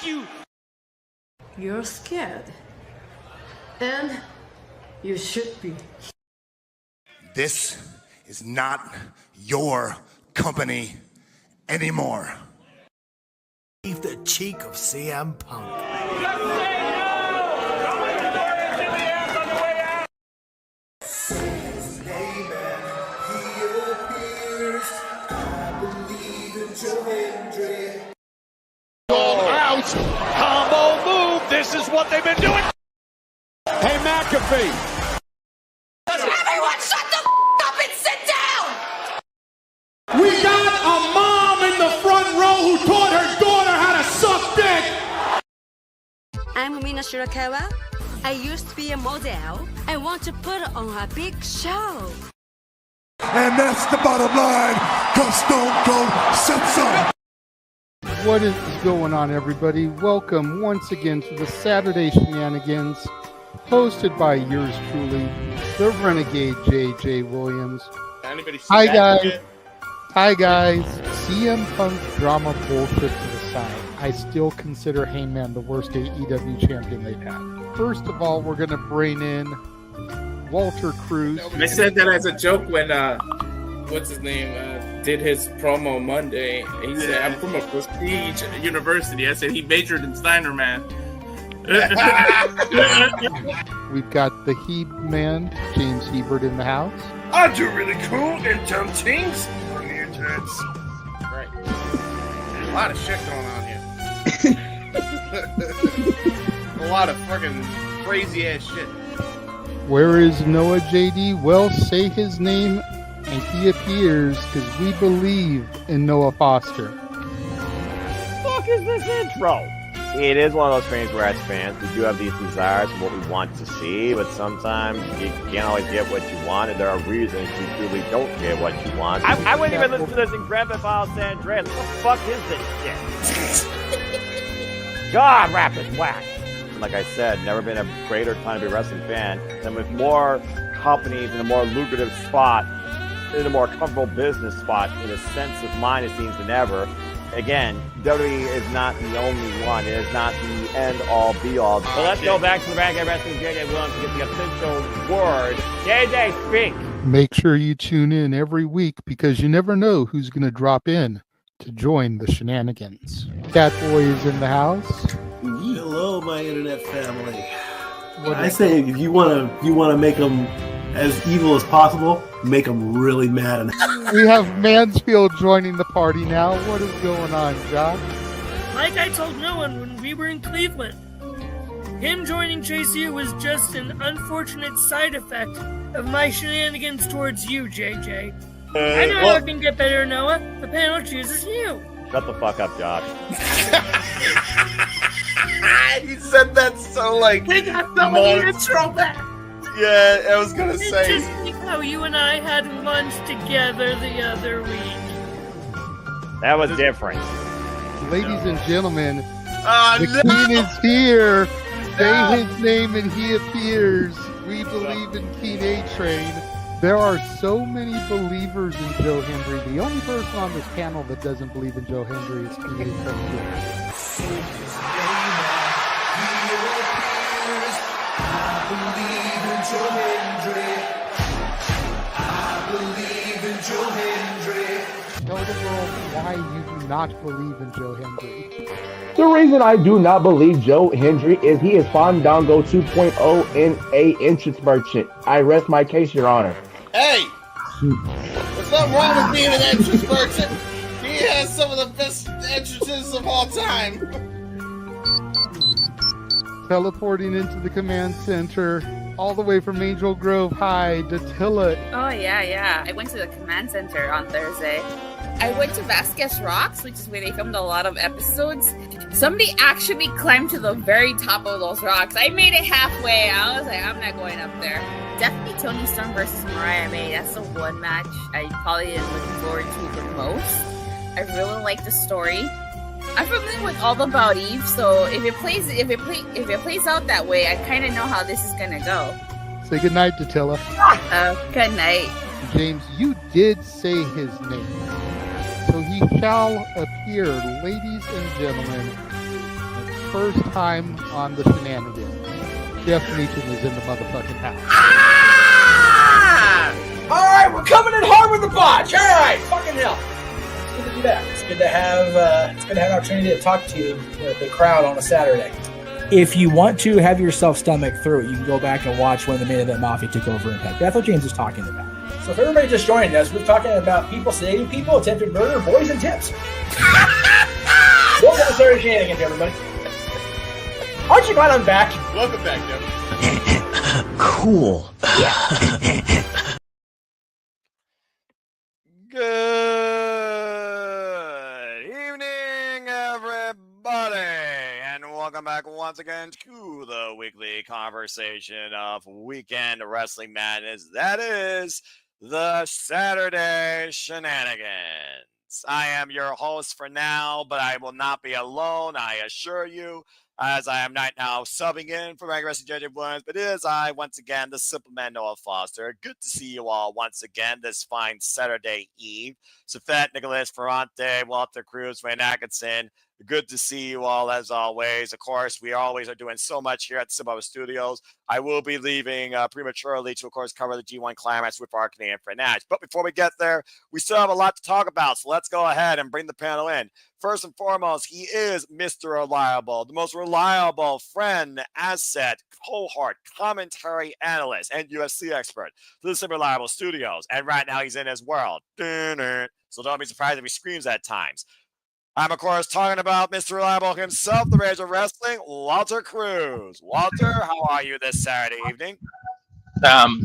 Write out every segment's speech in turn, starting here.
you! You're scared. And you should be. This is not your company anymore. Leave the cheek of CM Punk. Out! Combo move! This is what they've been doing! Hey, McAfee! Everyone shut the up and sit down! We got a mom in the front row who taught her daughter how to suck dick! I'm Mina Shirakawa. I used to be a model. I want to put on a big show. And that's the bottom line, because Stone Cold said so. What is going on, everybody? Welcome once again to the Saturday Shenanigans, hosted by yours truly, the Renegade JJ Williams. Hi guys. Hi guys. CM Punk drama bullshit to the side. I still consider Hangman the worst AEW champion they've had. First of all, we're going to bring in Walter Cruz. I said that as a joke when what's his name did his promo Monday. He said, "I'm from a prestige university." I said he majored in Steiner, man. We've got the Heb man, James Hebert, in the house. I do really cool and dumb things. Mutants. Right. A lot of shit going on here. A lot of fucking crazy ass shit. Where is Noah JD? Well, say his name and he appears, because we believe in Noah Foster. Fuck is this intro? It is one of those things where as fans we do have these desires of what we want to see, but sometimes you can't always get what you want, and there are reasons you truly don't get what you want. I wouldn't even listen to this in Grand Theft Auto San Andreas. What the fuck is this shit? God, rap is whack. Like I said, never been a greater time to be a wrestling fan, and with more companies in a more lucrative spot, in a more comfortable business spot, in a sense of mind, it seems, than ever. Again, WWE is not the only one. It is not the end-all, be-all. So let's go back to the back of wrestling. JJ Williams to get the official word. JJ, speak. Make sure you tune in every week, because you never know who's going to drop in to join the Shenanigans. Catboy is in the house. Hello, my internet family. I say if you want to make them as evil as possible, make them really mad. We have Mansfield joining the party now. What is going on, Josh? Like I told no one when we were in Cleveland, him joining Chase U was just an unfortunate side effect of my shenanigans towards you, JJ. I know how it can get better, Noah. The panel chooses you. Shut the fuck up, Josh. He said that so like. We got the intro back. Yeah, I was gonna It's say. just like how you and I had lunch together the other week. That was different. Ladies and gentlemen, the King is here. Say his name and he appears. We believe in King A-Train. There are so many believers in Joe Hendry. The only person on this panel that doesn't believe in Joe Hendry is King A-Train. Tell the world why you do not believe in Joe Hendry. The reason I do not believe Joe Hendry is he is Fandango 2.0 in a entrance merchant. I rest my case, Your Honor. Hey! There's nothing wrong with being an entrance merchant. He has some of the best entrances of all time. Teleporting into the command center, all the way from Angel Grove High, Datilla. Oh, yeah. I went to the command center on Thursday. I went to Vasquez Rocks, which is where they filmed a lot of episodes. Somebody actually climbed to the very top of those rocks. I made it halfway. I was like, I'm not going up there. Definitely Toni Storm versus Mariah May. That's the one match I probably am looking forward to the most. I really like the story. I'm familiar with all about Eve, so if it plays out that way, I kind of know how this is gonna go. Say goodnight, Datilla. Good night. James, you did say his name. So he shall appear, ladies and gentlemen, first time on the Shenanigans. Jeff Meacham is in the motherfucking house. Ah! All right, we're coming in hard with the botch. All right, fucking hell. It's good to be back. It's good to have an opportunity to talk to the crowd on a Saturday. If you want to have yourself stomach through it, you can go back and watch when the Main Event Mafia took over Impact. That's what James was talking about. So if everybody just joined us, we're talking about people sedating people, attempted murder, boys, and tips. Welcome to Saturday Shenanigans, everybody. Aren't you glad I'm back? Welcome back, Jeff. Cool. Good evening, everybody, and welcome back once again to the weekly conversation of Weekend Wrestling Madness. That is the Saturday Shenanigans. I am your host for now, but I will not be alone, I assure you, as I am right now subbing in for regular wrestling JJ Williams, but it is I, once again, the Simple Man Noah Foster. Good to see you all once again this fine Saturday Eve. Safet, Nicholas Ferrante, Walter Cruz, Wayne Atkinson. Good to see you all as always. Of course, we always are doing so much here at Simba Studios. I will be leaving prematurely to, of course, cover the G1 Climax with our Canadian Fanatics. But before we get there, we still have a lot to talk about. So let's go ahead and bring the panel in. First and foremost, he is Mr. Reliable, the most reliable friend, asset, cohort, commentary analyst, and UFC expert to the Simba Reliable Studios. And right now he's in his world. So don't be surprised if he screams at times. I'm, of course, talking about Mr. Reliable himself, the Rage of Wrestling, Walter Cruz. Walter, how are you this Saturday evening?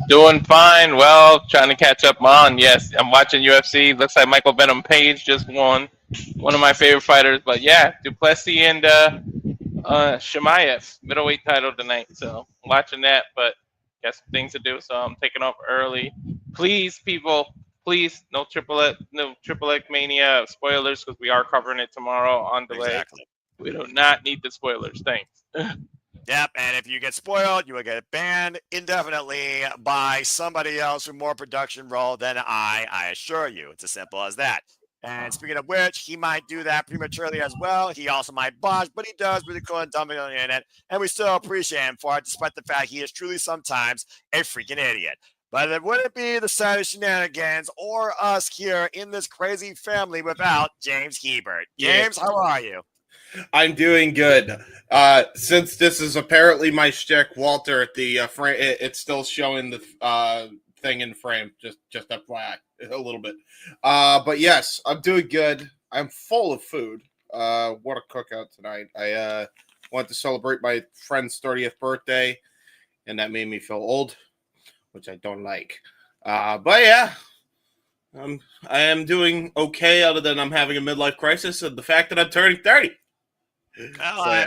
Doing fine. Well, trying to catch up on. Yes, I'm watching UFC. Looks like Michael Venom Page just won. One of my favorite fighters. But yeah, Duplessis and Shemaev, middleweight title tonight. So watching that, but got some things to do. So I'm taking off early. Please, people. Please, no Triple X Mania spoilers because we are covering it tomorrow on delay. Exactly. We do not need the spoilers. Thanks. Yep, and if you get spoiled, you will get banned indefinitely by somebody else with more production role than I assure you. It's as simple as that. And speaking of which, he might do that prematurely as well. He also might botch, but he does really cool and dumb it on the internet. And we still appreciate him for it, despite the fact he is truly sometimes a freaking idiot. But it wouldn't be the Saturday Shenanigans or us here in this crazy family without James Hebert. James, how are you? I'm doing good. Since this is apparently my shtick, Walter, at the frame, it's still showing the thing in frame. Just FYI, a little bit. But yes, I'm doing good. I'm full of food. What a cookout tonight. I wanted to celebrate my friend's 30th birthday, and that made me feel old, which I don't like. But yeah, I am doing okay, other than I'm having a midlife crisis and the fact that I'm turning 30. Well, So, yeah.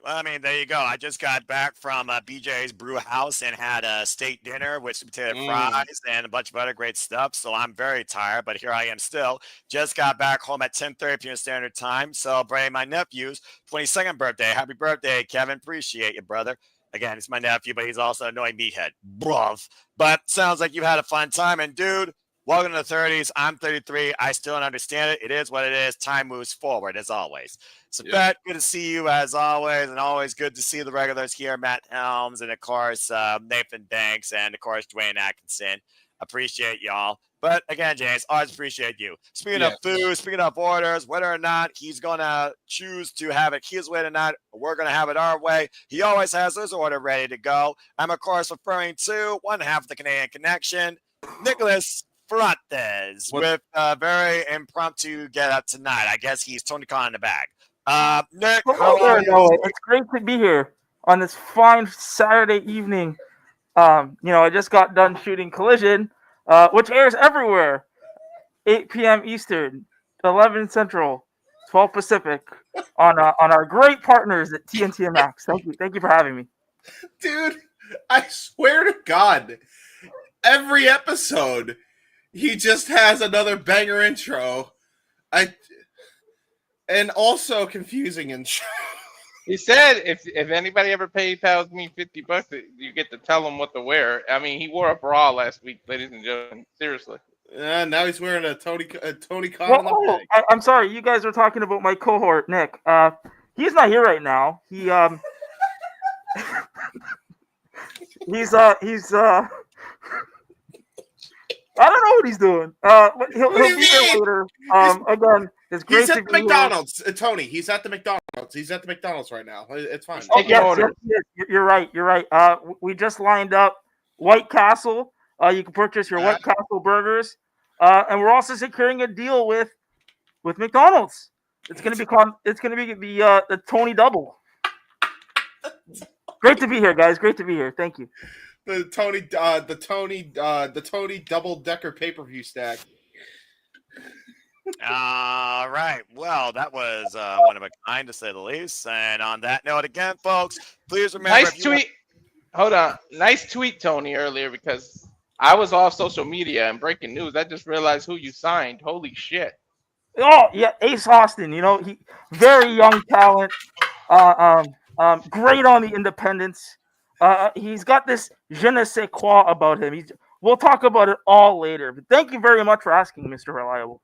I mean, there you go. I just got back from BJ's Brew House and had a steak dinner with some potato fries and a bunch of other great stuff. So I'm very tired, but here I am still. Just got back home at 10:30 p.m. Standard Time, celebrating my nephew's 22nd birthday. Happy birthday, Kevin. Appreciate you, brother. Again, he's my nephew, but he's also an annoying meathead. Bruv. But sounds like you had a fun time. And, dude, welcome to the 30s. I'm 33. I still don't understand it. It is what it is. Time moves forward, as always. So, Pat, good to see you, as always. And always good to see the regulars here. Matt Helms and, of course, Nathan Banks and, of course, Dwayne Atkinson. Appreciate y'all. But again, James, always appreciate you. Speaking of food, speaking of orders, whether or not he's going to choose to have it his way tonight, we're going to have it our way. He always has his order ready to go. I'm, of course, referring to one half of the Canadian Connection, Nicholas Ferrantes, with a very impromptu get up tonight. I guess he's Tony Khan in the bag. Nick, how are you? It's great to be here on this fine Saturday evening. I just got done shooting Collision, which airs everywhere. 8 p.m. Eastern, 11 Central, 12 Pacific, on our great partners at TNT Max. Thank you for having me, Dude, I swear to God, every episode he just has another banger intro. And also confusing intro. He said if anybody ever PayPals me $50, you get to tell him what to wear. I mean, he wore a bra last week, ladies and gentlemen. Seriously. Now he's wearing a Tony Khan. I'm sorry, you guys are talking about my cohort, Nick. he's not here right now. He's I don't know what he's doing. But he'll be there later. Again, it's great He's to at be the McDonald's, Tony. He's at the McDonald's. He's at the McDonald's right now. It's fine. Oh, yes, you're right. You're right. We just lined up White Castle. You can purchase your White Castle burgers, and we're also securing a deal with McDonald's. It's gonna be the Tony Double. Great to be here, guys. Great to be here. Thank you. The Tony double-decker pay-per-view stack. All right. Well, that was one of a kind, to say the least. And on that note, again, folks, please remember. Nice tweet. Hold on. Nice tweet, Tony, earlier, because I was off social media and breaking news. I just realized who you signed. Holy shit. Oh yeah, Ace Austin. You know, he very young talent. Great on the independents. He's got this je ne sais quoi about him. We'll talk about it all later. But thank you very much for asking, Mr. Reliable.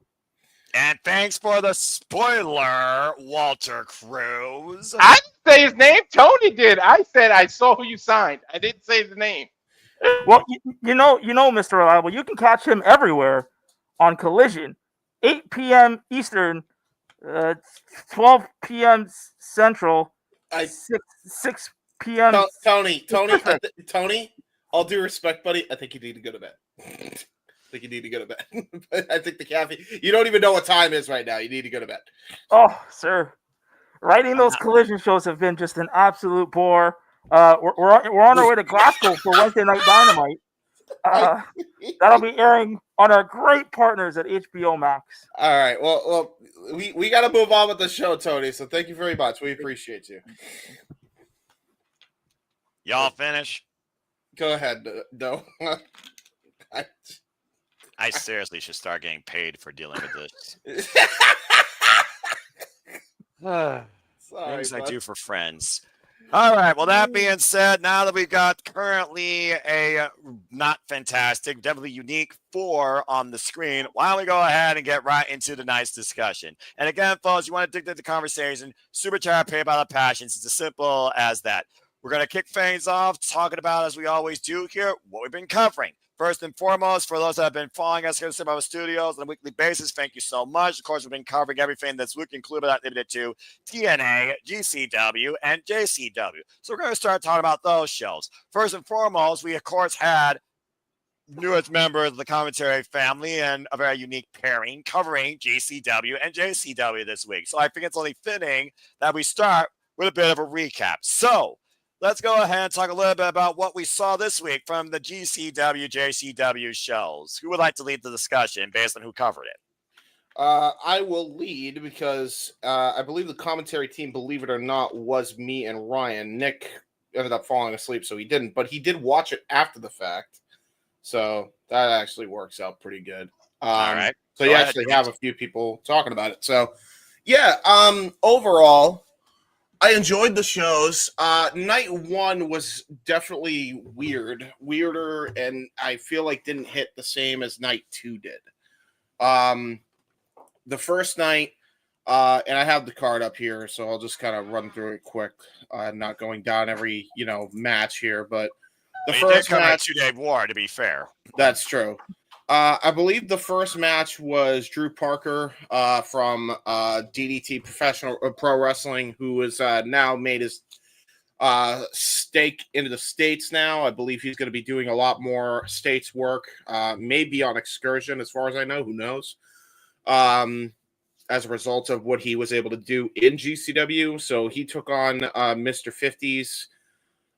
And thanks for the spoiler, Walter Cruz. I didn't say his name. Tony did. I said I saw who you signed. I didn't say the name. Well, you know, Mr. Reliable, you can catch him everywhere on Collision, 8 p.m. Eastern, 12 p.m. Central, 6 p.m. Tony, all due respect, buddy, I think you need to go to bed. I think the caffeine. You don't even know what time is right now. You need to go to bed. Oh, sir. Writing those Collision shows have been just an absolute bore. We're on our way to Glasgow for Wednesday Night Dynamite. That'll be airing on our great partners at HBO Max. All right. Well, we got to move on with the show, Tony. So thank you very much. We appreciate you. Y'all finish? Go ahead. No. I seriously should start getting paid for dealing with this. Sorry, Things I bud. do for friends. All right. Well, that being said, now that we've got currently a not fantastic, definitely unique 4 on the screen, why don't we go ahead and get right into the nice discussion? And again, folks, you want to dictate the conversation, super chat, pay by the passions. It's as simple as that. We're going to kick things off talking about, as we always do here, what we've been covering. First and foremost, for those that have been following us here at Cinema Studios on a weekly basis, thank you so much. Of course, we've been covering everything that's week, included but not limited to TNA, GCW, and JCW. So we're going to start talking about those shows. First and foremost, we, of course, had newest members of the commentary family and a very unique pairing covering GCW and JCW this week. So I think it's only fitting that we start with a bit of a recap. So let's go ahead and talk a little bit about what we saw this week from the GCW, JCW shows. Who would like to lead the discussion based on who covered it? I will lead because I believe the commentary team, believe it or not, was me and Ryan. Nick ended up falling asleep, so he didn't. But he did watch it after the fact. So that actually works out pretty good. All right. So you actually have a few people talking about it. So, yeah, overall, I enjoyed the shows. Night 1 was definitely weirder, and I feel like didn't hit the same as Night 2 did. The first night, and I have the card up here, so I'll just kind of run through it quick. Not going down every match here, but the first match, 2-day war. To be fair, that's true. I believe the first match was Drew Parker from DDT Professional Pro Wrestling, who has now made his stake into the States now. I believe he's going to be doing a lot more States work, maybe on excursion, as far as I know. Who knows? As a result of what he was able to do in GCW. So he took on Mr. 50s.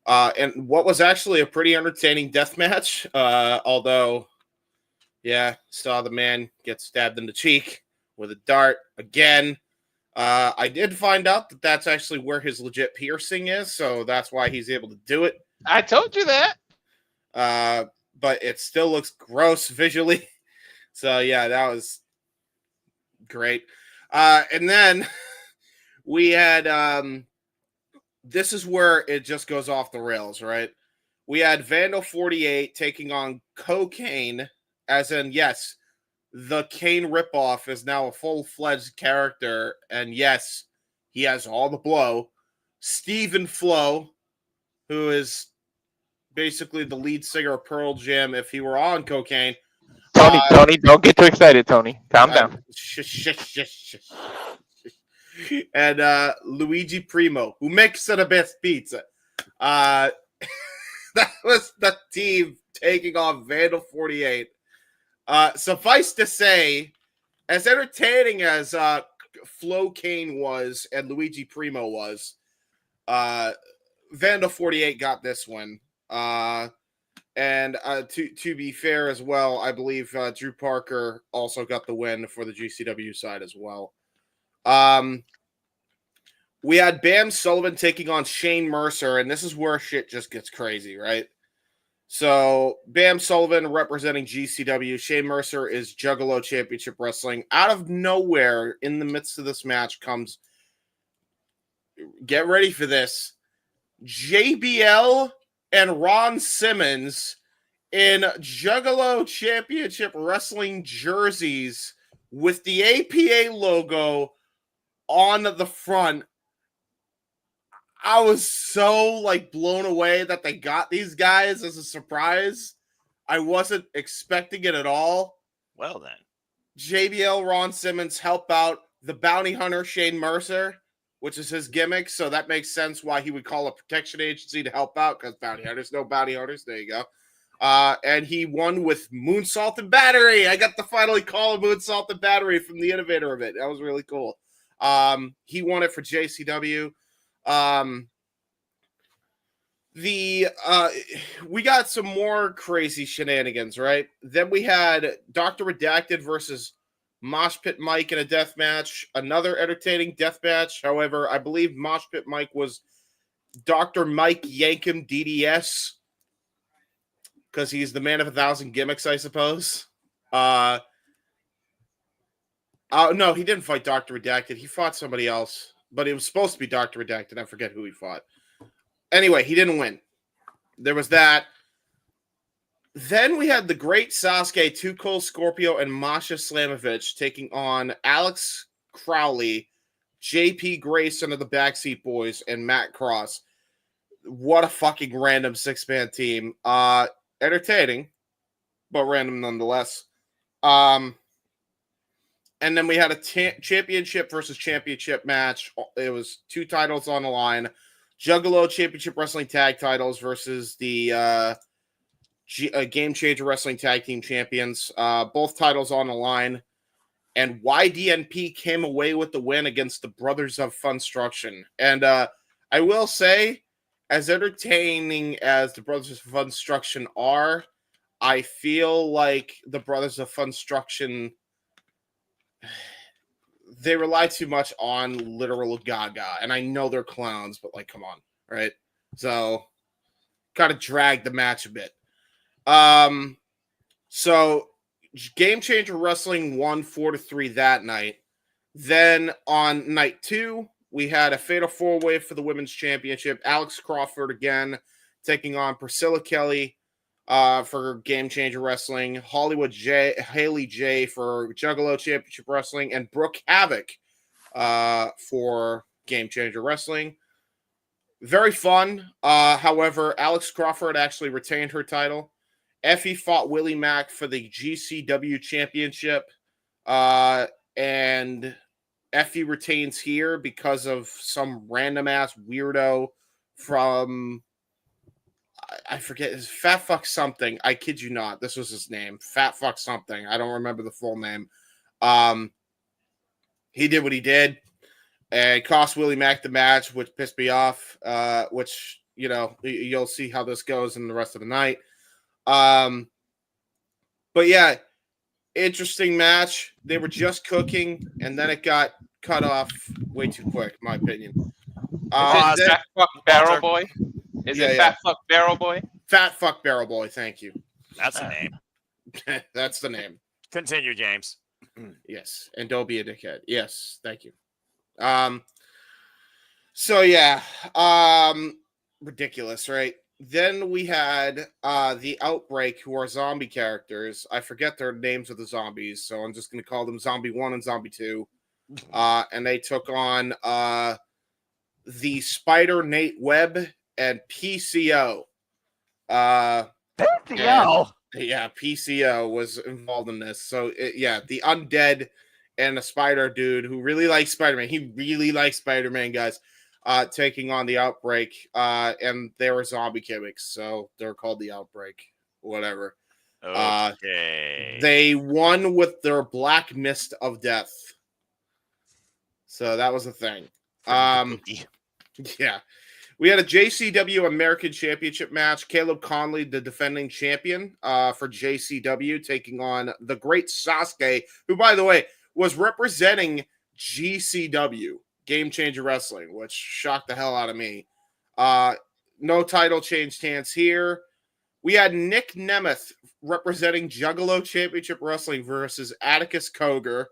And what was actually a pretty entertaining death match, although... yeah, saw the man get stabbed in the cheek with a dart again. I did find out that that's actually where his legit piercing is, so that's why he's able to do it. I told you that. But it still looks gross visually. So, yeah, that was great. And then we had this is where it just goes off the rails, right? We had Vandal 48 taking on Cocaine. As in, yes, the Kane ripoff is now a full-fledged character, and yes, He has all the blow. Stephen Flo, who is basically the lead singer of Pearl Jam if he were on cocaine. Tony, don't get too excited, Tony. Calm down. And Luigi Primo, who makes the best pizza. That was the team taking on Vandal 48. Suffice to say, as entertaining as Flo Kane was and Luigi Primo was, Vandal 48 got this one. And to be fair as well, I believe Drew Parker also got the win for the GCW side as well. We had Bam Sullivan taking on Shane Mercer, and this is where shit just gets crazy, right? So Bam Sullivan representing GCW. Shane Mercer is Juggalo Championship Wrestling. Out of nowhere, in the midst of this match comes, get ready for this, JBL and Ron Simmons in Juggalo Championship Wrestling jerseys with the APA logo on the front. I was so blown away that they got these guys as a surprise. I wasn't expecting it at all. Well then. JBL, Ron Simmons help out the bounty hunter Shane Mercer, which is his gimmick, so that makes sense why he would call a protection agency to help out, because bounty hunters, no bounty hunters. There you go. And he won with Moonsault and Battery. I got to finally call a Moonsault and Battery from the innovator of it. That was really cool. He won it for JCW. We got some more crazy shenanigans, right? Then we had Dr. Redacted versus Mosh Pit Mike in a death match. Another entertaining death match. However, I believe Mosh Pit Mike was Dr. Mike Yankum DDS, because he's the man of 1,000 gimmicks, I suppose. No, he didn't fight Dr. Redacted. He fought somebody else, but it was supposed to be Dr. Redacted. I forget who he fought. Anyway, he didn't win. There was that. Then we had the Great Sasuke, Too Cold Scorpio, and Masha Slamovich taking on Alex Crowley, JP Grayson of the Backseat Boys, and Matt Kross. What a fucking random six-man team. Entertaining, but random nonetheless. And then we had a championship versus championship match. It was 2 titles on the line. Juggalo Championship Wrestling Tag titles versus the Game Changer Wrestling Tag Team Champions. Both titles on the line. And YDNP came away with the win against the Brothers of Funstruction. And I will say, as entertaining as the Brothers of Funstruction are, I feel like the Brothers of Funstruction, they rely too much on literal Gaga. And I know they're clowns, but come on, right? So, gotta drag the match a bit. So Game Changer Wrestling won 4-3 that night. Then on night 2, we had a fatal 4-way for the women's championship. Alex Crawford again taking on Priscilla Kelly for Game Changer Wrestling, Haley J for Juggalo Championship Wrestling, and Brooke Havoc for Game Changer Wrestling. Very fun. However, Alex Crawford actually retained her title. Effie fought Willie Mack for the GCW Championship. And Effie retains here because of some random-ass weirdo from, I forget, his Fat Fuck something. I kid you not. This was his name. Fat Fuck something. I don't remember the full name. He did what he did. And cost Willie Mack the match, which pissed me off, which, you'll see how this goes in the rest of the night. But yeah, interesting match. They were just cooking, and then it got cut off way too quick, in my opinion. Is it Fat Fuck Barrel Boy? Is it Fat Fuck Barrel Boy? Fat Fuck Barrel Boy, thank you. That's the name. That's the name. Continue, James. Yes, and don't be a dickhead. Yes, thank you. So yeah, ridiculous, right? Then we had the Outbreak, who are zombie characters. I forget their names of the zombies, so I'm just going to call them Zombie 1 and Zombie 2. and they took on the Spider Nate Webb and PCO. PCO? Yeah, PCO was involved in this. So, the Undead and the Spider dude who really likes Spider-Man. He really likes Spider-Man, guys. Taking on the Outbreak. And they were zombie gimmicks, so they're called the Outbreak. Whatever. Okay. They won with their Black Mist of Death. So that was the thing. Yeah. We had a JCW American Championship match. Caleb Conley, the defending champion for JCW, taking on the great Sasuke, who, by the way, was representing GCW, Game Changer Wrestling, which shocked the hell out of me. No title changed hands here. We had Nick Nemeth representing Juggalo Championship Wrestling versus Atticus Koger.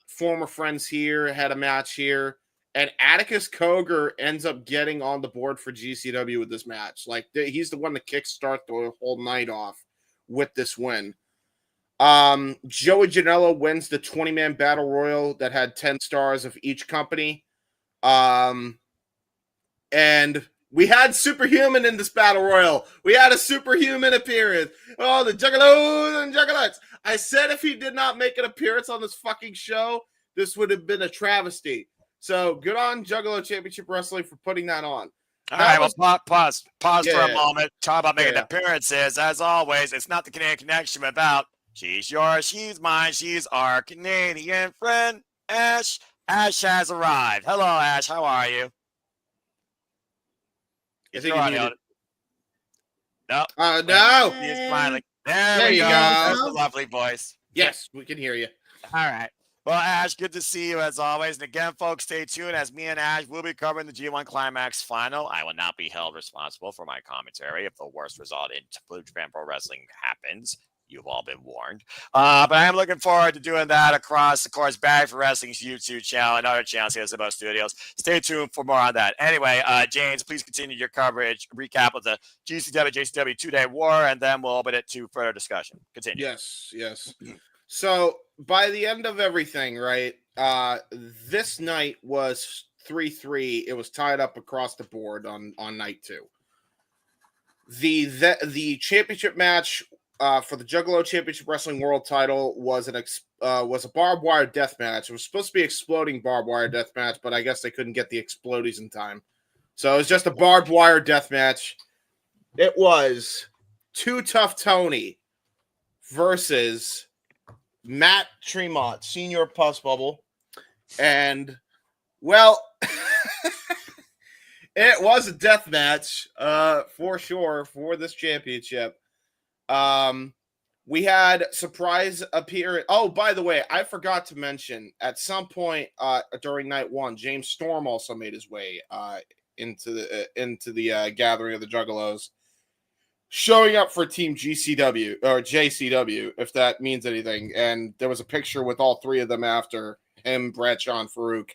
Former friends here had a match here. And Atticus Koger ends up getting on the board for GCW with this match. Like, he's the one to kickstart the whole night off with this win. Joey Janela wins the 20-man battle royal that had 10 stars of each company. And we had Superhuman in this battle royal. We had a Superhuman appearance. Oh, the Juggalos and Juggalettes. I said if he did not make an appearance on this fucking show, this would have been a travesty. So good on Juggalo Championship Wrestling for putting that on. All right, well, pause for Yeah. a moment. Talk about making appearances. As always, it's not the Canadian Connection without she's yours, she's mine, she's our Canadian friend, Ash. Ash has arrived. Hello, Ash. How are you? I think you muted. No. No. He's smiling. There we you go. go. That's a lovely voice. Yes, we can hear you. All right. Well, Ash, good to see you as always. And again, folks, stay tuned as me and Ash will be covering the G1 Climax final. I will not be held responsible for my commentary if the worst result in Blue Japan Pro Wrestling happens. You've all been warned. But I am looking forward to doing that across, of course, Bag for Wrestling's YouTube channel and other channels here at Sabow Studios. Stay tuned for more on that. Anyway, James, please continue your coverage, recap of the JCW 2-day war, and then we'll open it to further discussion. Continue. Yes. So by the end of everything, right, this night was 3-3. It was tied up across the board on night 2. The championship match for the Juggalo Championship Wrestling World Title was a barbed wire death match. It was supposed to be exploding barbed wire death match, but I guess they couldn't get the explodies in time, so it was just a barbed wire death match. It was Too Tough Tony versus Matt Tremont, Senior Puss Bubble, and well, it was a death match for sure for this championship. We had surprise appearance. Oh, by the way, I forgot to mention at some point during night 1, James Storm also made his way into the gathering of the Juggalos, showing up for Team GCW or JCW, if that means anything. And there was a picture with all 3 of them after him, Bradshaw, and Farouk,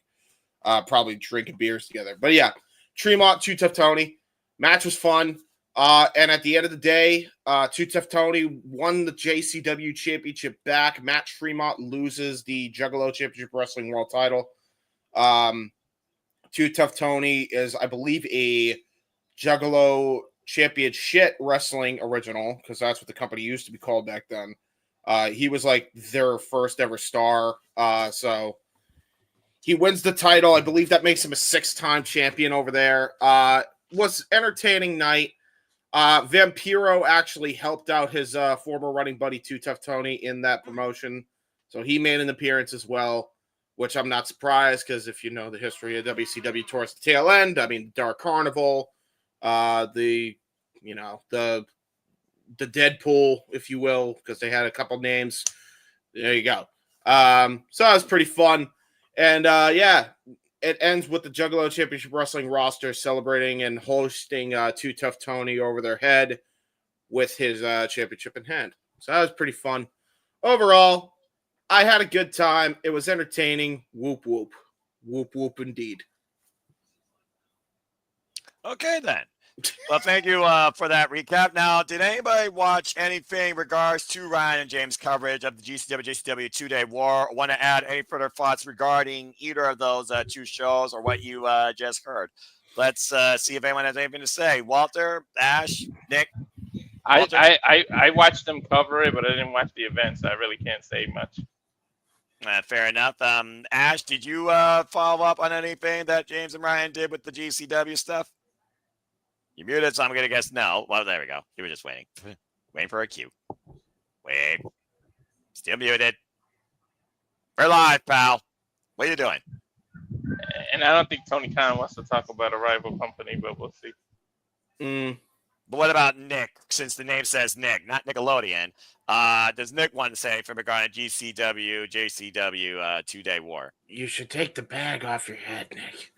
probably drinking beers together. But yeah, Tremont, Too Tough Tony. Match was fun. And at the end of the day, Too Tough Tony won the JCW championship back. Matt Tremont loses the Juggalo Championship Wrestling World Title. Too Tough Tony is, I believe, a Juggalo Championship Wrestling original, because that's what the company used to be called back then. He was like their first ever star. So he wins the title. I believe that makes him a 6-time champion over there. Was entertaining night. Vampiro actually helped out his former running buddy Too Tough Tony in that promotion, so he made an appearance as well, which I'm not surprised, because if you know the history of WCW towards the tail end, I mean, Dark Carnival, the Deadpool, if you will, because they had a couple names. There you go. So that was pretty fun, and it ends with the Juggalo Championship Wrestling roster celebrating and hosting Too Tough Tony over their head with his championship in hand. So that was pretty fun. Overall, I had a good time. It was entertaining. Whoop, whoop. Whoop, whoop, indeed. Okay, then. Well, thank you for that recap. Now, did anybody watch anything in regards to Ryan and James' coverage of the GCW 2-Day War? Want to add any further thoughts regarding either of those two shows or what you just heard? Let's see if anyone has anything to say. Walter, Ash, Nick. Walter? I watched them cover it, but I didn't watch the event, so I really can't say much. Fair enough. Ash, did you follow up on anything that James and Ryan did with the GCW stuff? You muted, so I'm going to guess no. Well, there we go. You were just waiting. Waiting for a cue. Wait. Still muted. We're live, pal. What are you doing? And I don't think Tony Khan wants to talk about a rival company, but we'll see. But what about Nick, since the name says Nick, not Nickelodeon? Does Nick want to say from regarding GCW, JCW 2-Day War? You should take the bag off your head, Nick.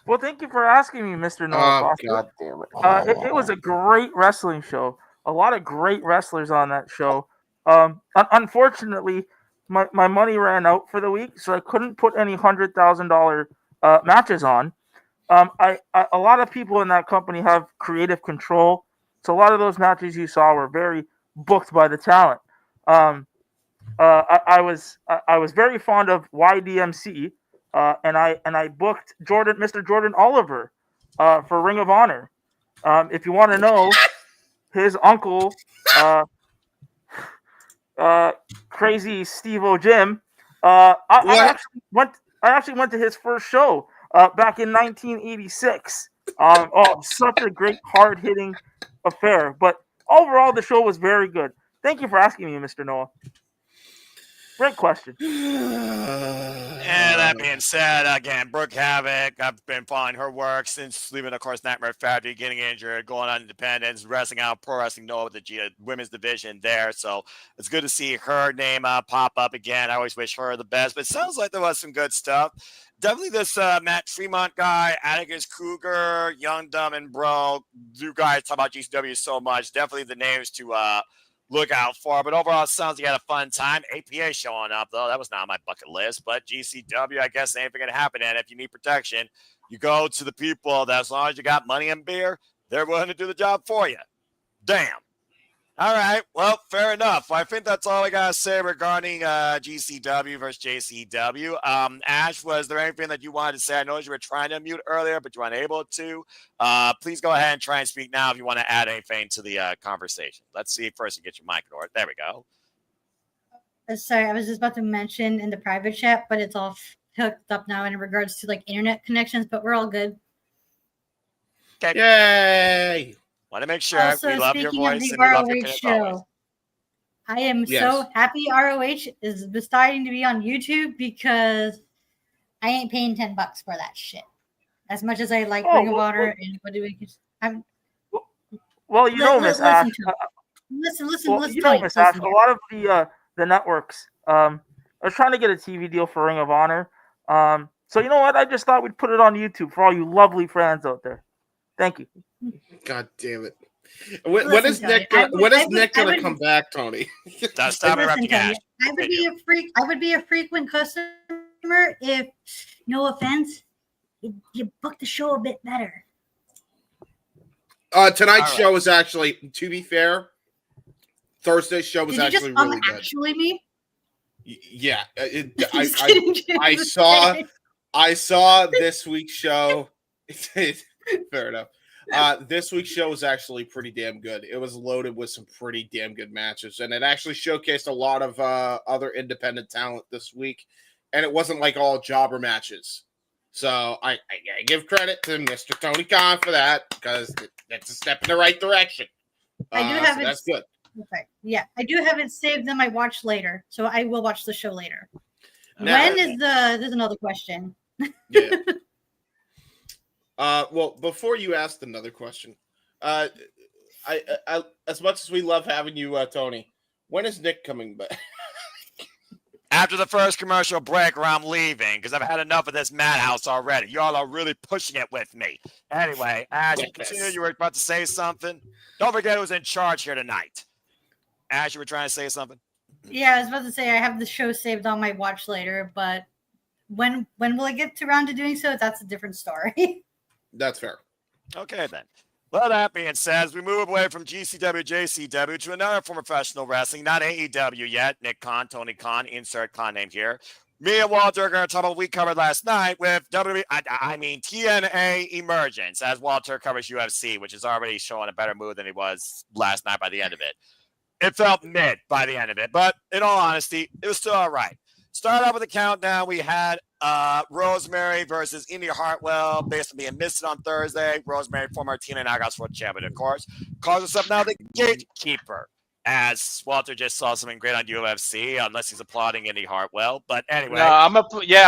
Well, thank you for asking me, Mr. Noah Foster. God damn it. It was a great wrestling show. A lot of great wrestlers on that show. Unfortunately, my money ran out for the week, so I couldn't put any $100,000 matches on. A lot of people in that company have creative control, so a lot of those matches you saw were very booked by the talent. I was very fond of YDMC, and I booked Mr. Jordan Oliver, for Ring of Honor. If you want to know, his uncle, Crazy Steve-O Jim, I actually went to his first show back in 1986. Such a great, hard-hitting affair. But overall, the show was very good. Thank you for asking me, Mr. Noah. Great question. And that being said, again, Brooke Havoc, I've been following her work since leaving, of course, Nightmare Factory, getting injured, going on Independence, wrestling out Pro Wrestling Noah with the women's division there. So it's good to see her name pop up again. I always wish her the best, but it sounds like there was some good stuff. Definitely this Matt Fremont guy, Atticus Kruger, Young, Dumb, and Bro. You guys talk about GCW so much. Definitely the names to look out for. But overall, it sounds like you had a fun time. APA showing up, though. That was not on my bucket list. But GCW, I guess anything can happen. And if you need protection, you go to the people that as long as you got money and beer, they're willing to do the job for you. Damn. All right. Well, fair enough. I think that's all I got to say regarding GCW versus JCW. Ash, was there anything that you wanted to say? I know you were trying to mute earlier, but you weren't able to. Please go ahead and try and speak now if you want to add anything to the conversation. Let's see first you get your mic in order. There we go. Sorry, I was just about to mention in the private chat, but it's all hooked up now in regards to like internet connections, but we're all good. Okay. Yay! Want to make sure Also, we love your speaking of voice the and we love your ROH opinion show, always. I am Yes. so happy ROH is starting to be on YouTube because I ain't paying $10 for that shit. As much as I like Ring of Honor and what do we? Well, you know, Miss Ash. Listen. You know, Miss Ash. A lot of the networks. I was trying to get a TV deal for Ring of Honor. So you know what? I just thought we'd put it on YouTube for all you lovely fans out there. Thank you. God damn it! When is Nick gonna come back, Tony? Stop interrupting Ash. I would be a frequent customer if, no offense, you booked the show a bit better. Tonight's show was actually, to be fair, Thursday's show was Did you actually just really good. actually me? Yeah, Just I saw this week's show. Fair enough. This week's show was actually pretty damn good. It was loaded with some pretty damn good matches, and it actually showcased a lot of other independent talent this week. And it wasn't like all jobber matches. So I give credit to Mr. Tony Khan for that because that's a step in the right direction. I do have so it. that's good. Okay. Yeah, I do have it saved on my watch later, so I will watch the show later. Now- There's another question. Yeah. Well, before you ask another question, I as much as we love having you, Tony, when is Nick coming back? After the first commercial break, or I'm leaving because I've had enough of this madhouse already. Y'all are really pushing it with me. Anyway, Ash, continue. You were about to say something. Don't forget who's in charge here tonight. Ash, you were trying to say something? Yeah, I was about to say I have the show saved on my watch later, but when will I get around to doing so? That's a different story. That's fair. Okay, then. Well, that being said, as we move away from GCW, JCW to another form of professional wrestling, not AEW yet, Nick Khan, Tony Khan, insert Khan name here. Me and Walter are going to talk about what we covered last night with TNA Emergence, as Walter covers UFC, which is already showing a better mood than he was last night by the end of it. It felt mid by the end of it, but in all honesty, it was still all right. Start off with the countdown. We had Rosemary versus Indy Hartwell, based on being missed on Thursday. Rosemary, former TNA Knockouts World Champion, of course, calls herself now the Gatekeeper. As Walter just saw something great on UFC, unless he's applauding Indy Hartwell. But anyway, No, I'm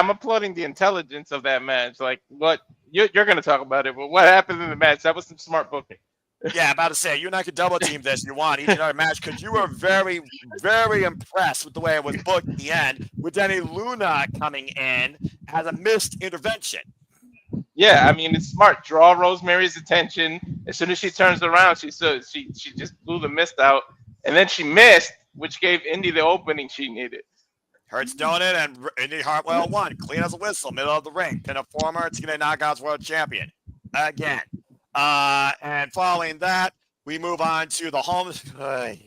applauding the intelligence of that match. Like what you're going to talk about it, but what happened in the match? That was some smart booking. Yeah, about to say, you and I could double team this if you want each another match, because you were very, very impressed with the way it was booked in the end, with Denny Luna coming in as a missed intervention. Yeah, I mean, it's smart. Draw Rosemary's attention. As soon as she turns around, she just blew the mist out, and then she missed, which gave Indy the opening she needed. Hurts doing it, and Indy Hartwell won, clean as a whistle, middle of the ring, pin a former TNA Knockouts World Champion again. And following that, we move on to the home. The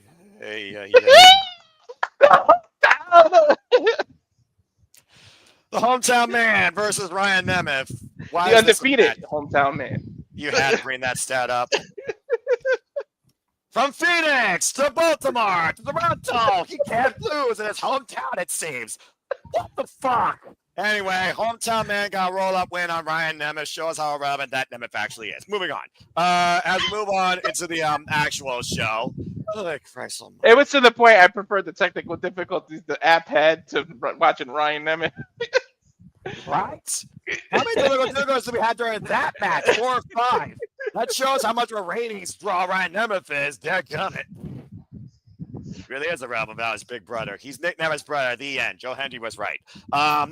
hometown man versus Ryan Nemeth. Why the undefeated hometown man. You had to bring that stat up. From Phoenix to Baltimore to Toronto, he can't lose in his hometown, it seems. What the fuck? Anyway, hometown man got a roll-up win on Ryan Nemeth. Shows how relevant that Nemeth actually is. Moving on. As we move on into the actual show. Oh, Christ almighty. It was to the point I preferred the technical difficulties the app had to watching Ryan Nemeth. Right? How many technical difficulties did we have during that match? 4 or 5. That shows how much of a ratings draw Ryan Nemeth is. Dadgummit. Really is a relevant about his big brother. He's Nick Nemeth's brother. The end. Joe Hendry was right.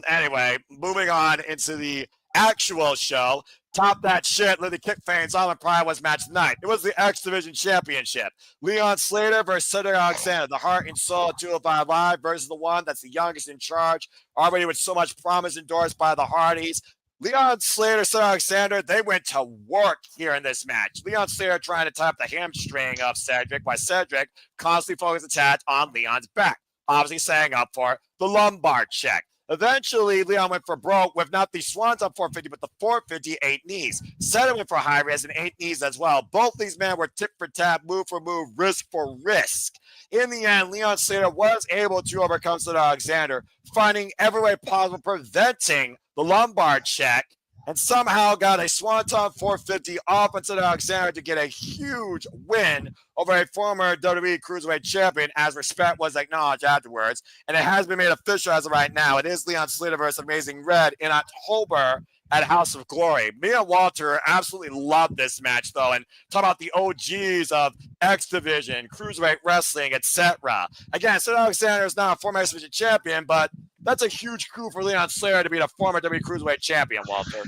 Anyway, moving on into the actual show. Top that shit. Liddy Kickfane, Solomon Pride was match tonight. It was the X Division Championship. Leon Slater versus Cedric Alexander. The heart and soul of 205 Live versus the one that's the youngest in charge. Already with so much promise endorsed by the Hardys. Leon Slater, Cedric Alexander, they went to work here in this match. Leon Slater trying to tie up the hamstring of Cedric, while Cedric constantly focused attack on Leon's back, obviously setting up for the lumbar check. Eventually, Leon went for broke with not the Swanton 450, but the 450 8 knees. Cedric went for high risk and 8 knees as well. Both these men were tit for tat, move for move, risk for risk. In the end, Leon Slater was able to overcome Cedric Alexander, finding every way possible, preventing the lumbar check, and somehow got a Swanton 450 off on Cedric Alexander to get a huge win over a former WWE Cruiserweight champion, as respect was acknowledged afterwards. And it has been made official as of right now. It is Leon Slater versus Amazing Red in October at House of Glory. Me and Walter absolutely loved this match, though, and talk about the OGs of X Division, Cruiserweight Wrestling, etc. Again, Cedric Alexander is not a former X Division champion, but that's a huge coup for Leon Slater to be the former WWE Cruiserweight champion, Walter.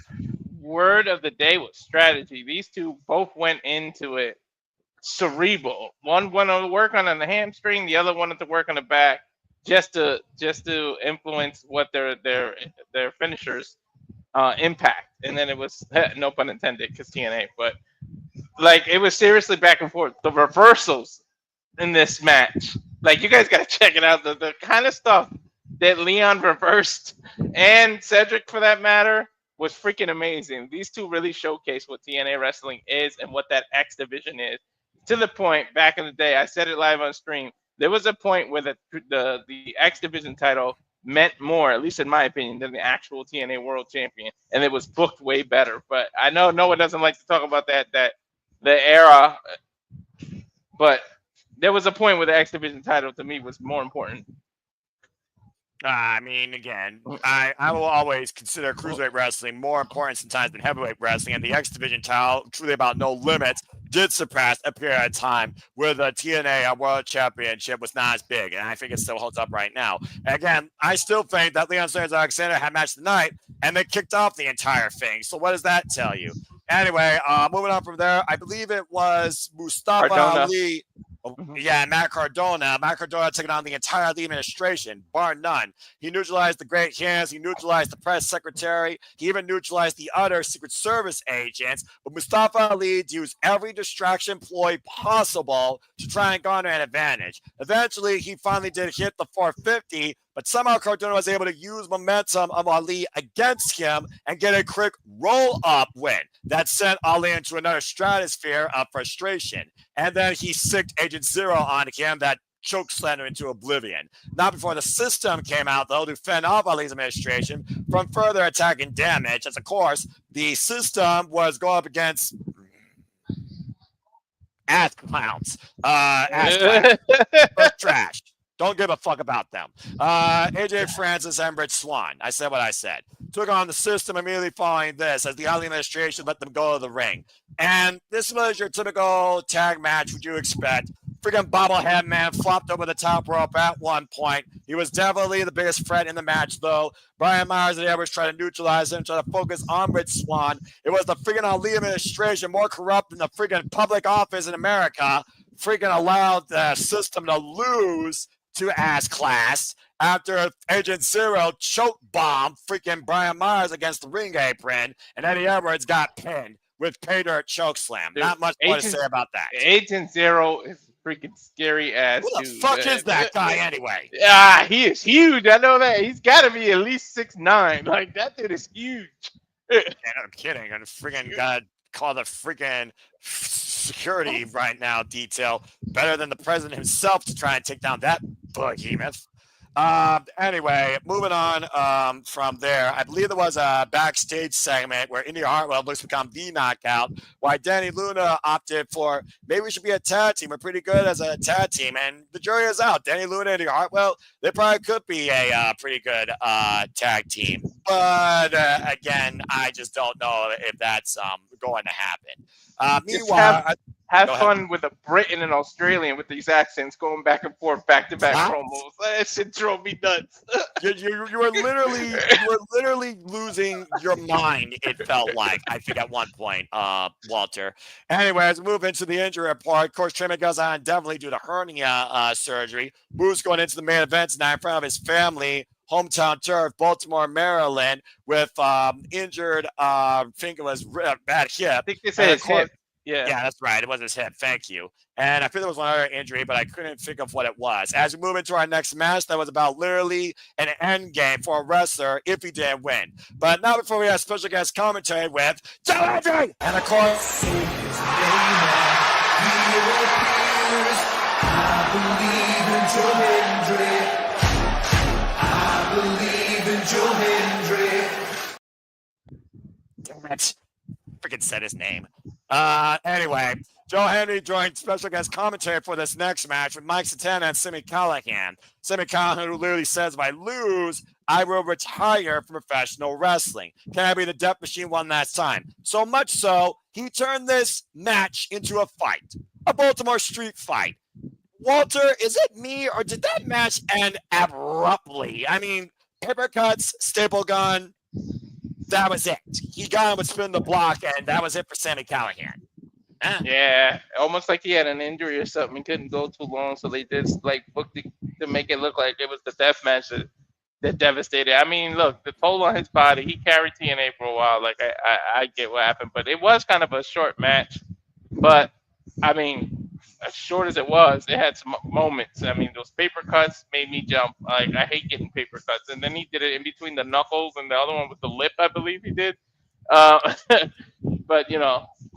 Word of the day was strategy. These two both went into it cerebral. One went to work on the hamstring, the other wanted to work on the back, just to influence what their finishers impact. And then it was no pun intended because TNA, but like it was seriously back and forth. The reversals in this match, like you guys got to check it out. The kind of stuff that Leon reversed, and Cedric for that matter, was freaking amazing. These two really showcase what TNA wrestling is and what that X division is. To the point, back in the day, I said it live on stream, there was a point where the X division title meant more, at least in my opinion, than the actual TNA World Champion, and it was booked way better. But I know Noah doesn't like to talk about the era, but there was a point where the X division title to me was more important. I mean, again, I will always consider Cruiserweight Wrestling more important sometimes than Heavyweight Wrestling, and the X Division title, truly about no limits, did surpass a period of time where the TNA World Championship was not as big, and I think it still holds up right now. And again, I still think that Leon Slater and Alexander had match tonight, and they kicked off the entire thing. So what does that tell you? Anyway, moving on from there, I believe it was Mustafa Ali. Yeah, Matt Cardona. Matt Cardona took on the entire league administration, bar none. He neutralized the Great Hands. He neutralized the press secretary. He even neutralized the other Secret Service agents. But Mustafa Ali used every distraction ploy possible to try and garner an advantage. Eventually, he finally did hit the 450, but somehow Cardona was able to use momentum of Ali against him and get a quick roll-up win that sent Ali into another stratosphere of frustration. And then he sicked Agent Zero on him that choke slammed him into oblivion. Not before the system came out, though, to fend off Ali's administration from further attack and damage, as, of course, the system was going up against ass clowns. Trash. Don't give a fuck about them. AJ Francis and Rich Swann. I said what I said. Took on the system immediately following this as the Ali administration let them go to the ring. And this was your typical tag match, would you expect. Freaking bobblehead man flopped over the top rope at one point. He was definitely the biggest threat in the match, though. Brian Myers and the others tried to neutralize him, trying to focus on Rich Swann. It was the freaking Ali administration, more corrupt than the freaking public office in America, freaking allowed the system to lose to ass class after Agent Zero choke bomb freaking Brian Myers against the ring apron, and Eddie Edwards got pinned with pay dirt choke slam. Dude, Not much more to say about that. Agent Zero is freaking scary ass Who the dude. fuck is that guy anyway? He is huge. I know that. He's got to be at least 6'9". Like, that dude is huge. Man, I'm kidding. And freaking God call the freaking security right now detail better than the president himself to try and take down that behemoth. Anyway, moving on from there, I believe there was a backstage segment where Indy Hartwell looks to become the knockout, why Danny Luna opted for maybe we should be a tag team. We're pretty good as a tag team, and the jury is out. Danny Luna and Indy Hartwell, they probably could be a pretty good tag team. But again, I just don't know if that's going to happen. Meanwhile, have fun with a Brit and an Australian with these accents going back and forth, back-to-back promos. That shit drove me nuts. you were literally losing your mind, it felt like, I think, at one point, Walter. Anyways, move into the injury report. Of course, Trey goes on definitely due to hernia surgery. Moose going into the main event tonight in front of his family. Hometown turf, Baltimore, Maryland, with injured, I think it was bad hip. I think they said his hip. Yeah, that's right. It was his hip. Thank you. And I think there was one other injury, but I couldn't think of what it was. As we move into our next match, that was about literally an end game for a wrestler if he didn't win. But now before we have special guest commentary with Joe Hendry, and of course, damn it. Freaking said his name. Anyway, Joe Hendry joined special guest commentary for this next match with Mike Satana and Simi Callahan. Simi Callahan, who literally says, if I lose, I will retire from professional wrestling. Can I be the death machine one last time? So much so, he turned this match into a fight, a Baltimore street fight. Walter, is it me, or did that match end abruptly? I mean, paper cuts, staple gun, that was it. He got him with spin the block, and that was it for Sami Callahan. Yeah, almost like he had an injury or something. He couldn't go too long, so they just booked it to make it look like it was the death match that devastated. I mean, look, the toll on his body. He carried TNA for a while. Like I get what happened, but it was kind of a short match. But I mean, as short as it was, it had some moments. I mean, those paper cuts made me jump. Like, I hate getting paper cuts. And then he did it in between the knuckles and the other one with the lip, I believe he did. But,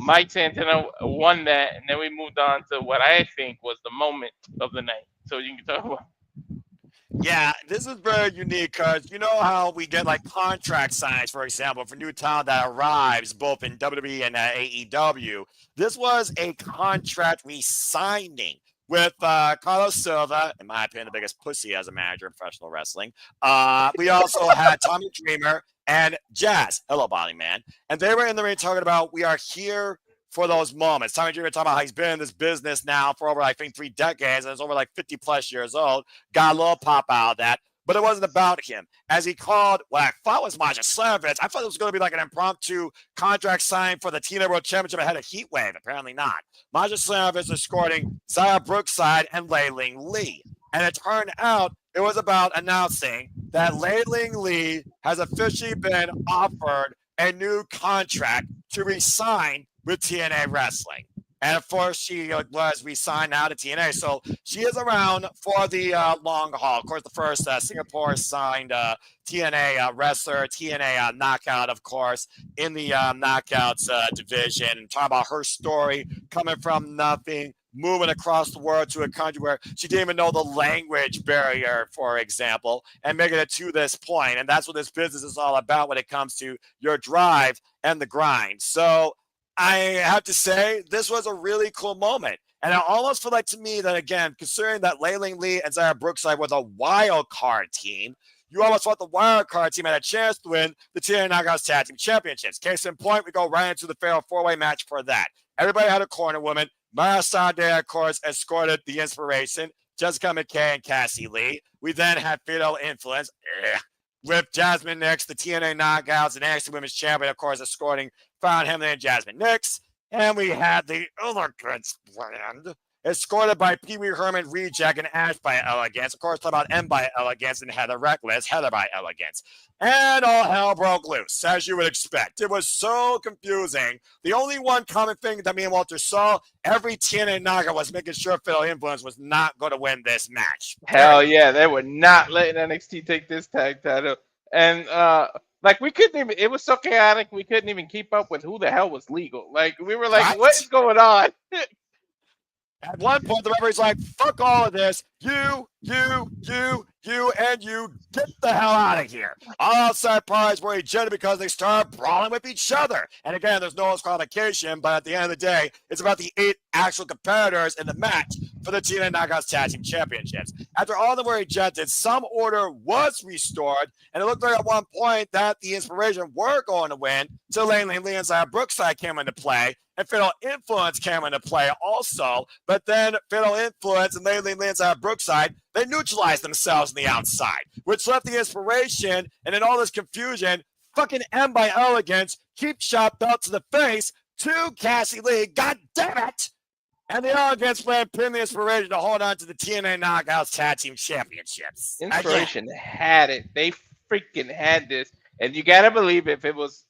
Mike Santana won that, and then we moved on to what I think was the moment of the night. So you can talk about. Yeah, this is very unique because you know how we get contract signs, for example, for new talent that arrives both in WWE and AEW. This was a contract re-signing with Carlos Silva, in my opinion, the biggest pussy as a manager in professional wrestling. We also had Tommy Dreamer and Jazz, hello, Body Man, and they were in the ring talking about we are here for those moments. Tommy Dreamer talking about how he's been in this business now for over, I think, 3 decades, and it's over 50 plus years old. Got a little pop out of that. but it wasn't about him. As he called what I thought was Maja Slamovich, I thought it was going to be like an impromptu contract signing for the TNA World Championship ahead of Heatwave. Apparently not. Maja Slamovich is escorting Zaya Brookside and Lei Ling Lee. And it turned out it was about announcing that Lei Ling Lee has officially been offered a new contract to re-sign with TNA Wrestling. And of course, she was re-signed now to TNA. So she is around for the long haul. Of course, the first Singapore signed TNA wrestler, TNA knockout, of course, in the knockouts division. Talk about her story coming from nothing, moving across the world to a country where she didn't even know the language barrier, for example, and making it to this point. And that's what this business is all about when it comes to your drive and the grind. So I have to say, this was a really cool moment. And I almost feel like, to me, that, again, considering that Lei Ling Lee and Zaya Brookside were the wild card team, you almost thought the wild card team had a chance to win the TNA Knockouts Tag Team Championships. Case in point, we go right into the fatal four-way match for that. Everybody had a corner woman. Mara Sade, of course, escorted the Inspiration, Jessica McKay and Cassie Lee. We then had Fatal Influence with Jasmine Nix, the TNA Knockouts, and NXT Women's Champion, of course, escorting Fallon Henley and Jasmine Nix. And we had the Emergence brand, escorted by Pee Wee Herman, Reject, and Ash by Elegance. Of course, talk about M by Elegance and Heather Reckless, Heather by Elegance. And all hell broke loose, as you would expect. It was so confusing. The only one common thing that me and Walter saw, every TNA knockout was making sure Fatal Influence was not going to win this match. Hell yeah, they were not letting NXT take this tag title. And like, we couldn't even, it was so chaotic, we couldn't even keep up with who the hell was legal. Like, we were like, what is going on? At one point, the referee's like, fuck all of this. You, and you, get the hell out of here. All outside parties were ejected because they started brawling with each other. And again, there's no disqualification, but at the end of the day, it's about the 8 actual competitors in the match for the TNA Knockouts Tag Team Championships. After all of them were ejected, some order was restored, and it looked like at one point that the Inspiration were going to win, till Lei Ling Lee and Zaya Brookside came into play, and Fatal Influence came into play also. But then Fatal Influence and Lei Ling Lee and Zaya Brookside, they neutralized themselves on the outside, which left the Inspiration, and in all this confusion, fucking M by Elegance, cheap shot belt to the face to Cassie Lee. God damn it! And the Elegance plan pinned the Inspiration to hold on to the TNA Knockouts Tag Team Championships. Inspiration had it. They freaking had this. And you got to believe if it was,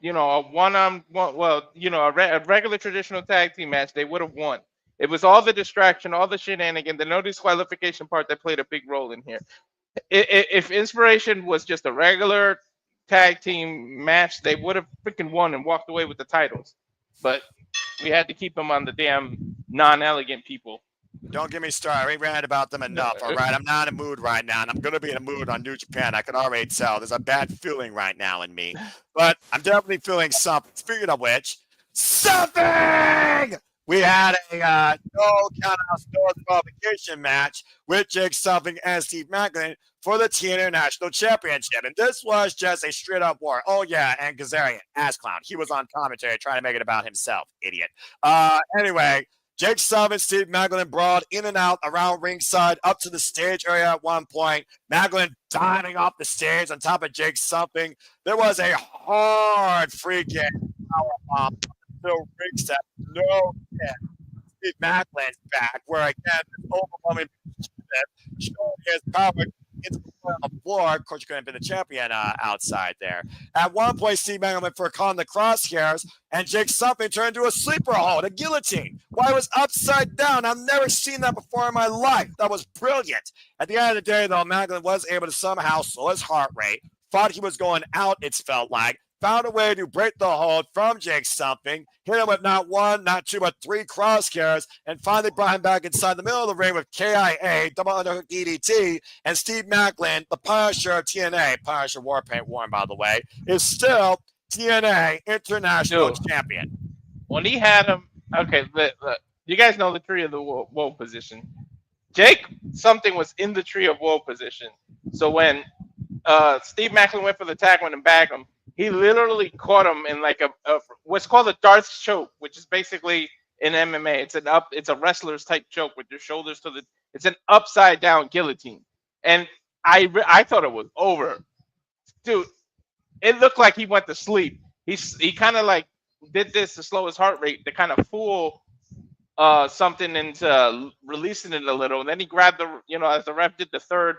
you know, a one-on-one, well, you know, a regular traditional tag team match, they would have won. It was all the distraction, all the shenanigans, the no disqualification part that played a big role in here. If Inspiration was just a regular tag team match, they would have freaking won and walked away with the titles. But we had to keep them on the damn non-elegant people. Don't get me started. We ran about them enough, all right? I'm not in a mood right now, and I'm going to be in a mood on New Japan. I can already tell. There's a bad feeling right now in me. But I'm definitely feeling something. Speaking of which, something! We had a no counthouse, no qualification match with Jake Something and Steve Macklin for the TNA National Championship. And this was just a straight-up war. Oh, yeah, and Kazarian, ass clown. He was on commentary trying to make it about himself, idiot. Anyway, Jake Something, Steve Macklin brawled in and out around ringside up to the stage area at one point. Macklin diving off the stage on top of Jake Something. There was a hard freaking powerbomb. No ringside, no hit. Steve Macklin's back, where again, this overwhelming showing his power into the floor. Of course, you couldn't have been the champion outside there. At one point, Steve Macklin went for calling the crosshairs, and Jake Something turned into a sleeper hold, a guillotine, while it was upside down. I've never seen that before in my life. That was brilliant. At the end of the day, though, Macklin was able to somehow slow his heart rate, thought he was going out, it felt like, found a way to break the hold from Jake Something, hit him with not one, not two, but 3 crosshairs, and finally brought him back inside the middle of the ring with KIA, double underhook DDT, and Steve Macklin, the Punisher of TNA, Punisher Warpaint Warren, by the way, is still TNA International Champion. When he had him, okay, you guys know the tree of the woe position. Jake Something was in the tree of woe position. So when Steve Macklin went for the tag and bagged him, he literally caught him in like a what's called a Darth choke, which is basically in MMA. It's a wrestler's type choke with your shoulders to the. It's an upside down guillotine, and I thought it was over, dude. It looked like he went to sleep. He kind of like did this to slow his heart rate to kind of fool something into releasing it a little. And then he grabbed as the ref did the third.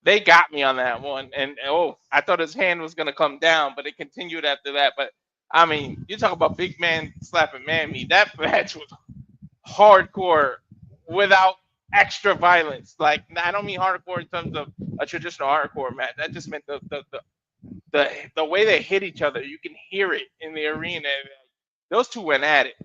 They got me on that one, and I thought his hand was gonna come down, but it continued after that. But I mean, you talk about big man slapping man meat. That match was hardcore without extra violence. Like, I don't mean hardcore in terms of a traditional hardcore match. That just meant the way they hit each other. You can hear it in the arena. Those two went at it.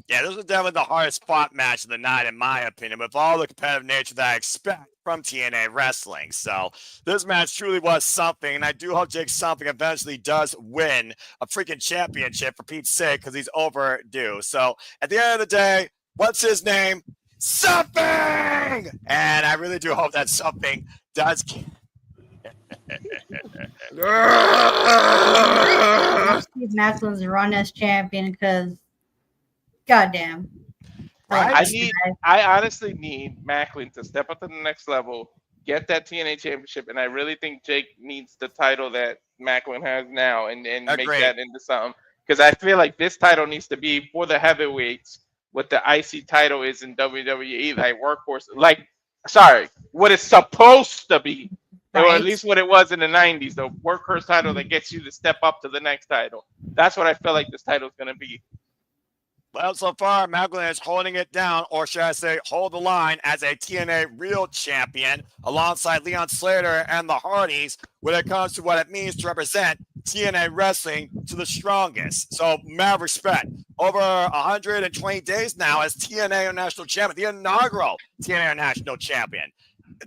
Yeah, this was definitely the hardest fought match of the night, in my opinion, with all the competitive nature that I expect from TNA Wrestling. So this match truly was something, and I do hope Jake Something eventually does win a freaking championship for Pete's sake, because he's overdue. So at the end of the day, what's his name? Something! And I really do hope that Something does Steve Macklin's run as champion because, goddamn. I honestly need Macklin to step up to the next level, get that TNA championship, and I really think Jake needs the title that Macklin has now and make that into something. Because I feel like this title needs to be for the heavyweights what the IC title is in WWE, like workhorse, what it's supposed to be. Or at least what it was in the 90s, the workhorse title that gets you to step up to the next title. That's what I feel like this title is going to be. Well, so far, Macklin is holding it down, or should I say, hold the line as a TNA real champion alongside Leon Slater and the Hardys when it comes to what it means to represent TNA wrestling to the strongest. So, mad respect. Over 120 days now as TNA International Champion, the inaugural TNA International Champion.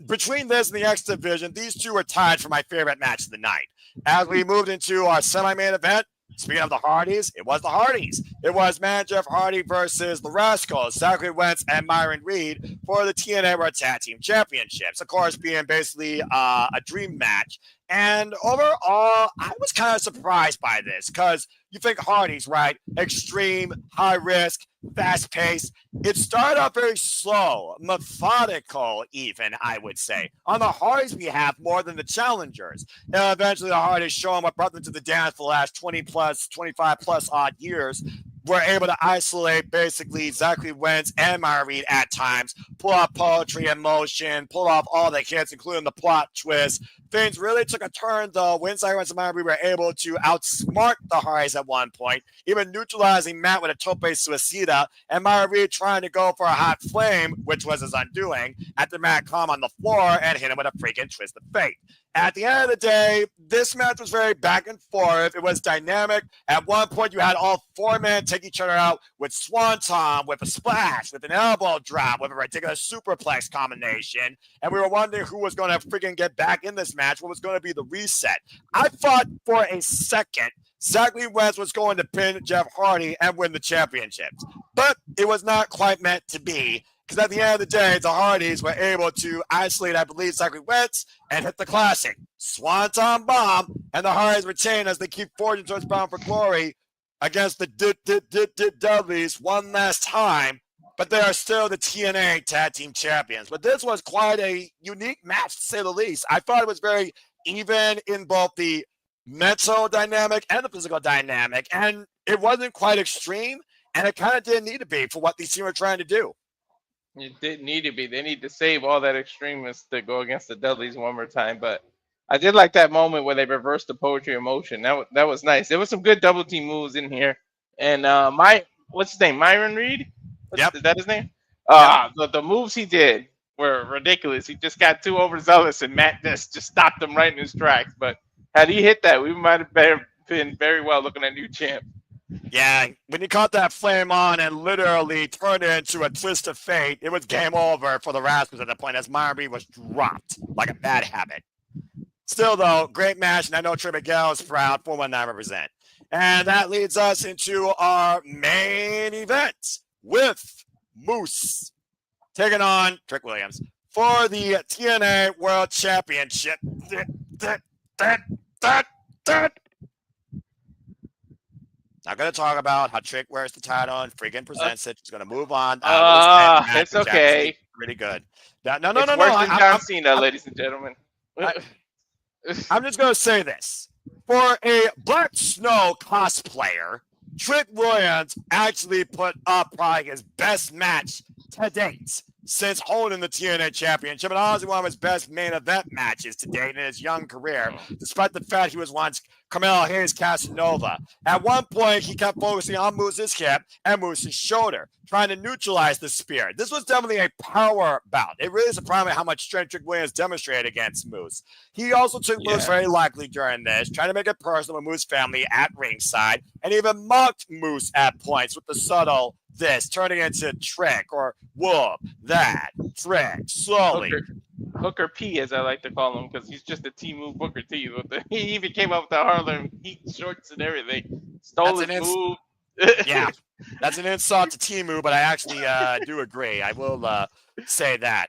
Between this and the X Division, these two are tied for my favorite match of the night. As we moved into our semi-main event, speaking of the Hardys, it was the Hardys. It was Man Jeff Hardy versus the Rascals, Zachary Wentz and Myron Reed for the TNA World Tag Team Championships. Of course, being basically a dream match. And overall, I was kind of surprised by this because you think Hardys, right? Extreme, high risk, fast paced. It started off very slow, methodical, even, I would say, on the Hardys' behalf more than the challengers. Now, eventually, the Hardys, showing what brought them to the dance for the last 25 plus odd years, were able to isolate basically Zachary Wentz and Myron Reed at times, pull off poetry in motion, pull off all the hits, including the plot twist. Things really took a turn, though, when Zachary Wentz and Myron Reed were able to outsmart the Hardys at one point, even neutralizing Matt with a tope suicida, and Myron Reed trying to go for a hot flame, which was his undoing, after Matt calmed on the floor and hit him with a freaking twist of fate. At the end of the day, this match was very back and forth. It was dynamic. At one point, you had all four men take each other out with swanton, with a splash, with an elbow drop, with a ridiculous superplex combination. And we were wondering who was going to freaking get back in this match, what was going to be the reset. I thought for a second Zachary Wentz was going to pin Jeff Hardy and win the championships. But it was not quite meant to be. Because at the end of the day, the Hardys were able to isolate, I believe, Zachary Wentz and hit the classic Swanton Bomb, and the Hardys retain as they keep forging towards Bound for Glory against the Dudleys one last time, but they are still the TNA Tag Team Champions. But this was quite a unique match, to say the least. I thought it was very even in both the mental dynamic and the physical dynamic, and it wasn't quite extreme, and it kind of didn't need to be for what these teams were trying to do. It didn't need to be. They need to save all that extremists to go against the Dudleys one more time. But I did like that moment where they reversed the poetry of motion. That was nice. There was some good double team moves in here. And what's his name? Myron Reed? Is that his name? The moves he did were ridiculous. He just got too overzealous, and Matt just stopped him right in his tracks. But had he hit that, we might have been very well looking at new champ. Yeah, when you caught that flame on and literally turned it into a twist of fate, it was game over for the Rascals at that point as Myron Reed was dropped like a bad habit. Still, though, great match, and I know Trey Miguel is proud for 419 represent. And that leads us into our main event with Moose taking on Trick Williams for the TNA World Championship. Not going to talk about how Trick wears the title and freaking presents it. He's going to move on. It's okay. Pretty good. It's worse than John Cena, ladies and gentlemen. I'm just going to say this. For a Black Snow cosplayer, Trick Williams actually put up probably his best match to date since holding the TNA Championship, and honestly one of his best main event matches to date in his young career, despite the fact he was once Carmelo Hayes Casanova. At one point, he kept focusing on Moose's hip and Moose's shoulder, trying to neutralize the spear. This was definitely a power bout. It really surprised me how much strength Trick Williams demonstrated against Moose. He also took Moose very likely during this, trying to make it personal with Moose family at ringside, and even mocked Moose at points with the subtle this, turning into Trick or whoop, that, Trick, slowly. Hooker P, as I like to call him, because he's just a T-move Booker T. He even came up with the Harlem Heat shorts and everything. Stole his move. Yeah, that's an insult to Timu, but I actually do agree. I will say that.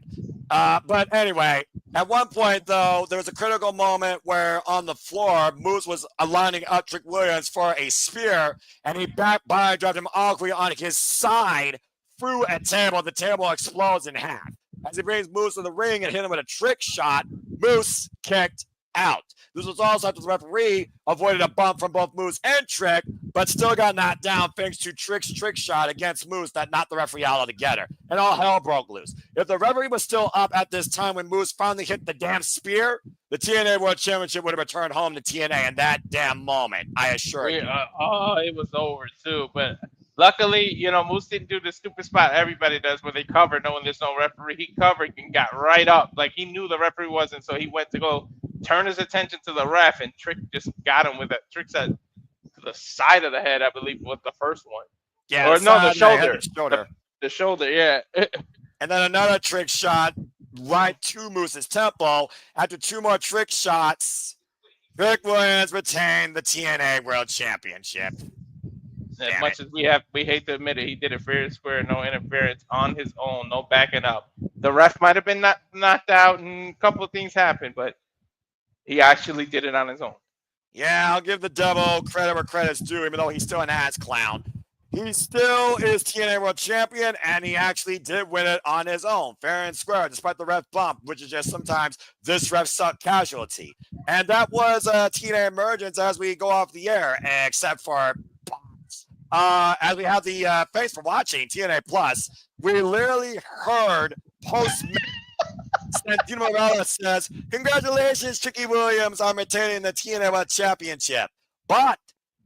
But anyway, at one point, though, there was a critical moment where on the floor, Moose was aligning up Trick Williams for a spear, and he back by dropped him awkwardly on his side through a table. The table explodes in half. As he brings Moose to the ring and hit him with a trick shot, Moose kicked out. This was also after the referee avoided a bump from both Moose and Trick, but still got knocked down thanks to Trick's trick shot against Moose that knocked the referee out altogether. And all hell broke loose. If the referee was still up at this time when Moose finally hit the damn spear, the TNA World Championship would have returned home to TNA in that damn moment, I assure you. It was over too, but luckily, Moose didn't do the stupid spot everybody does where they cover knowing there's no referee. He covered and got right up. Like he knew the referee wasn't, so he went to go turn his attention to the ref, and Trick just got him with that trick set to the side of the head, I believe, was the first one. Yeah, or no, the shoulder. The shoulder, yeah. And then another trick shot right to Moose's temple. After two more trick shots, Trick Williams retained the TNA World Championship. As much as we hate to admit it, he did it fair and square, no interference on his own, no backing up. The ref might have been knocked out, and a couple of things happened, but he actually did it on his own. Yeah, I'll give the devil credit where credit's due, even though he's still an ass clown. He still is TNA World Champion, and he actually did win it on his own, fair and square, despite the ref bump, which is just sometimes this ref suck casualty. And that was TNA Emergence as we go off the air, except for as we have the thanks for watching TNA Plus. We literally heard post. Santino Morales says, "Congratulations, Tricky Williams, on retaining the TNA World Championship. But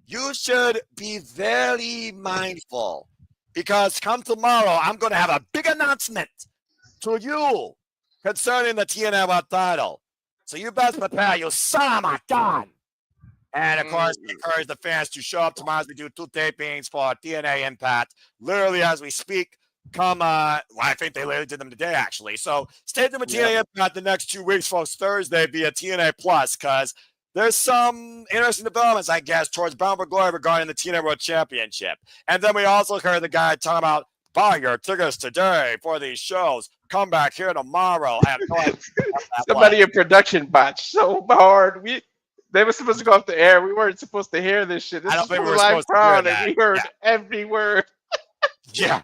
you should be very mindful because come tomorrow, I'm going to have a big announcement to you concerning the TNA World title. So you best prepare your son, my God." And of course, we encourage the fans to show up tomorrow as we do 2 tapings for TNA Impact, literally as we speak. I think they literally did them today, actually. So stay tuned with TNA Impact the next 2 weeks, folks. Thursday via TNA Plus, because there's some interesting developments, I guess, towards Bound for Glory regarding the TNA World Championship. And then we also heard the guy talking about buy your tickets today for these shows. Come back here tomorrow. I have no idea Somebody in production botched so hard. They were supposed to go off the air. We weren't supposed to hear this shit. This I don't is think for we were live supposed to hear crowd, that. and we heard every word. Yeah.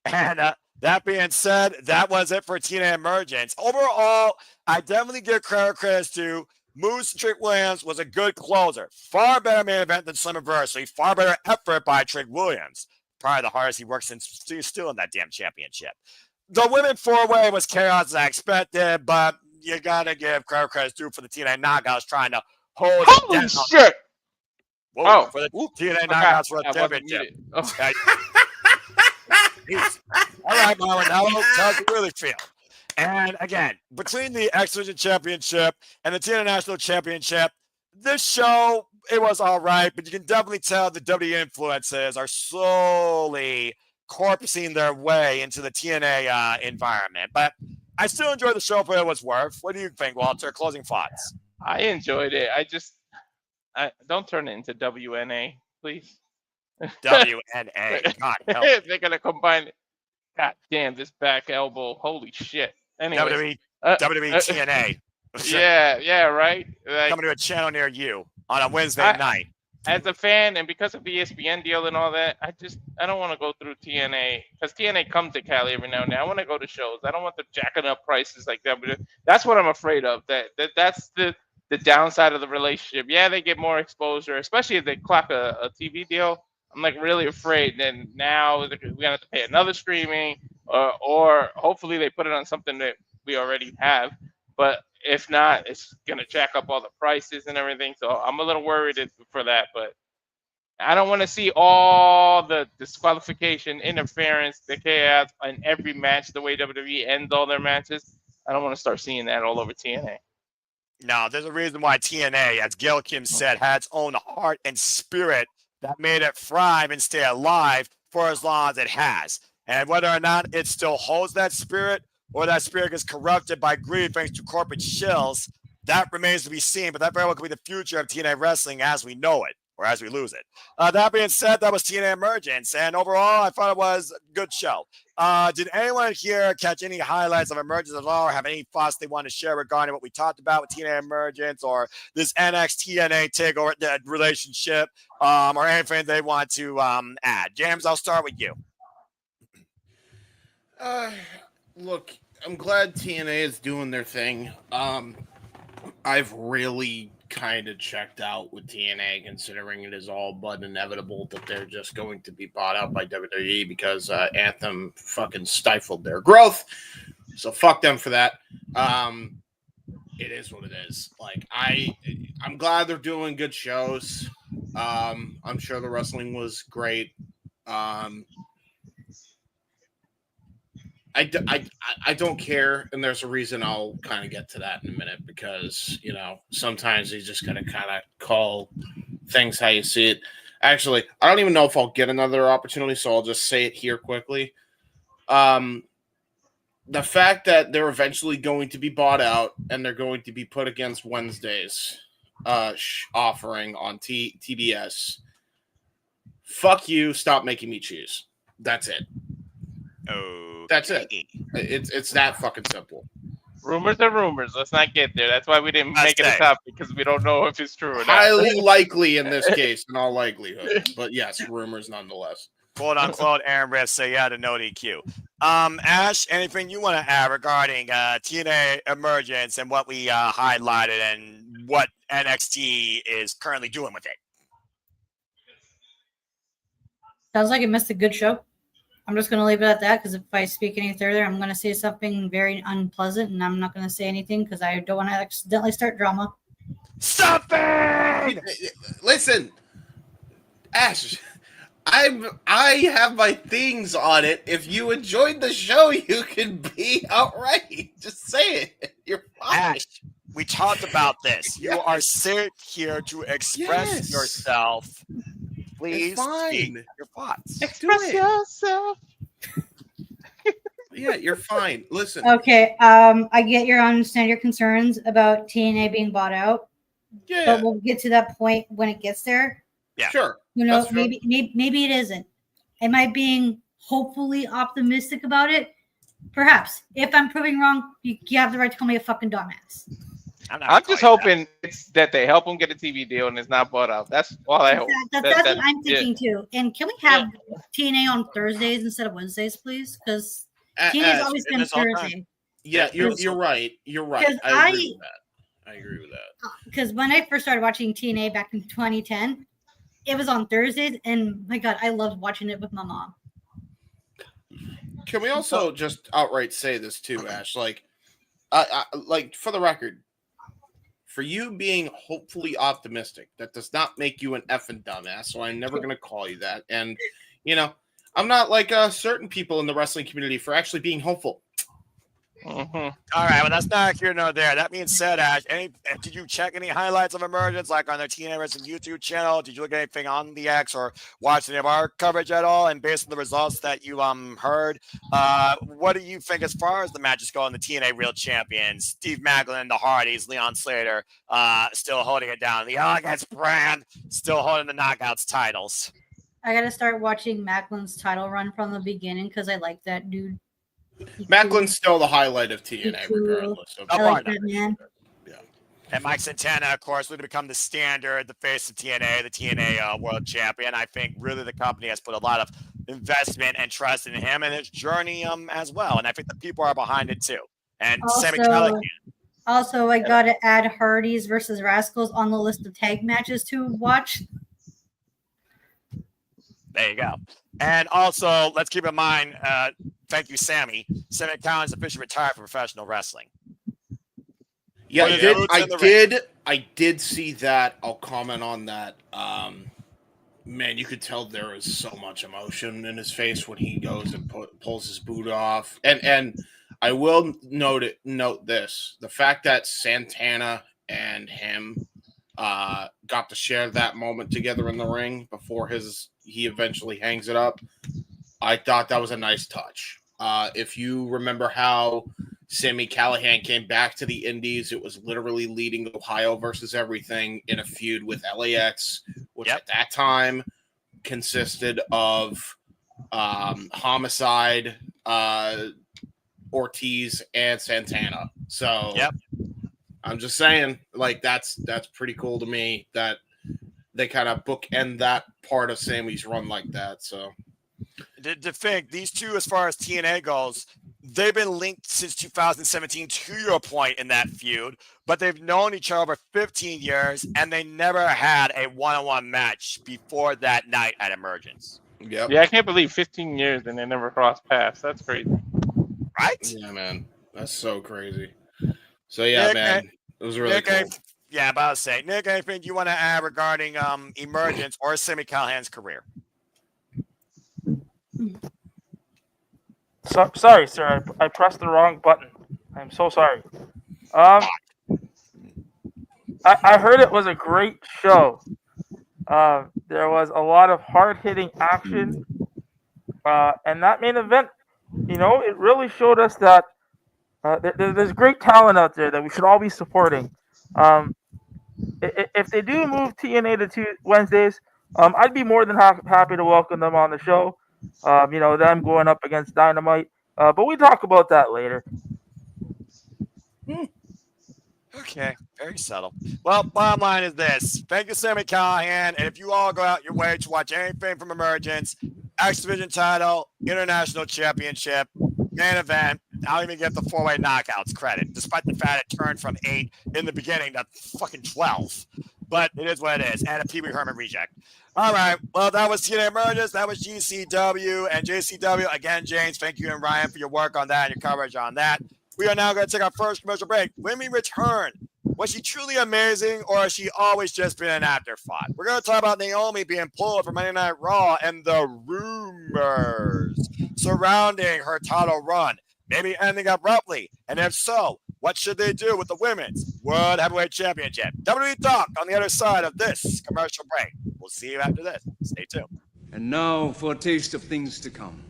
And that being said, that was it for TNA Emergence. Overall, I definitely give credit to Moose. Trick Williams was a good closer. Far better main event than Slammiversary. Far better effort by Trick Williams. Probably the hardest he worked since still in that damn championship. The women 4-way was chaos as I expected, but you got to give credit due for the TNA Knockouts trying to hold it down. Shit! Whoa, for the TNA Knockouts for the championship. All right, Marlon, now how do you really feel? And again, between the X Division Championship and the TNA National Championship, this show, it was all right, but you can definitely tell the WWE influences are slowly corpsing their way into the TNA environment. But I still enjoyed the show for what it was worth. What do you think, Walter? Closing thoughts. I enjoyed it. I don't turn it into WNA, please. WNA. God help. They're gonna combine it. God damn, this back elbow. Holy shit. Anyway, WWE TNA. Yeah, right. Coming to a channel near you on a Wednesday night. as a fan, and because of the ESPN deal and all that, I don't want to go through TNA because TNA comes to Cali every now and then. I want to go to shows. I don't want them jacking up prices like that. But that's what I'm afraid of. That's the downside of the relationship. Yeah, they get more exposure, especially if they clock a TV deal. I'm like really afraid. Then now we're gonna have to pay another streaming, or hopefully they put it on something that we already have. But if not, it's gonna jack up all the prices and everything. So I'm a little worried for that. But I don't want to see all the disqualification, interference, the chaos in every match. The way WWE ends all their matches, I don't want to start seeing that all over TNA. No, there's a reason why TNA, as Gail Kim said, had its own heart and spirit that made it thrive and stay alive for as long as it has. And whether or not it still holds that spirit or that spirit gets corrupted by greed thanks to corporate shills, that remains to be seen. But that very well could be the future of TNA wrestling as we know it, or as we lose it. That being said, that was TNA Emergence. And overall, I thought it was a good show. Did anyone here catch any highlights of Emergence at all, or have any thoughts they want to share regarding what we talked about with TNA Emergence or this NXT-TNA takeover relationship, or anything they want to add? James, I'll start with you. Look, I'm glad TNA is doing their thing. I've really kind of checked out with TNA, considering it is all but inevitable that they're just going to be bought out by WWE because Anthem fucking stifled their growth. So fuck them for that. It is what it is. Like I'm glad they're doing good shows. I'm sure the wrestling was great. I don't care, and there's a reason I'll kind of get to that in a minute, because, you know, sometimes you just gotta kind of call things how you see it. Actually, I don't even know if I'll get another opportunity, so I'll just say it here quickly. The fact that they're eventually going to be bought out and they're going to be put against Wednesday's offering on TBS. Fuck you, stop making me choose. That's it. Oh, that's it. It's that fucking simple. Rumors are rumors. Let's not get there. That's why we didn't make it a topic, because we don't know if it's true or not. Highly likely in this case, in all likelihood. But yes, rumors nonetheless. Quote unquote, Aaron Riff say yeah to no DQ. Ash, anything you want to add regarding TNA Emergence and what we highlighted and what NXT is currently doing with it? Sounds like it missed a good show. I'm just going to leave it at that, because if I speak any further, I'm going to say something very unpleasant, and I'm not going to say anything because I don't want to accidentally start drama. Stop it! Listen, Ash, I have my things on it. If you enjoyed the show, you can be outright. Just say it. You're fine. Ash, we talked about this. You are sent here to express yourself. Please speak your thoughts. Express yourself. Yeah, you're fine. Listen. Okay, I understand your concerns about TNA being bought out. Yeah. But we'll get to that point when it gets there. Yeah. Sure. You know, maybe it isn't. Am I being hopefully optimistic about it? Perhaps. If I'm proving wrong, you have the right to call me a fucking dumbass. I'm just hoping that they help them get a TV deal and it's not bought out. That's all I hope. That's what I'm thinking too. And can we have TNA on Thursdays instead of Wednesdays, please? Because TNA's always been Thursday. Yeah, you're right. You're right. I agree with that. I agree with that. Because when I first started watching TNA back in 2010, it was on Thursdays, and my God, I loved watching it with my mom. Can we also just outright say this too, Ash? Like for the record, for you being hopefully optimistic, that does not make you an effing dumbass. So I'm never going to call you that. And, you know, I'm not like certain people in the wrestling community for actually being hopeful. Mm-hmm. All right, well, that's not here nor there. That being said, Ash, did you check any highlights of Emergence, like on their TNA Wrestling YouTube channel? Did you look at anything on the X or watch any of our coverage at all? And based on the results that you heard, what do you think as far as the matches go in the TNA Real Champions? Steve Maclin, the Hardys, Leon Slater, still holding it down. The Elegance brand still holding the Knockouts titles. I got to start watching Macklin's title run from the beginning because I like that dude. Macklin's still the highlight of TNA, regardless. I like that man. Yeah. And Mike Santana, of course, would become the standard, the face of TNA, the TNA World Champion. I think really the company has put a lot of investment and trust in him and his journey as well. And I think the people are behind it too. And Sammy Callahan. Also, I got to add Hardys versus Rascals on the list of tag matches to watch. There you go. And also, let's keep in mind, thank you, Sammy. Sammy Callahan's officially retired from professional wrestling. Yeah, I did see that. I'll comment on that. Man, you could tell there is so much emotion in his face when he goes and pulls his boot off. And I will note this: the fact that Santana and him got to share that moment together in the ring before he eventually hangs it up. I thought that was a nice touch. If you remember how Sammy Callahan came back to the Indies, it was literally leading Ohio versus everything in a feud with LAX, which at that time consisted of Homicide, Ortiz, and Santana. So I'm just saying, like, that's pretty cool to me that they kind of bookend that part of Sammy's run like that. So to think these two, as far as TNA goes, they've been linked since 2017, to your point, in that feud, but they've known each other for 15 years, and they never had a one-on-one match before that night at Emergence. Yep. Yeah, I can't believe 15 years and they never crossed paths. That's crazy. Right? Yeah, man. That's so crazy. So, yeah, Nick, man. It was really cool. Yeah, about to say. Nick, anything you want to add regarding Emergence or Sammy Callahan's career? Sorry, sir. I pressed the wrong button. I'm so sorry. I heard it was a great show. There was a lot of hard-hitting action. And that main event, it really showed us that there's great talent out there that we should all be supporting. If they do move TNA to Wednesdays, I'd be more than happy to welcome them on the show. Them going up against Dynamite. But we talk about that later. Okay, very subtle. Well, bottom line is this. Thank you, Sammy Callahan. And if you all go out your way to watch anything from Emergence, X Division title, International Championship, main event, I'll even get the 4-way knockouts credit, despite the fact it turned from 8 in the beginning to fucking 12. But it is what it is. And a Pee Wee Herman reject. All right. Well, that was TNA Emergence. That was GCW and JCW. Again, James, thank you and Ryan for your work on that and your coverage on that. We are now going to take our first commercial break. When we return, was she truly amazing or has she always just been an afterthought? We're going to talk about Naomi being pulled from Monday Night Raw and the rumors surrounding her title run, maybe ending abruptly. And if so, what should they do with the Women's World Heavyweight Championship? WWE Talk on the other side of this commercial break. We'll see you after this. Stay tuned. And now for a taste of things to come.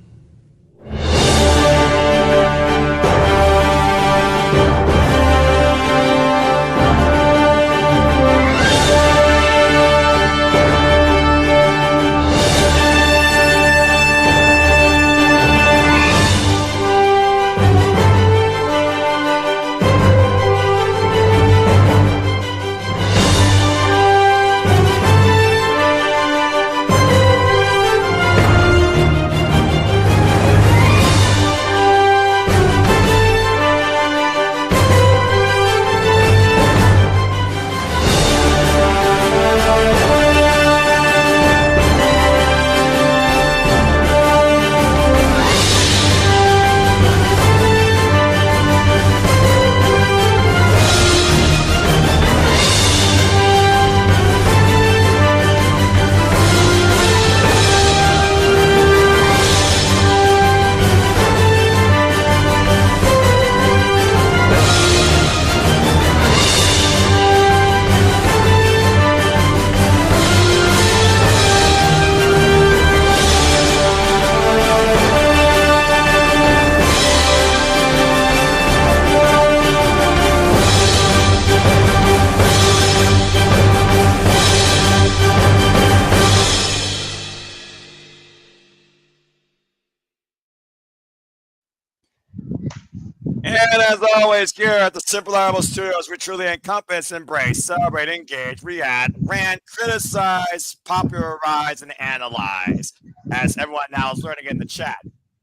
And as always, here at the Simple Animal Studios, we truly encompass, embrace, celebrate, engage, react, rant, criticize, popularize, and analyze. As everyone now is learning in the chat,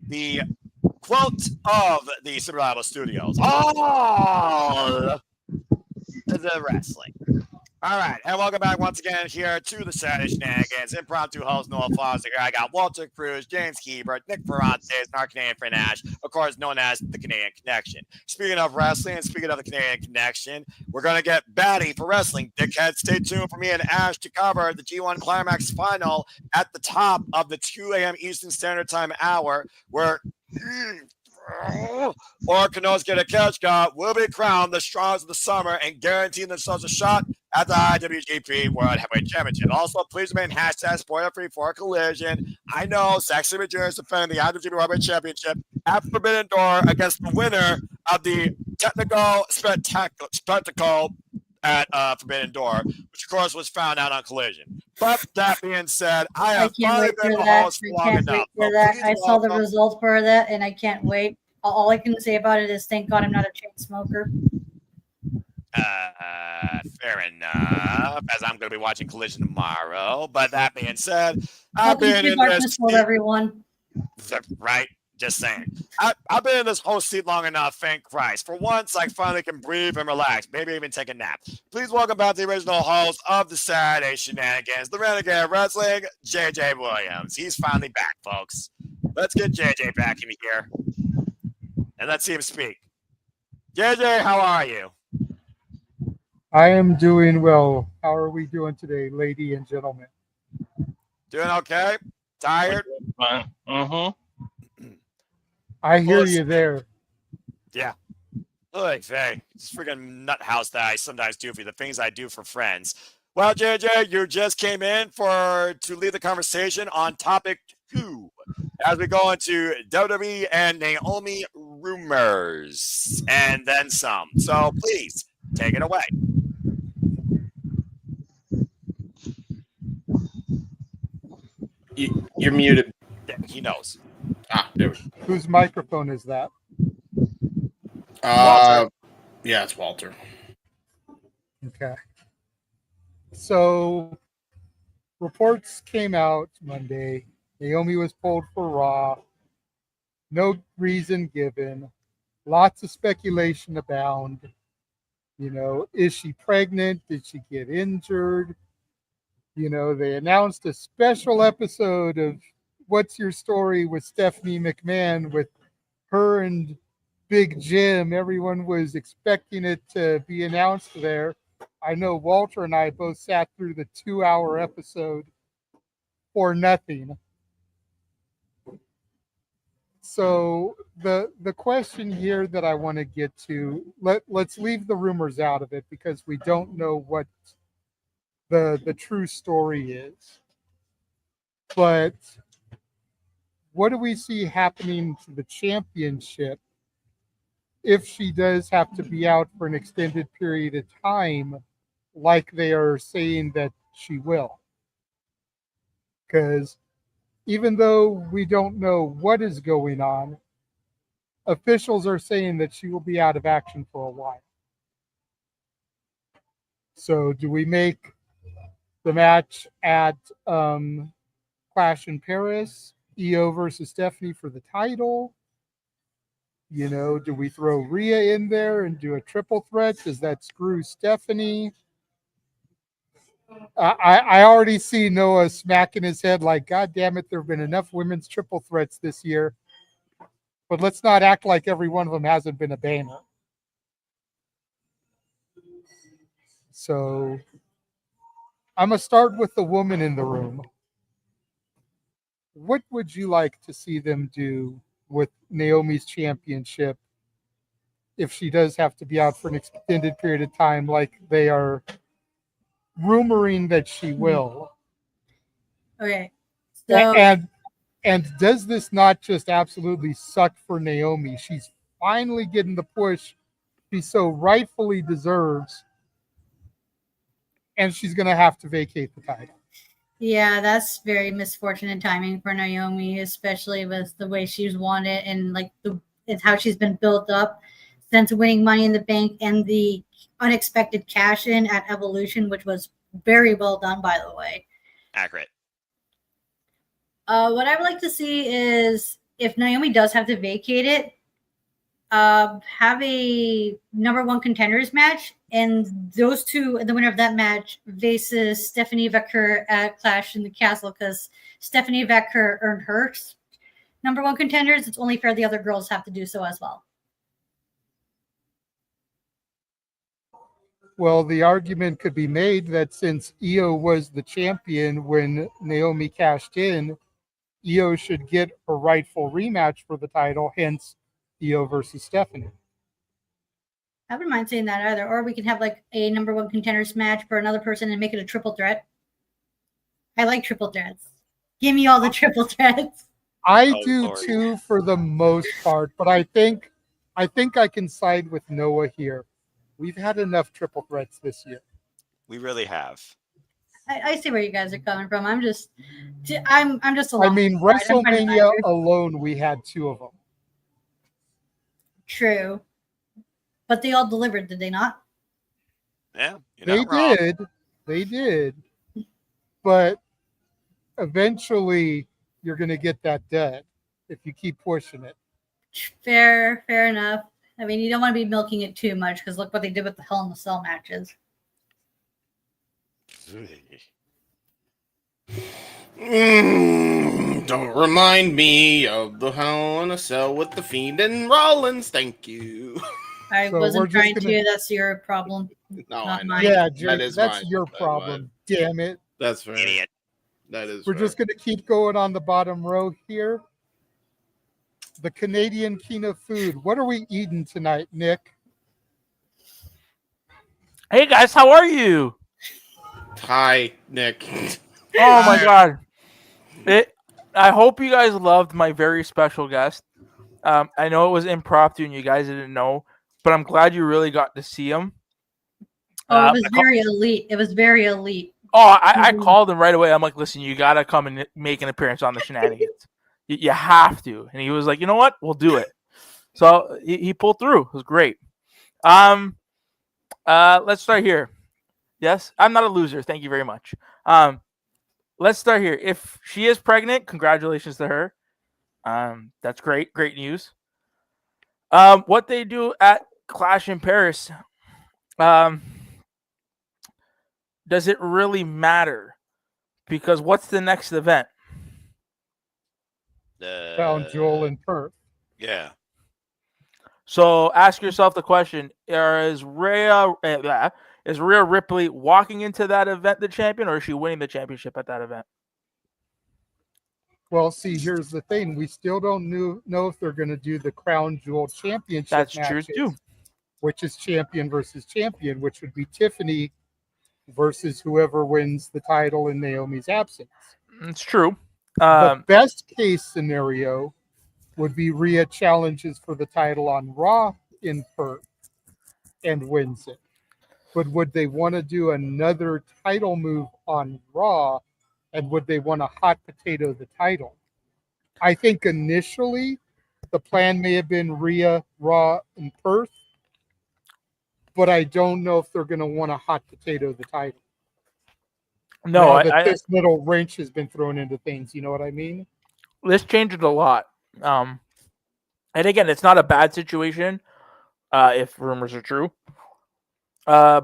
the quote of the Simple Animal Studios: all the wrestling. All right, and welcome back once again here to the Saturday Shenanigans. Impromptu host Noah Foster here. I got Walter Cruz, James Hebert, Nick Ferrantes, and our Canadian friend Ash, of course known as the Canadian Connection. Speaking of wrestling and speaking of the Canadian Connection, we're going to get batty for wrestling. Dickhead, stay tuned for me and Ash to cover the G1 Climax final at the top of the 2 a.m. Eastern Standard Time hour, where or Konosuke Takeshita will be crowned the strongest of the summer and guaranteeing themselves a shot at the IWGP World Heavyweight Championship. Also, please remain hashtag spoiler-free for Collision. I know Zack Sabre Jr. is defending the IWGP World Heavyweight Championship at Forbidden Door against the winner of the technical spectacle at Forbidden Door, which of course was found out on Collision. But that being said, I have finally been the host for long enough. I saw the result for that, and I can't wait. All I can say about it is, thank God I'm not a chain smoker. Fair enough, as I'm going to be watching Collision tomorrow. But that being said, I've been in this for everyone. Right? Just saying. I've been in this whole seat long enough, thank Christ. For once, I finally can breathe and relax, maybe even take a nap. Please welcome back the original host of the Saturday Shenanigans, the Renegade Wrestling, JJ Williams. He's finally back, folks. Let's get JJ back in here. And let's see him speak. JJ, how are you? I am doing well. How are we doing today, lady and gentlemen? Doing okay? Tired? Fine. I hear you there. Yeah. Look, hey, this freaking nut house that I sometimes do for you, the things I do for friends. Well, JJ, you just came in to lead the conversation on topic 2 as we go into WWE and Naomi rumors and then some. So please take it away. You're muted. Yeah, he knows. There we go. Whose microphone is that? Yeah, it's Walter. Okay. So, reports came out Monday. Naomi was pulled for Raw. No reason given. Lots of speculation abound. You know, is she pregnant? Did she get injured? You know, they announced a special episode of What's Your Story with Stephanie McMahon with her and Big Jim. Everyone was expecting it to be announced there. I know Walter and I both sat through the 2-hour episode for nothing. So the question here that I want to get to, let's leave the rumors out of it because we don't know what the true story is. But what do we see happening to the championship if she does have to be out for an extended period of time, like they are saying that she will? Because even though we don't know what is going on, officials are saying that she will be out of action for a while. So do we make the match at Clash in Paris, Io versus Stephanie for the title? You know, do we throw Rhea in there and do a triple threat? Does that screw Stephanie? I already see Noah smacking his head like, God damn it, there have been enough women's triple threats this year. But let's not act like every one of them hasn't been a banger. So I'm going to start with the woman in the room. What would you like to see them do with Naomi's championship if she does have to be out for an extended period of time, like they are rumoring that she will? Okay. So, and does this not just absolutely suck for Naomi? She's finally getting the push she so rightfully deserves, and she's going to have to vacate the title. yeah, that's very misfortunate timing for Naomi, especially with the way she's won it and like and how she's been built up. than to winning Money in the Bank and the unexpected cash in at Evolution, which was very well done, by the way. Accurate. What I would like to see is if Naomi does have to vacate it, have a number one contenders match, and those two, the winner of that match, faces Stephanie Vaquer at Clash in the Castle, because Stephanie Vaquer earned her number one contenders. It's only fair the other girls have to do so as well. Well, the argument could be made that since Io was the champion when Naomi cashed in, Io should get a rightful rematch for the title, hence Io versus Stephanie. I wouldn't mind saying that either. Or we can have like a number one contenders match for another person and make it a triple threat. I like triple threats. Give me all the triple threats. I do too for the most part, but I think I can side with Noah here. We've had enough triple threats this year. We really have. I see where you guys are coming from. I'm just a I mean, WrestleMania alone, we had 2 of them. True. But they all delivered, did they not? Yeah. They did. They did. But eventually, you're going to get that dead if you keep pushing it. Fair enough. I mean, you don't want to be milking it too much because look what they did with the Hell in the Cell matches. Don't remind me of the Hell in a Cell with the Fiend and Rollins. Thank you. I wasn't trying to. That's your problem. No, not I know. mine. Yeah, Jake, That is that's mine. your problem. Damn it. That's fair. Idiot. That is. We're just going to keep going on the bottom row here. The Canadian King of Food. What are we eating tonight, Nick? Hey guys, how are you? Hi, Nick. Oh my god. I hope you guys loved my very special guest. I know it was impromptu and you guys didn't know, but I'm glad you really got to see him. Oh, it was very elite. It was very elite. Oh, I called him right away. I'm like, listen, you got to come and make an appearance on the Shenanigans. You have to. And he was like, you know what? We'll do it. So he pulled through. It was great. Let's start here. Yes, I'm not a loser. Thank you very much. Let's start here. If she is pregnant, congratulations to her. That's great. Great news. What they do at Clash in Paris, does it really matter? Because what's the next event? Found Joel in Perth. Yeah. So ask yourself the question: is Rhea Ripley walking into that event the champion, or is she winning the championship at that event? Well, see, here's the thing. We still don't know if they're going to do the Crown Jewel Championship That's matches, true, too. which is champion versus champion, which would be Tiffany versus whoever wins the title in Naomi's absence. It's true. The best case scenario would be Rhea challenges for the title on Raw in Perth and wins it. But would they want to do another title move on Raw, and would they want to hot potato the title? I think initially the plan may have been Rhea, Raw, and Perth, but I don't know if they're going to want to hot potato the title. No, this little wrench has been thrown into things. You know what I mean? This changed a lot. And again, it's not a bad situation if rumors are true. I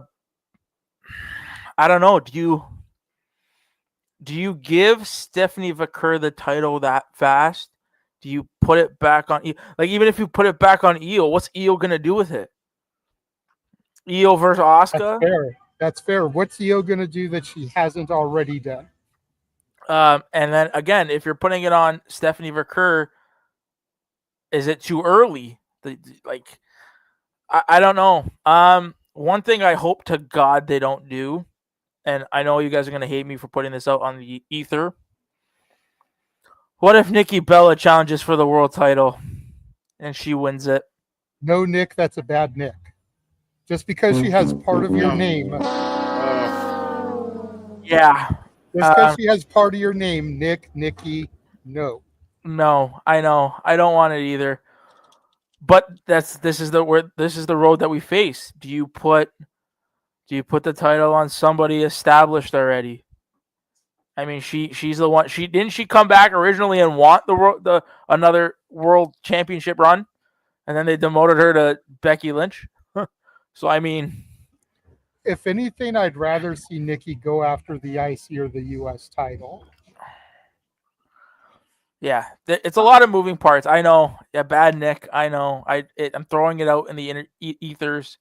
don't know. Do you give Stephanie Vaquer the title that fast? Do you put it back on? Like, even if you put it back on Io, what's Io gonna do with it? Io versus Asuka? That's fair. What's Io gonna do that she hasn't already done? And then again, if you're putting it on Stephanie Vaquer, is it too early? I don't know. One thing I hope to God they don't do, and I know you guys are going to hate me for putting this out on the ether. What if Nikki Bella challenges for the world title and she wins it? No, Nick, that's a bad Nick. Just because she has part of your name. Yeah. Just because she has part of your name, Nick, Nikki, no. No, I know. I don't want it either. But this is the road that we face. Do you put the title on somebody established already? I mean, she's the one. She come back originally and want the another world championship run, and then they demoted her to Becky Lynch. So I mean, if anything, I'd rather see Nikki go after the IC or the US title. Yeah, it's a lot of moving parts. I know. Yeah, bad Nick. I know. I'm throwing it out in the ethers.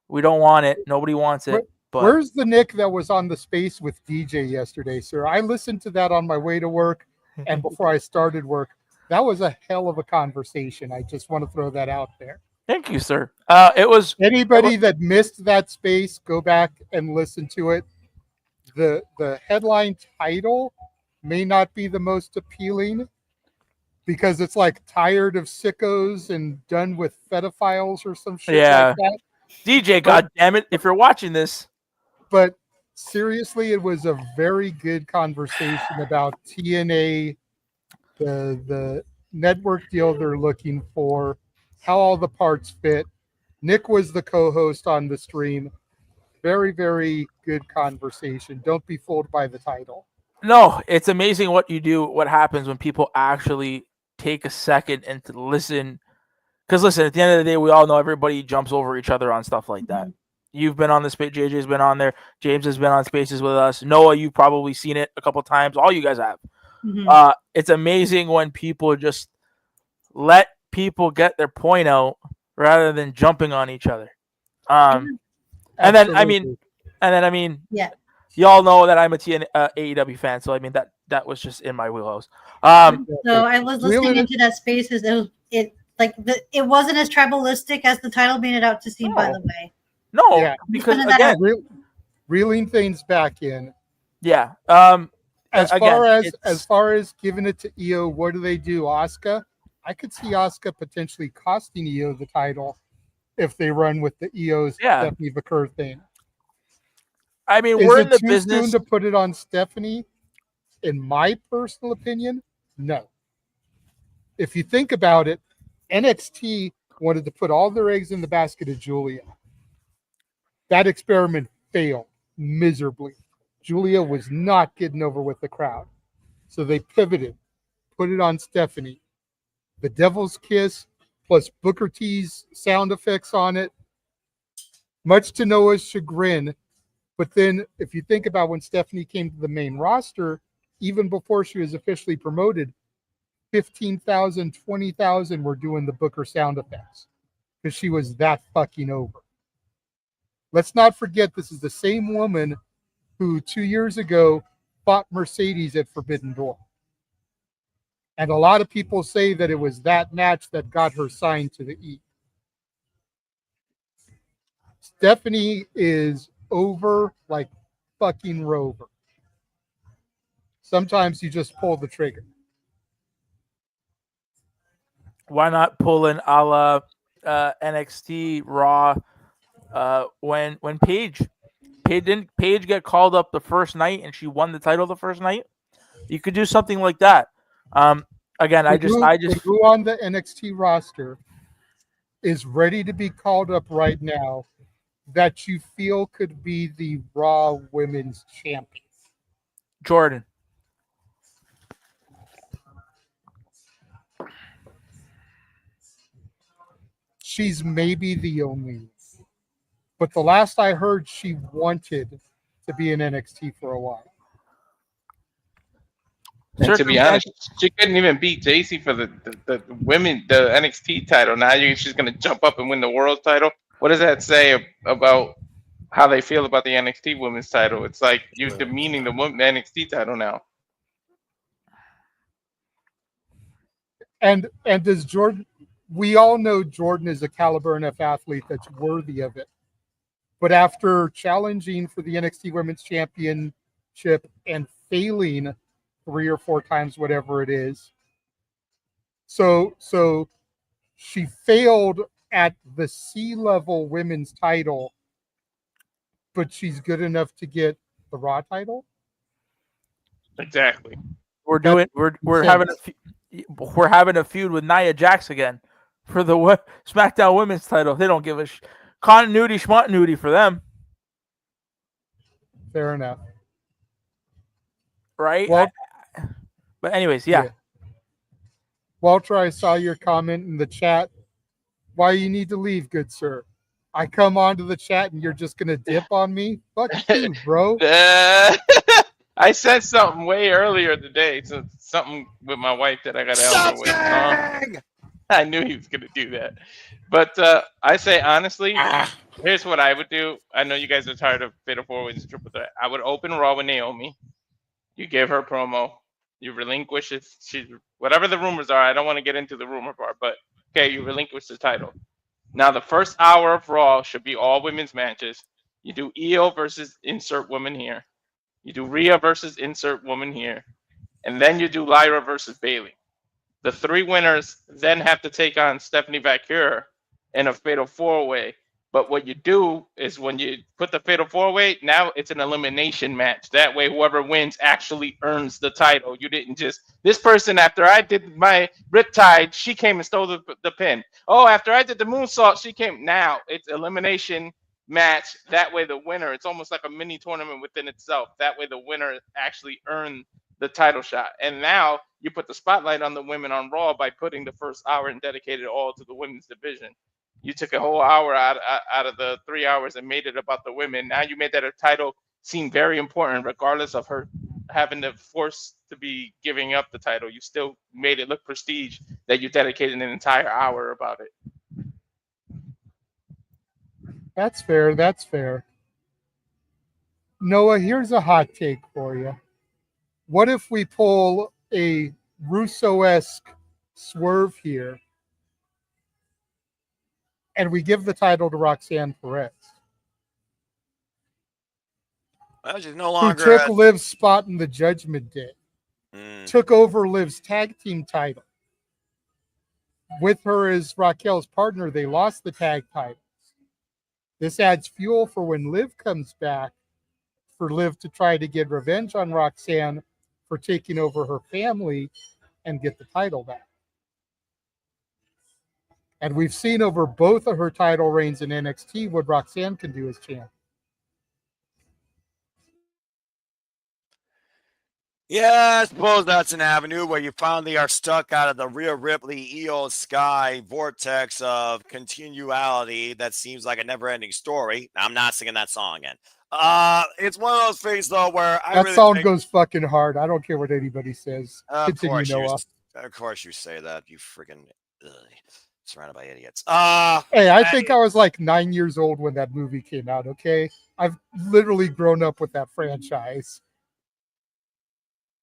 We don't want it. Nobody wants it. But where's the Nick that was on the space with DJ yesterday, sir? I listened to that on my way to work and before I started work. That was a hell of a conversation. I just want to throw that out there. Thank you, sir. It was anybody that missed that space, go back and listen to it. The headline title may not be the most appealing because it's like tired of sickos and done with pedophiles or some shit like that. DJ, goddammit, if you're watching this. But seriously, it was a very good conversation about TNA, the network deal they're looking for, how all the parts fit. Nick was the co-host on the stream. Very, very good conversation. Don't be fooled by the title. No, it's amazing what happens when people actually take a second and to listen. Because listen, at the end of the day, we all know everybody jumps over each other on stuff like that. You've been on the space. JJ's been on there. James has been on spaces with us. Noah, you've probably seen it a couple times. All you guys have. Mm-hmm. It's amazing when people just let people get their point out rather than jumping on each other. And then I mean, yeah, y'all know that I'm a AEW fan, so I mean that was just in my wheelhouse. So I was listening into that space. It wasn't as tribalistic as the title made it out to seem. By the way, no, yeah, because again, reeling things back in. Yeah. As far as giving it to Io, what do they do? Asuka? I could see Asuka potentially costing Io the title if they run with the Io's Stephanie Vaquer thing. I mean, we're in the too business soon to put it on Stephanie. In my personal opinion, no. If you think about it, NXT wanted to put all their eggs in the basket of Julia. That experiment failed miserably. Julia was not getting over with the crowd. So they pivoted, put it on Stephanie. The Devil's Kiss plus Booker T's sound effects on it, much to Noah's chagrin. But then if you think about when Stephanie came to the main roster, even before she was officially promoted, 15,000, 20,000 were doing the Booker sound effects because she was that fucking over. Let's not forget this is the same woman who 2 years ago fought Mercedes at Forbidden Door. And a lot of people say that it was that match that got her signed to the E. Stephanie is over like fucking Rover. Sometimes you just pull the trigger. Why not pull in a la NXT Raw when Paige didn't Paige get called up the first night and she won the title the first night? You could do something like that. Again, who on the NXT roster is ready to be called up right now that you feel could be the Raw Women's Champion? Jordan. She's maybe the only. But the last I heard, she wanted to be in NXT for a while. And to be honest, she couldn't even beat JC for the women, the NXT title. Now she's going to jump up and win the world title. What does that say about how they feel about the NXT women's title? It's like you're demeaning the NXT title now. And does Jordan? We all know Jordan is a caliber enough athlete that's worthy of it. But after challenging for the NXT Women's Championship and failing 3 or 4 times, whatever it is, so she failed at the C-level women's title, but she's good enough to get the Raw title. Exactly. We're having a feud with Nia Jax again for the SmackDown Women's title. They don't give a continuity, schmontinuity for them. Fair enough. Right? Well, but anyways, yeah. Walter, I saw your comment in the chat. Why you need to leave, good sir? I come onto the chat and you're just gonna dip on me? Fuck you, bro. I said something way earlier today, so something with my wife that I got to help her with. I knew he was going to do that. But I say, honestly, here's what I would do. I know you guys are tired of Fatal 4-Ways and Triple Threat. I would open Raw with Naomi. You give her promo. You relinquish it. Whatever the rumors are, I don't want to get into the rumor part, but okay, you relinquish the title. Now, the first hour of Raw should be all women's matches. You do Io versus insert woman here. You do Rhea versus insert woman here. And then you do Lyra versus Bayley. The 3 winners then have to take on Stephanie Vaquer in a Fatal 4-Way. But what you do is when you put the Fatal 4-Way, now it's an elimination match. That way, whoever wins actually earns the title. You didn't just, this person, after I did my Riptide, she came and stole the pin. Oh, after I did the moonsault, she came. Now it's elimination match. That way the winner, it's almost like a mini tournament within itself. That way the winner actually earned the title shot. And now you put the spotlight on the women on Raw by putting the first hour and dedicated it all to the women's division. You took a whole hour out of the 3 hours and made it about the women. Now you made that a title seem very important, regardless of her having the force to be giving up the title. You still made it look prestige that you dedicated an entire hour about it. That's fair. That's fair. Noah, here's a hot take for you. What if we pull a Russo-esque swerve here and we give the title to Roxanne Perez? Well, she's no longer who took Liv's spot in the Judgment Day. Took over Liv's tag team title. With her as Raquel's partner, they lost the tag titles. This adds fuel for when Liv comes back, for Liv to try to get revenge on Roxanne for taking over her family and get the title back. And we've seen over both of her title reigns in NXT what Roxanne can do as champ. Yeah, I suppose that's an avenue where you finally are stuck out of the Rhea Ripley, Io Sky vortex of continuality that seems like a never-ending story. I'm not singing that song again. It's one of those things, though, where that really song goes fucking hard. I don't care what anybody says. Continue, Noah. Of course you say that, you freaking surrounded by idiots. Hey, I think I was like 9 years old when that movie came out, okay? I've literally grown up with that franchise.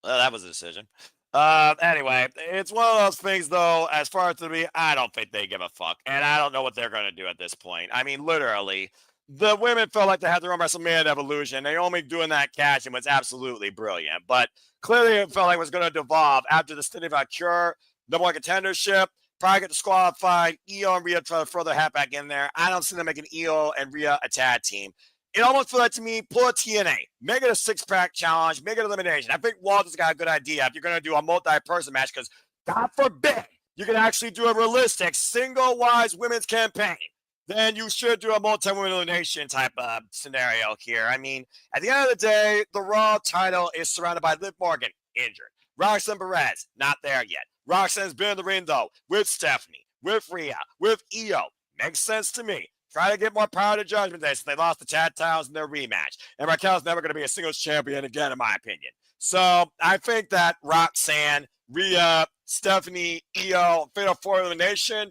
Well, that was a decision. Anyway, it's one of those things, though, as far as to me, I don't think they give a fuck. And I don't know what they're going to do at this point. I mean, literally, the women felt like they had their own WrestleMania Evolution. Naomi doing that catch and was absolutely brilliant. But clearly it felt like it was going to devolve after the Stephanie Vaquer number one contendership. Probably get disqualified. Io and Rhea try to throw their hat back in there. I don't see them making Io and Rhea a tag team. It almost felt like to me, pull a TNA, make it a six-pack challenge, make it elimination. I think Walter's got a good idea if you're going to do a multi-person match, because God forbid you can actually do a realistic single-wise women's campaign. Then you should do a multi-women elimination type of scenario here. I mean, at the end of the day, the Raw title is surrounded by Liv Morgan, injured. Roxanne Perez, not there yet. Roxanne's been in the ring, though, with Stephanie, with Rhea, with Io. Makes sense to me. Try to get more power to Judgment Day since they lost the tag titles in their rematch. And Raquel's never going to be a singles champion again, in my opinion. So I think that Roxanne, Rhea, Stephanie, Io, Fatal 4 elimination,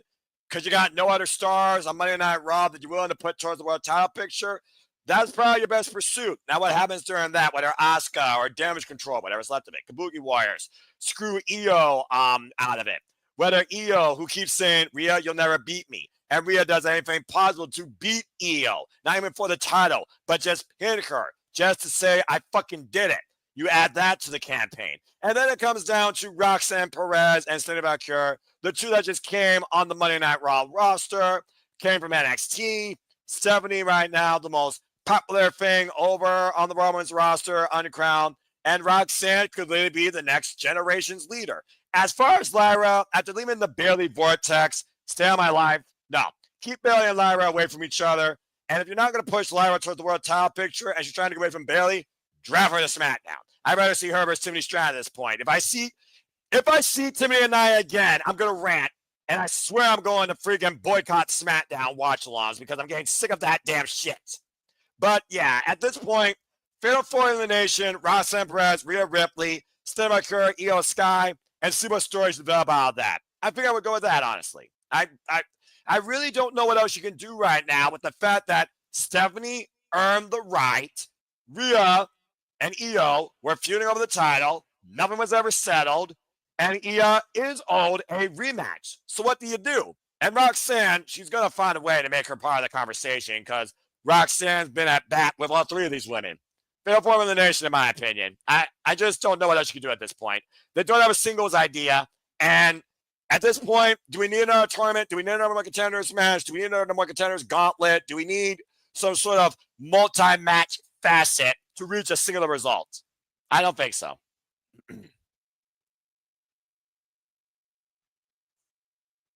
because you got no other stars on Monday Night Raw that you're willing to put towards the world title picture, that's probably your best pursuit. Now, what happens during that, whether Asuka or Damage Control, whatever's left of it, Kabuki Warriors, screw Io out of it. Whether Io, who keeps saying, Rhea, you'll never beat me, and Rhea does anything possible to beat Io, not even for the title, but just pin her, just to say, I fucking did it. You add that to the campaign. And then it comes down to Roxanne Perez and Stephanie Vaquer, the two that just came on the Monday Night Raw roster, came from NXT. Stephanie right now, the most popular thing over on the Raw Women's roster, Underground, and Roxanne could really be the next generation's leader. As far as Lyra, after leaving the Bayley vortex, Stay on my life. No. Keep Bailey and Lyra away from each other. And if you're not going to push Lyra towards the world title picture and she's trying to get away from Bailey, draft her to SmackDown. I'd rather see her versus Tiffany Stratton at this point. If I see Tiffany and Nia again, I'm going to rant. And I swear I'm going to freaking boycott SmackDown watch-alongs because I'm getting sick of that damn shit. But yeah, at this point, Fatal 4 Elimination, Roxanne Perez, Rhea Ripley, Stella McCurry, Io Sky, and see what stories develop out of that. I think I would go with that, honestly. I really don't know what else you can do right now with the fact that Stephanie earned the right. Rhea and Io were feuding over the title. Nothing was ever settled. And Io is owed a rematch. So what do? And Roxanne, she's going to find a way to make her part of the conversation because Roxanne's been at bat with all three of these women. Fatal 4 Elimination, in my opinion. I just don't know what else you can do at this point. They don't have a singles idea. And at this point, do we need another tournament? Do we need another one contenders match? Do we need another one contenders gauntlet? Do we need some sort of multi-match facet to reach a singular result? I don't think so.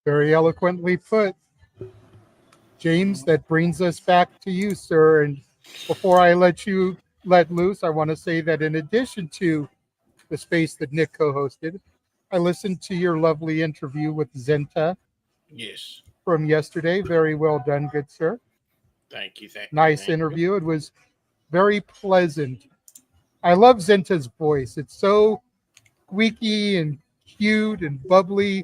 Very eloquently put. James, that brings us back to you, sir. And before I let you let loose, I want to say that in addition to the space that Nick co-hosted, I listened to your lovely interview with Zenta. Yes. From yesterday. Very well done, good sir. Thank you. Nice interview. It was very pleasant. I love Zenta's voice. It's so squeaky and cute and bubbly,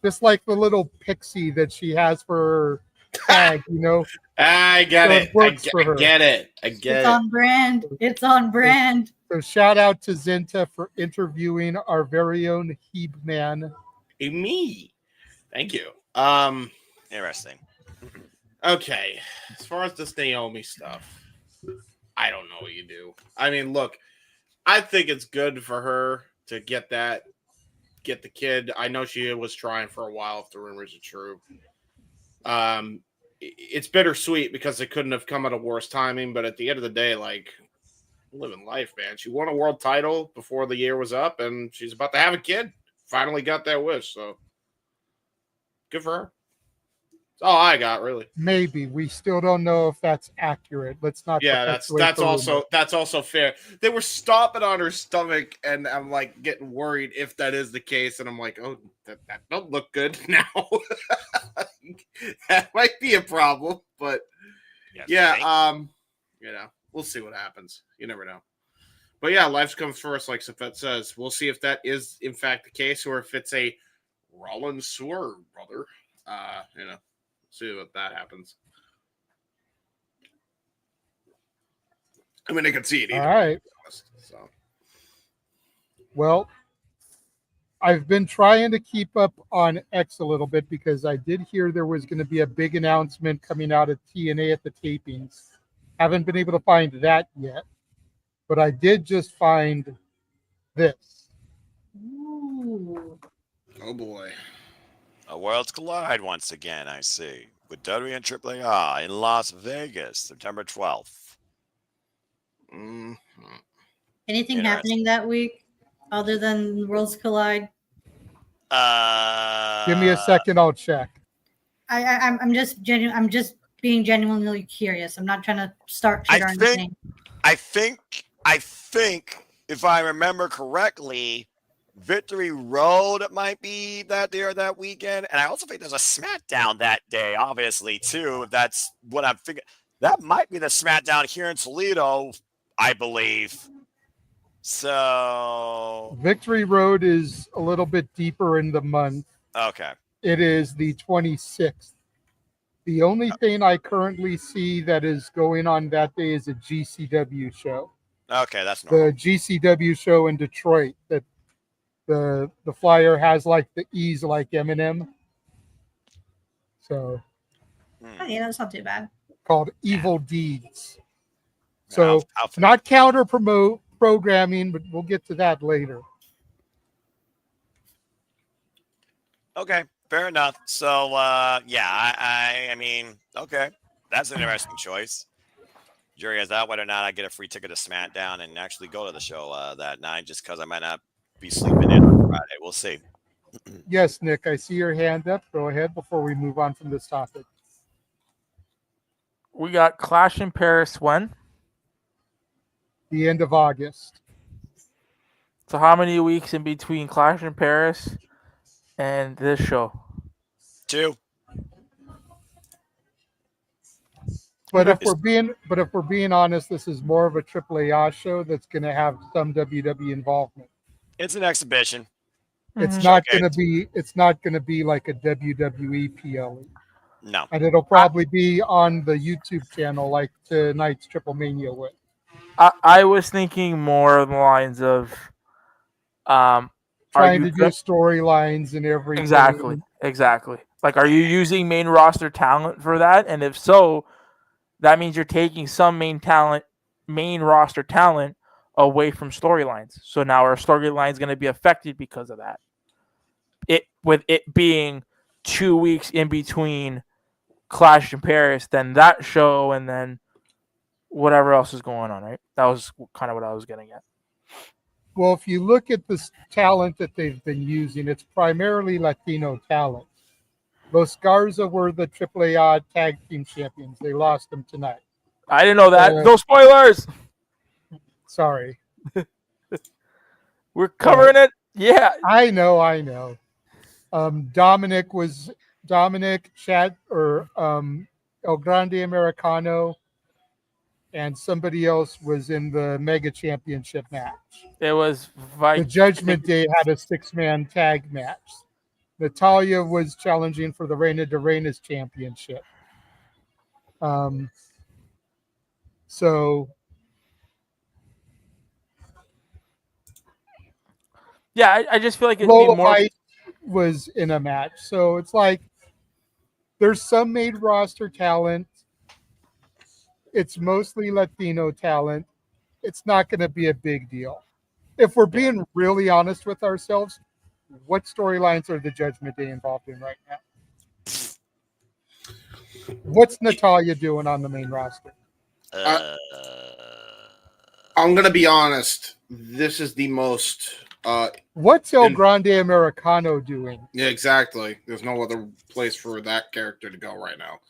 just like the little pixie that she has for her tag, you know. I get it. I get it. It's on brand. It's on brand. So shout out to Zenta for interviewing our very own Heeb man. Me. Thank you. Interesting. Okay. As far as this Naomi stuff, I don't know what you do. I mean, look, I think it's good for her to get the kid. I know she was trying for a while if the rumors are true. It's bittersweet because it couldn't have come at a worse timing, but at the end of the day, like, living life, man. She won a world title before the year was up, and she's about to have a kid. Finally got that wish, so good for her. That's all I got, really. Maybe we still don't know if that's accurate. Let's not. Yeah, that's also fair. They were stomping on her stomach, and I'm like getting worried if that is the case. And I'm like, oh, that don't look good now. That might be a problem, but yeah, you know, we'll see what happens. You never know. But yeah, life comes first, like Safet says. We'll see if that is in fact the case, or if it's a Rollins swerve, brother. You know. See what that happens. I mean, I can see it either. All right. So. Well, I've been trying to keep up on X a little bit because I did hear there was going to be a big announcement coming out of TNA at the tapings. Haven't been able to find that yet, but I did just find this. Ooh. Oh boy. Worlds collide once again, I see, with WWE and AAA in Las Vegas, September 12th. Mm-hmm. Anything happening that week other than Worlds Collide? Give me a second, I'll check. I'm just being genuinely curious. I'm not trying to start shit or anything. I think if I remember correctly, Victory Road might be that day or that weekend. And I also think there's a SmackDown that day, obviously, too. If that's what I'm thinking. That might be the SmackDown here in Toledo, I believe. So Victory Road is a little bit deeper in the month. Okay. It is the 26th. The only thing I currently see that is going on that day is a GCW show. Okay, that's normal. The GCW show in Detroit that the flyer has like the E's like Eminem. So yeah, that's not too bad. Called Evil Deeds. So not counter programming, but we'll get to that later. Okay, fair enough. So yeah, I mean, okay, that's an interesting choice. Jury is out whether or not I get a free ticket to SmackDown and actually go to the show that night, just because I might not be sleeping in on Friday. We'll see. Yes, Nick, I see your hand up. Go ahead before we move on from this topic. We got Clash in Paris when? The end of August. So how many weeks in between Clash in Paris and this show? 2. But if we're being honest, this is more of a AAA show that's going to have some WWE involvement. It's an exhibition. It's not going to be like a WWE PLE. No. And it'll probably be on the YouTube channel like tonight's Triple Mania was. I was thinking more of the lines of trying to do storylines and everything. Exactly. Like, are you using main roster talent for that? And if so, that means you're taking some main roster talent away from storylines. So now our storyline is going to be affected because of that. With it being 2 weeks in between Clash in Paris, then that show, and then whatever else is going on, right? That was kind of what I was getting at. Well, if you look at this talent that they've been using, it's primarily Latino talent. Los Garza were the AAA tag team champions. They lost them tonight. I didn't know that. No spoilers. Sorry. We're covering it. Yeah. I know. Dominic, Chad, or El Grande Americano, and somebody else was in the Mega Championship match. It was the Judgment Day had a 6-man tag match. Natalia was challenging for the Reina de Reinas championship. Yeah, I just feel like it'd Lola be more. Was in a match, so it's like there's some main roster talent. It's mostly Latino talent. It's not going to be a big deal. If we're being really honest with ourselves, what storylines are the Judgment Day involved in right now? What's Natalia doing on the main roster? I'm going to be honest. This is the most... What's El Grande Americano doing? Yeah, exactly. There's no other place for that character to go right now.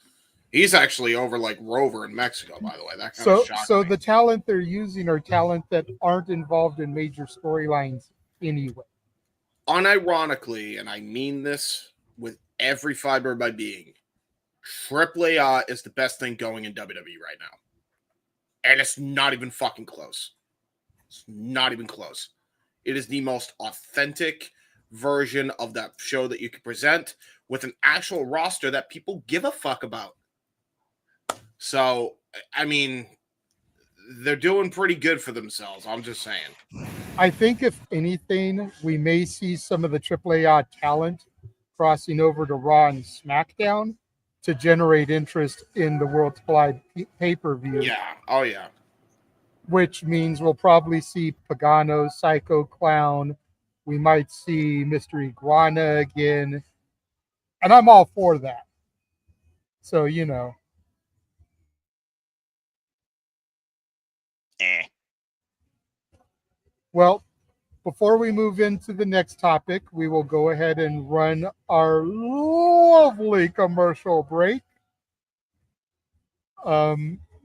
He's actually over like Rover in Mexico, by the way. That kind of shocked me. The talent they're using are talent that aren't involved in major storylines anyway. Unironically, and I mean this with every fiber of my being, AAA is the best thing going in WWE right now. And it's not even fucking close. It's not even close. It is the most authentic version of that show that you can present with an actual roster that people give a fuck about. So, I mean, they're doing pretty good for themselves. I'm just saying. I think if anything, we may see some of the AAA talent crossing over to Raw and SmackDown to generate interest in the Worlds Collide pay-per-view. Yeah. Oh, yeah. Which means we'll probably see Pagano, Psycho Clown. We might see Mr. Iguana again. And I'm all for that. So, you know. Well, before we move into the next topic, we will go ahead and run our lovely commercial break.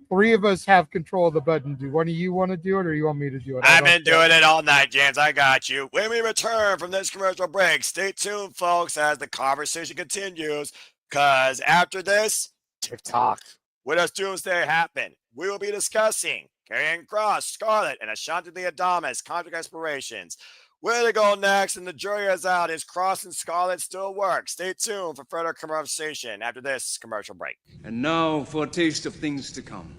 Three of us have control of the button. Do one of you want to do it, or you want me to do it? I've been doing it all night, James. I got you. When we return from this commercial break, stay tuned, folks, as the conversation continues, because after this, TikTok. What does Doomsday happen? We will be discussing Karrion Kross, Scarlett, and Ashanti the Adamas contract expirations. Where to go next, and the jury is out. Is Kross and Scarlett still work? Stay tuned for further conversation after this commercial break. And now for a taste of things to come.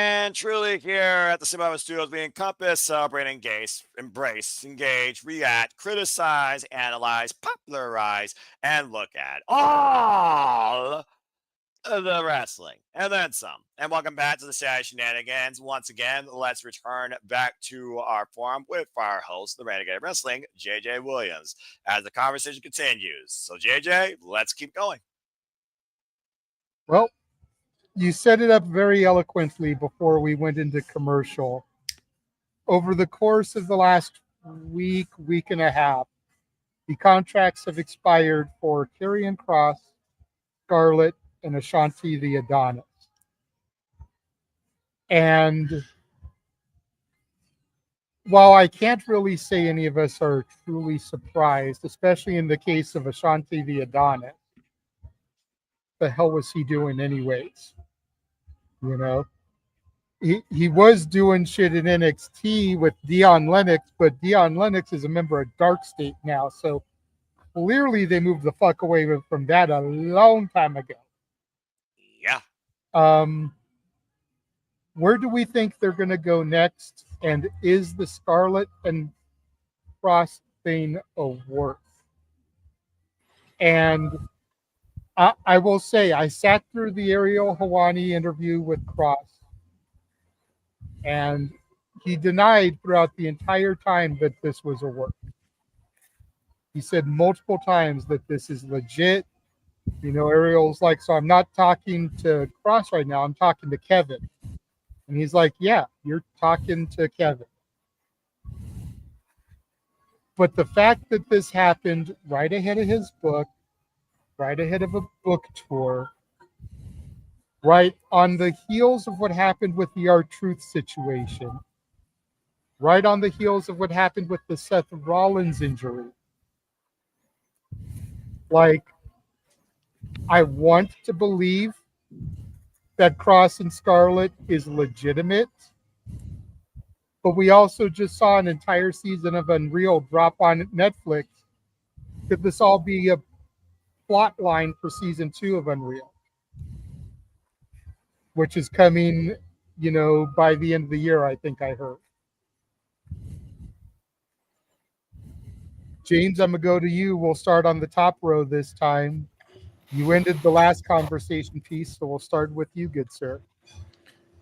And truly here at the Cinema Studios, we encompass, celebrate, embrace, engage, react, criticize, analyze, popularize, and look at all the wrestling and then some. And welcome back to the Saturday Shenanigans. Once again, let's return back to our forum with our host, the Renegade Wrestling, JJ Williams, as the conversation continues. So, JJ, let's keep going. Well, you set it up very eloquently before we went into commercial. Over the course of the last week and a half, the contracts have expired for Karrion Kross, Scarlett, and Ashanti the Adonis. And while I can't really say any of us are truly surprised, especially in the case of Ashanti the Adonis, the hell was he doing anyways? You know? He was doing shit in NXT with Dion Lennox, but Dion Lennox is a member of Dark State now, so clearly they moved the fuck away from that a long time ago. Yeah. Where do we think they're going to go next? And is the Scarlett and Kross thing a work? And I will say, I sat through the Ariel Helwani interview with Kross, and he denied throughout the entire time that this was a work. He said multiple times that this is legit. You know, Ariel's like, so I'm not talking to Kross right now, I'm talking to Kevin. And he's like, yeah, you're talking to Kevin. But the fact that this happened right ahead of his book, right ahead of a book tour, right on the heels of what happened with the R-Truth situation, right on the heels of what happened with the Seth Rollins injury. Like, I want to believe that Kross and Scarlett is legitimate, but we also just saw an entire season of Unreal drop on Netflix. Could this all be a plot line for season 2 of Unreal, which is coming, you know, by the end of the year, I think I heard. James, I'm going to go to you. We'll start on the top row this time. You ended the last conversation piece, so we'll start with you, good sir.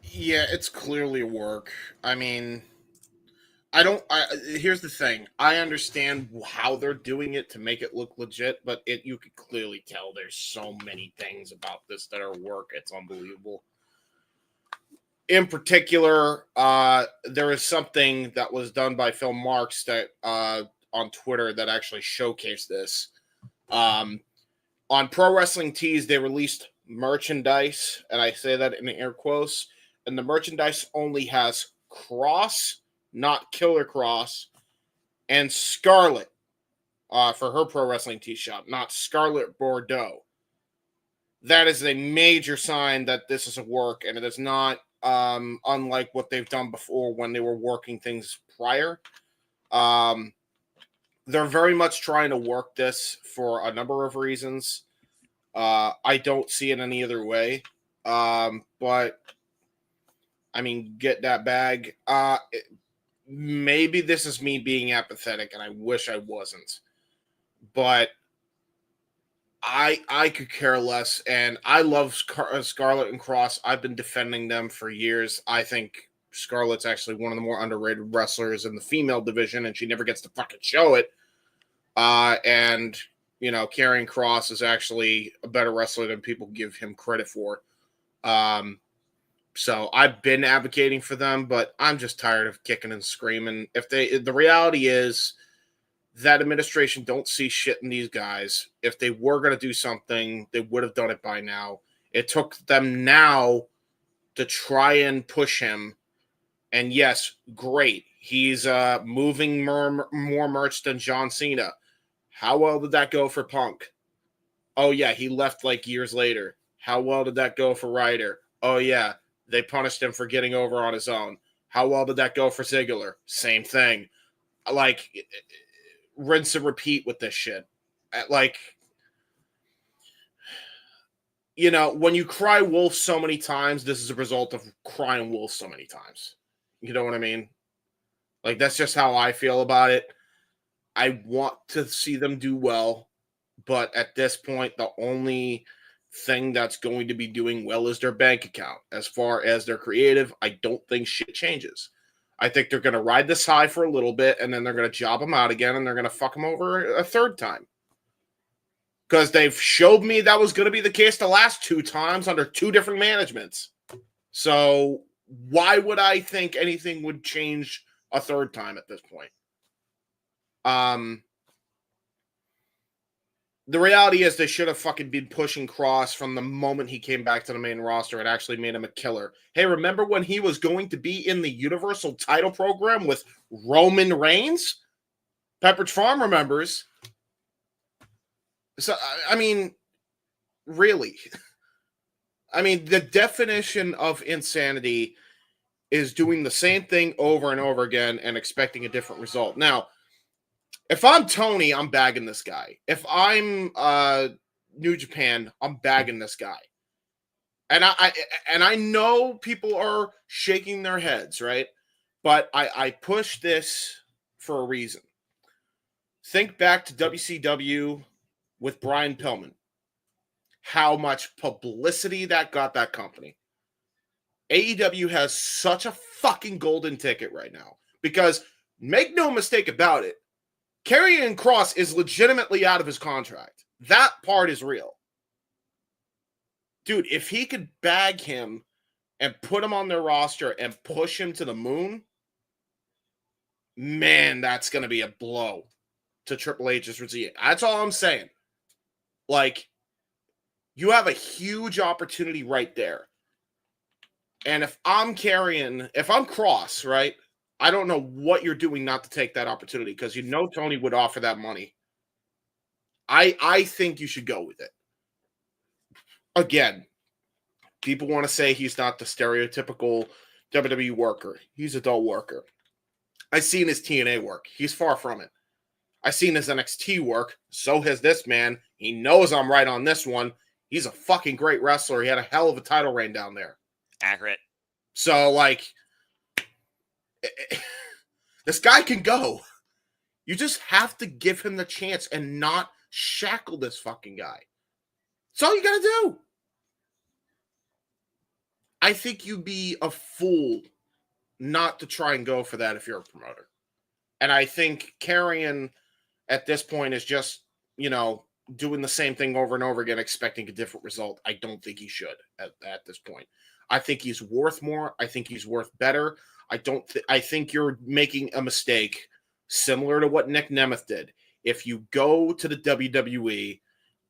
Yeah, it's clearly work. I mean, here's the thing. I understand how they're doing it to make it look legit, but you could clearly tell there's so many things about this that are work. It's unbelievable. In particular, there is something that was done by Phil Marks that on Twitter that actually showcased this. On Pro Wrestling Tees, they released merchandise, and I say that in air quotes, and the merchandise only has Kross, not Killer Kross, and Scarlett for her Pro Wrestling Tee shop, not Scarlett Bordeaux. That is a major sign that this is a work, and it is not unlike what they've done before when they were working things prior. They're very much trying to work this for a number of reasons. I don't see it any other way. But, I mean, get that bag. Maybe this is me being apathetic, and I wish I wasn't. But I could care less, and I love Scarlett and Kross. I've been defending them for years. I think Scarlett's actually one of the more underrated wrestlers in the female division, and she never gets to fucking show it. And, you know, Karrion Kross is actually a better wrestler than people give him credit for. So I've been advocating for them, but I'm just tired of kicking and screaming. The reality is that administration don't see shit in these guys. If they were going to do something, they would have done it by now. It took them now to try and push him. And yes, great. He's moving more merch than John Cena. How well did that go for Punk? Oh, yeah, he left like years later. How well did that go for Ryder? Oh, yeah, they punished him for getting over on his own. How well did that go for Ziggler? Same thing. Like, rinse and repeat with this shit. Like, you know, when you cry wolf so many times, this is a result of crying wolf so many times. You know what I mean? Like, that's just how I feel about it. I want to see them do well, but at this point, the only thing that's going to be doing well is their bank account. As far as their creative, I don't think shit changes. I think they're going to ride this high for a little bit, and then they're going to job them out again, and they're going to fuck them over a third time. Because they've showed me that was going to be the case the last 2 times under 2 different managements. So why would I think anything would change a third time at this point? The reality is they should have fucking been pushing Kross from the moment he came back to the main roster and actually made him a killer. Hey, remember when he was going to be in the Universal title program with Roman Reigns? Pepperidge Farm remembers. So, I mean, really. I mean, the definition of insanity is doing the same thing over and over again and expecting a different result. Now, if I'm Tony, I'm bagging this guy. If I'm New Japan, I'm bagging this guy. And I know people are shaking their heads, right? But I push this for a reason. Think back to WCW with Brian Pillman. How much publicity that got that company. AEW has such a fucking golden ticket right now. Because, make no mistake about it, Karrion Kross is legitimately out of his contract. That part is real. Dude, if he could bag him and put him on their roster and push him to the moon, man, that's going to be a blow to Triple H's regime. That's all I'm saying. Like, you have a huge opportunity right there. And if I'm Kross, right? I don't know what you're doing not to take that opportunity because you know Tony would offer that money. I think you should go with it. Again, people want to say he's not the stereotypical WWE worker. He's a dull worker. I've seen his TNA work. He's far from it. I've seen his NXT work. So has this man. He knows I'm right on this one. He's a fucking great wrestler. He had a hell of a title reign down there. Accurate. So, like, this guy can go. You just have to give him the chance and not shackle this fucking guy. That's all you gotta do. I think you'd be a fool not to try and go for that if you're a promoter. And I think Karrion at this point is just, you know, doing the same thing over and over again, expecting a different result. I don't think he should at this point. I think he's worth more. I think he's worth better. I think you're making a mistake similar to what Nick Nemeth did. If you go to the WWE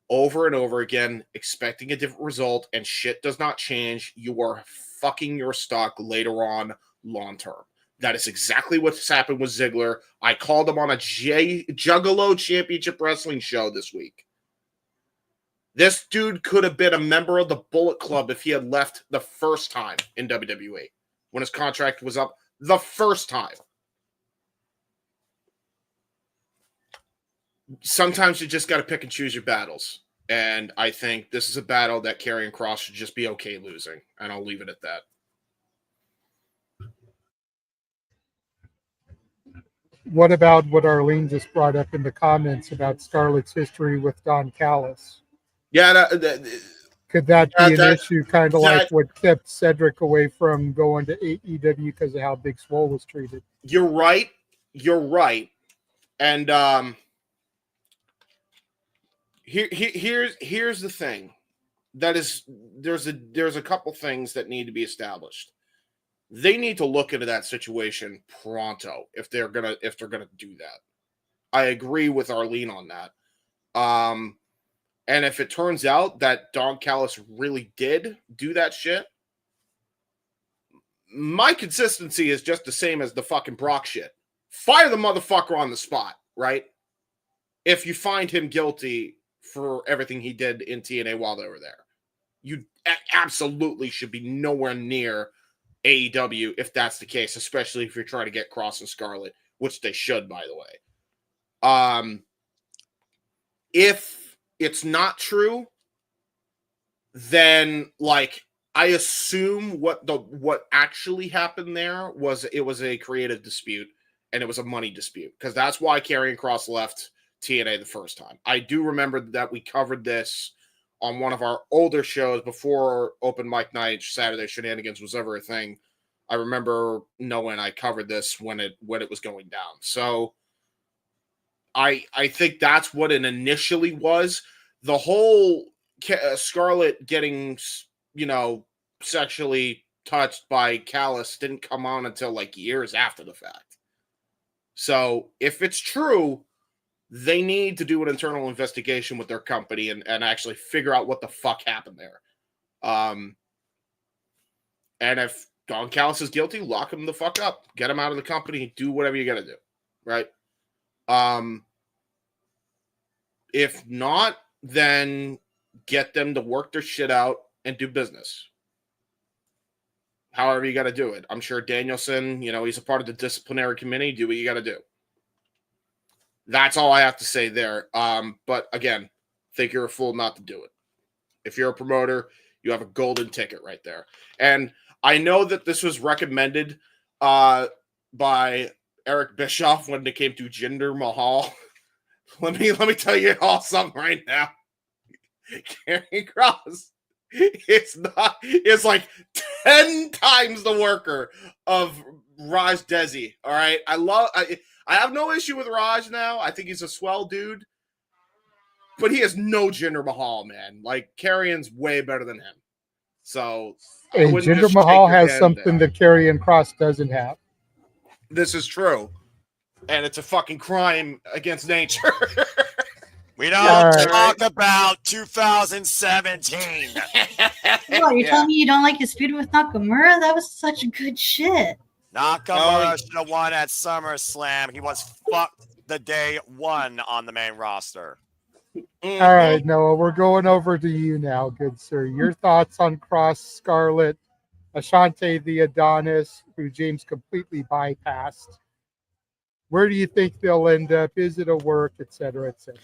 over and over again, expecting a different result and shit does not change, you are fucking your stock later on long term. That is exactly what's happened with Ziggler. I called him on a Juggalo Championship Wrestling show this week. This dude could have been a member of the Bullet Club if he had left the first time in WWE when his contract was up the first time. Sometimes you just got to pick and choose your battles. And I think this is a battle that Karrion Kross should just be okay losing. And I'll leave it at that. What about what Arlene just brought up in the comments about Scarlett's history with Don Callis? Yeah, could that be an issue, kind of like what kept Cedric away from going to AEW because of how Big Swole was treated? You're right. And here's the thing. There's a couple things that need to be established. They need to look into that situation pronto if they're gonna do that. I agree with Arlene on that. And if it turns out that Don Callis really did do that shit, my consistency is just the same as the fucking Brock shit. Fire the motherfucker on the spot, right? If you find him guilty for everything he did in TNA while they were there. You absolutely should be nowhere near AEW if that's the case, especially if you're trying to get Kross and Scarlett, which they should, by the way. If it's not true, then like I assume what actually happened there was it was a creative dispute and it was a money dispute, because that's why Karrion Kross left TNA the first time. I do remember that we covered this on one of our older shows before Open Mic Night, Saturday Shenanigans was ever a thing. I remember knowing I covered this when it was going down. So I think that's what it initially was. The whole Scarlett getting, sexually touched by Callis didn't come on until like years after the fact. So if it's true, they need to do an internal investigation with their company and actually figure out what the fuck happened there. And if Don Callis is guilty, lock him the fuck up. Get him out of the company. Do whatever you got to do. Right? If not, then get them to work their shit out and do business. However you got to do it. I'm sure Danielson, he's a part of the disciplinary committee. Do what you got to do. That's all I have to say there. But again, think you're a fool not to do it. If you're a promoter, you have a golden ticket right there. And I know that this was recommended by Eric Bischoff when it came to Jinder Mahal. Let me tell you all something right now. Karrion Kross is like 10 times the worker of Raj Desi. All right. I have no issue with Raj now. I think he's a swell dude. But he has no Jinder Mahal, man. Like, Karrion's way better than him. So and Jinder Mahal has something that Karrion Kross doesn't have. This is true. And it's a fucking crime against nature. We don't talk about 2017. What, you're telling me you don't like his feud with Nakamura? That was such good shit. Nakamura should have won at SummerSlam. He was fucked the day one on the main roster. All right, Noah, we're going over to you now, good sir. Your thoughts on Kross, Scarlett, Ashante the Adonis, who James completely bypassed. Where do you think they'll end up? Is it a work, et cetera, et cetera?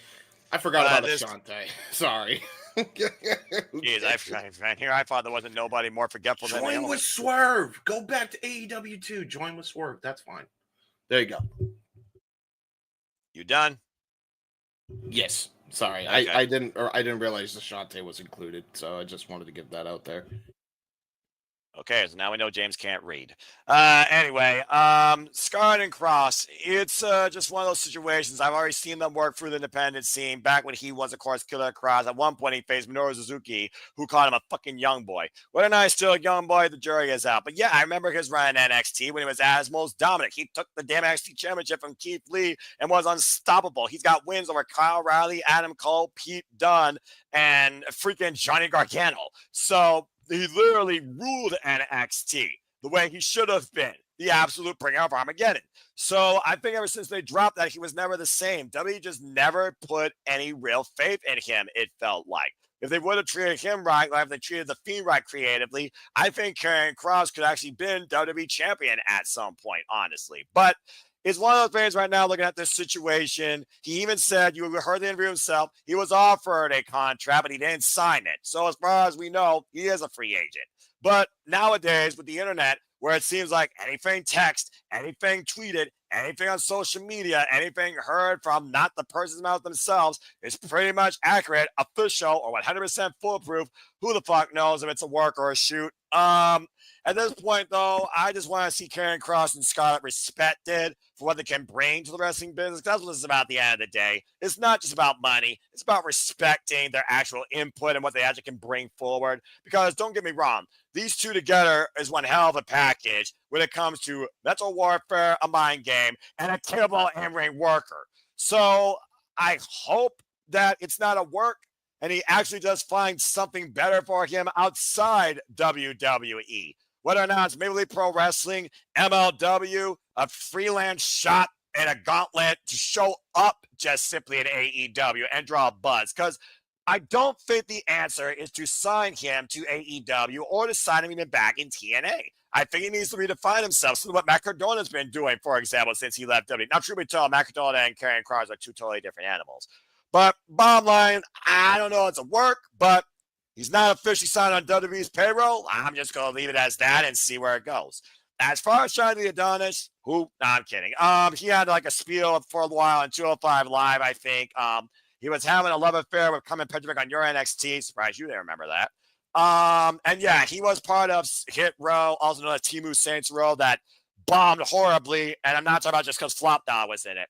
I forgot about Ashante. Sorry. Jeez, I thought there wasn't nobody more forgetful than Join with Swerve. Go back to AEW too. Join with Swerve. That's fine. There you go. You done? Yes. Sorry. Okay. I didn't realize Ashante was included, so I just wanted to get that out there. Okay, so now we know James can't read. Anyway, Scarlett and Kross, it's just one of those situations. I've already seen them work through the independent scene back when he was, of course, Killer Kross. At one point, he faced Minoru Suzuki, who called him a fucking young boy. Whether or not he's still a young boy, the jury is out. But yeah, I remember his run in NXT when he was at his most dominant. He took the damn NXT championship from Keith Lee and was unstoppable. He's got wins over Kyle O'Reilly, Adam Cole, Pete Dunne, and freaking Johnny Gargano. So he literally ruled NXT the way he should have been, the absolute bringer of Armageddon. So I think ever since they dropped that, he was never the same. WWE just never put any real faith in him, it felt like. If they would have treated him right, like if they treated The Fiend right creatively, I think Karrion Kross could actually been WWE champion at some point, honestly. But it's one of those things right now looking at this situation. He even said, you heard the interview himself, he was offered a contract, but he didn't sign it. So as far as we know, he is a free agent. But nowadays with the internet, where it seems like anything text, anything tweeted, anything on social media, anything heard from not the person's mouth themselves is pretty much accurate, official, or 100% foolproof. Who the fuck knows if it's a work or a shoot? At this point, though, I just want to see Karrion Kross and Scarlett respected for what they can bring to the wrestling business. That's what it's about at the end of the day. It's not just about money. It's about respecting their actual input and what they actually can bring forward. Because don't get me wrong, these two together is one hell of a package when it comes to mental warfare, a mind game, and a capable in-ring worker. So I hope that it's not a work and he actually does find something better for him outside WWE. Whether or not it's Major League Pro Wrestling, MLW, a freelance shot and a gauntlet to show up just simply in AEW and draw a buzz. Because I don't think the answer is to sign him to AEW or to sign him even back in TNA. I think he needs to redefine himself. So what Matt Cardona's been doing, for example, since he left WWE. Now, truth be told, Matt Cardona and Karrion Kross are two totally different animals. But bottom line, I don't know, it's a work, but He's not officially signed on WWE's payroll. I'm just going to leave it as that and see where it goes. As far as Shandy Adonis, I'm kidding. He had like a spiel for a while on 205 Live, I think. He was having a love affair with Carmen Petrovic on your NXT. Surprised you didn't remember that. And yeah, he was part of Hit Row, also known as Timu Saints Row, that bombed horribly. And I'm not talking about just because Flopdown was in it.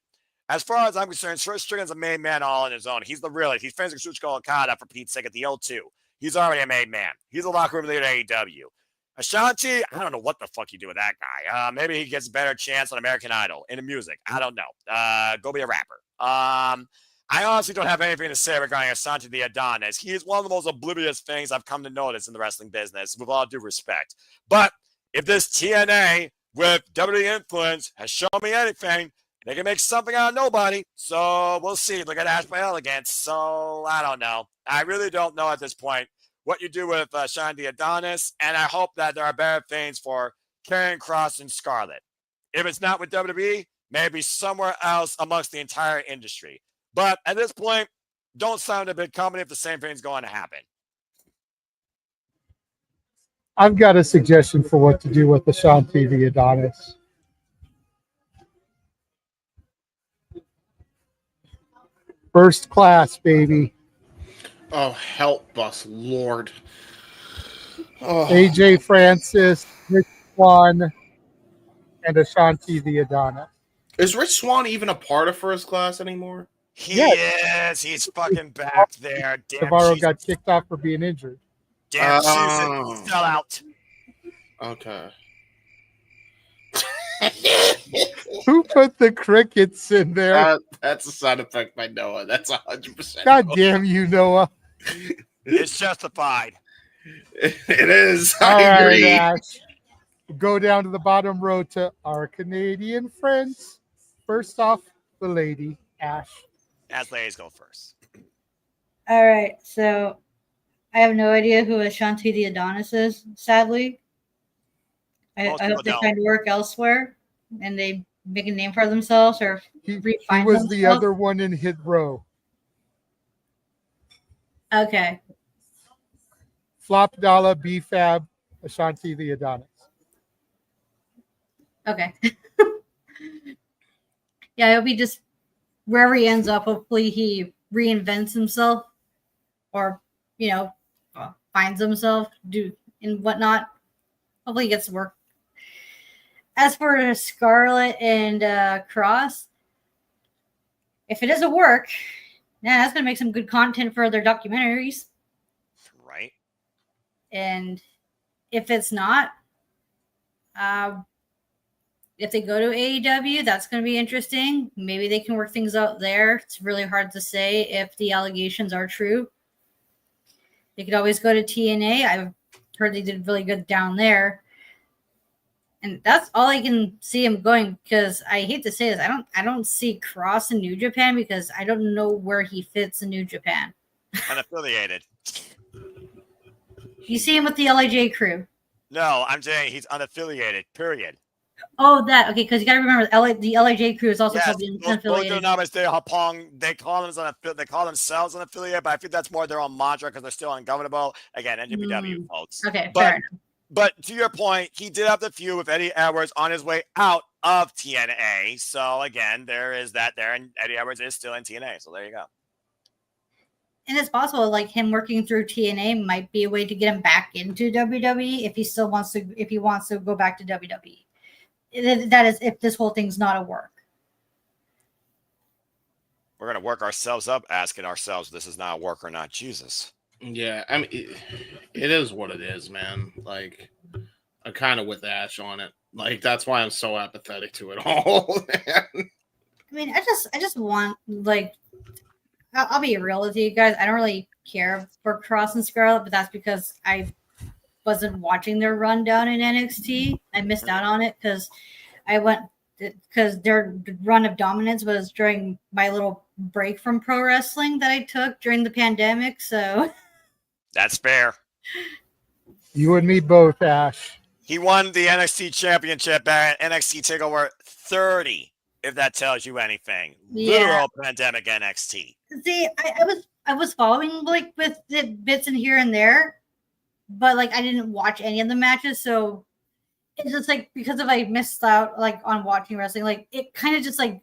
As far as I'm concerned, Strickland's a made man all on his own. He's the realest. He's friends with Shuchiko Okada, for Pete's sake, at the O2. He's already a made man. He's a locker room leader at AEW. Ashanti, I don't know what the fuck you do with that guy. Maybe he gets a better chance on American Idol in the music. I don't know. Go be a rapper. I honestly don't have anything to say regarding Ashanti the Adonis. He is one of the most oblivious things I've come to notice in the wrestling business, with all due respect. But if this TNA with WWE influence has shown me anything, they can make something out of nobody. So we'll see. Look at Ash by Elegance. So I don't know. I really don't know at this point what you do with Shandy Adonis, and I hope that there are better things for Karrion Kross and Scarlett. If it's not with WWE, maybe somewhere else amongst the entire industry. But at this point, don't sound a big company if the same thing's going to happen. I've got a suggestion for what to do with Ashanti the Adonis. First class, baby. Oh, help us, Lord. Oh. AJ Francis, Rich Swann, and Ashanti the Adonis. Is Rich Swann even a part of First Class anymore? He is. He's fucking back there. Damn, Navarro got kicked off for being injured. Damn, she's still out. Okay. Who put the crickets in there? That's a sound effect by Noah. That's 100%. God damn you, Noah. It's justified. It is. All I right, agree. Ash. Go down to the bottom row to our Canadian friends. First off, the lady, Ash. As ladies go first. All right, so I have no idea who Ashanti the Adonis is, sadly. I hope they find work elsewhere and they make a name for themselves or refine He was themselves. the other one in Hit Row. Okay. Flop Dollar, B-Fab, Ashanti the Adonis. Okay. Yeah, I hope he just, wherever he ends up, hopefully he reinvents himself or, finds himself, and whatnot. Hopefully he gets work. As for Scarlett and Kross, if it doesn't work, that's going to make some good content for their documentaries. Right. And if it's not, if they go to AEW, that's going to be interesting. Maybe they can work things out there. It's really hard to say if the allegations are true. They could always go to TNA. I've heard they did really good down there. And that's all I can see him going, because I hate to say this, I don't see Kross in New Japan because I don't know where he fits in New Japan. Unaffiliated. You see him with the LIJ crew. No, I'm saying he's unaffiliated, period. Oh, that. Okay, because you got to remember, the LIJ crew is also called unaffiliated. They call themselves unaffiliated, but I think that's more their own mantra because they're still ungovernable. Again, NWW folks. Okay, fair enough. But to your point, he did have the feud with Eddie Edwards on his way out of TNA. So again, there is that there, and Eddie Edwards is still in TNA. So there you go. And it's possible, like him working through TNA might be a way to get him back into WWE if he still wants to. If he wants to go back to WWE, that is if this whole thing's not a work. We're gonna work ourselves up, asking ourselves, "This is not a work or not?" Jesus. Yeah, I mean, it is what it is, man. Like, I'm kind of with Ash on it. Like, that's why I'm so apathetic to it all. Man. I mean, I just want, like, I'll be real with you guys. I don't really care for Kross and Scarlett, but that's because I wasn't watching their run down in NXT. I missed out on it because their run of dominance was during my little break from pro wrestling that I took during the pandemic. So that's fair. You and me both, Ash. He won the NXT Championship at NXT TakeOver 30, if that tells you anything. Yeah. Literal pandemic NXT. See, I I was following like with the bits in here and there, but like I didn't watch any of the matches, so it's just like because of I missed out like on watching wrestling, like it kind of just like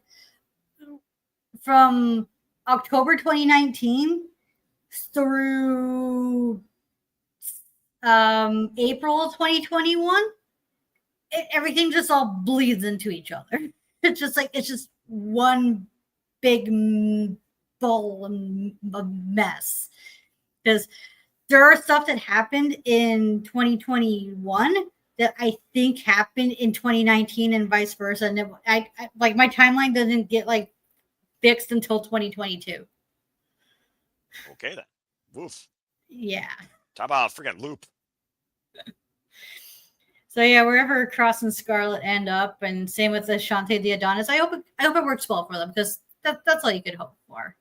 from October 2019 through April 2021, everything just all bleeds into each other. It's just one big bowl of mess, because there are stuff that happened in 2021 that I think happened in 2019 and vice versa, and I like my timeline doesn't get like fixed until 2022. Okay then. Woof. Yeah. Talk about a freaking loop. So yeah, wherever Kross and Scarlett end up, and same with the Shante the Adonis, I hope it works well for them, because that's all you could hope for.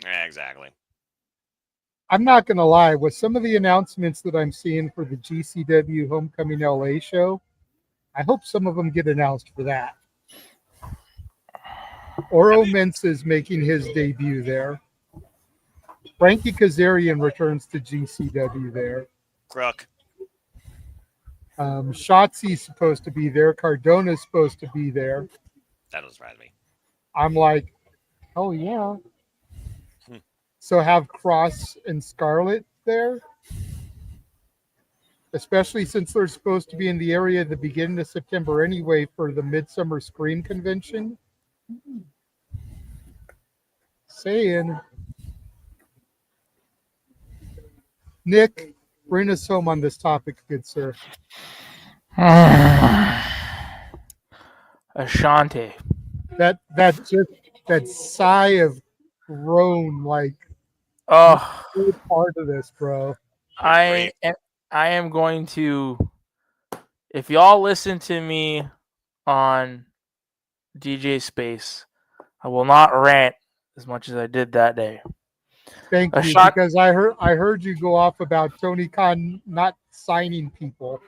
Yeah, exactly. I'm not going to lie, with some of the announcements that I'm seeing for the GCW Homecoming LA show, I hope some of them get announced for that. Oro Mensah is making his debut there. Frankie Kazarian returns to GCW there. Crook. Shotzi's supposed to be there. Cardona's supposed to be there. That was right me. I'm like, oh yeah. So have Kross and Scarlett there, especially since they're supposed to be in the area at the beginning of September anyway for the Midsummer Scream Convention. Saying. Nick, bring us home on this topic, good sir. Ashante. That sigh of groan, like, oh, good part of this, bro. I am going to, if y'all listen to me on DJ Space, I will not rant as much as I did that day. Thank you, because I heard you go off about Tony Khan not signing people,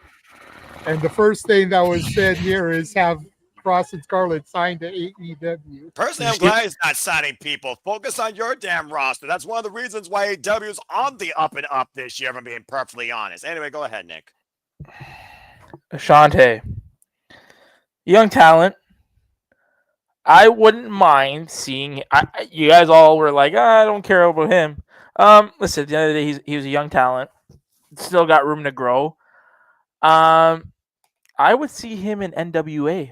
and the first thing that was said here is have Kross and Scarlett signed to AEW. Personally, I'm glad he's not signing people. Focus on your damn roster. That's one of the reasons why AEW is on the up and up this year, if I'm being perfectly honest. Anyway, go ahead, Nick. Ashante. Young talent. I wouldn't mind seeing. You guys all were like, I don't care about him. Listen, at the end of the day, he was a young talent. Still got room to grow. I would see him in NWA.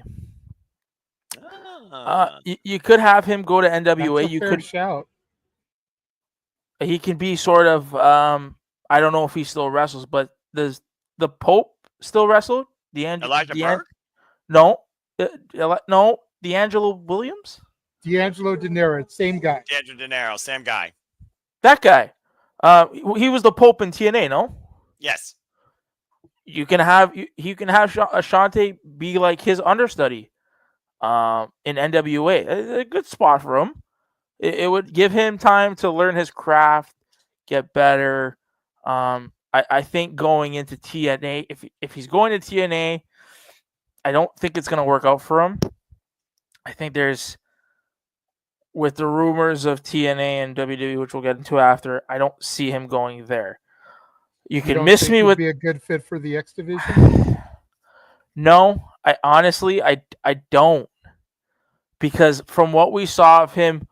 You could have him go to NWA. That's a fair shout. He can be sort of. I don't know if he still wrestles, but does the Pope still wrestle? Elijah Burke? No, no. D'Angelo Williams? D'Angelo Dinero, same guy. D'Angelo Dinero, same guy. That guy. He was the Pope in TNA, no? Yes. You can have Ashante be like his understudy in NWA. A good spot for him. It would give him time to learn his craft, get better. I think going into TNA, if he's going to TNA, I don't think it's going to work out for him. I think there's, with the rumors of TNA and WWE, which we'll get into after, I don't see him going there. You can miss me with be a good fit for the X division. No, I honestly don't, because from what we saw of him,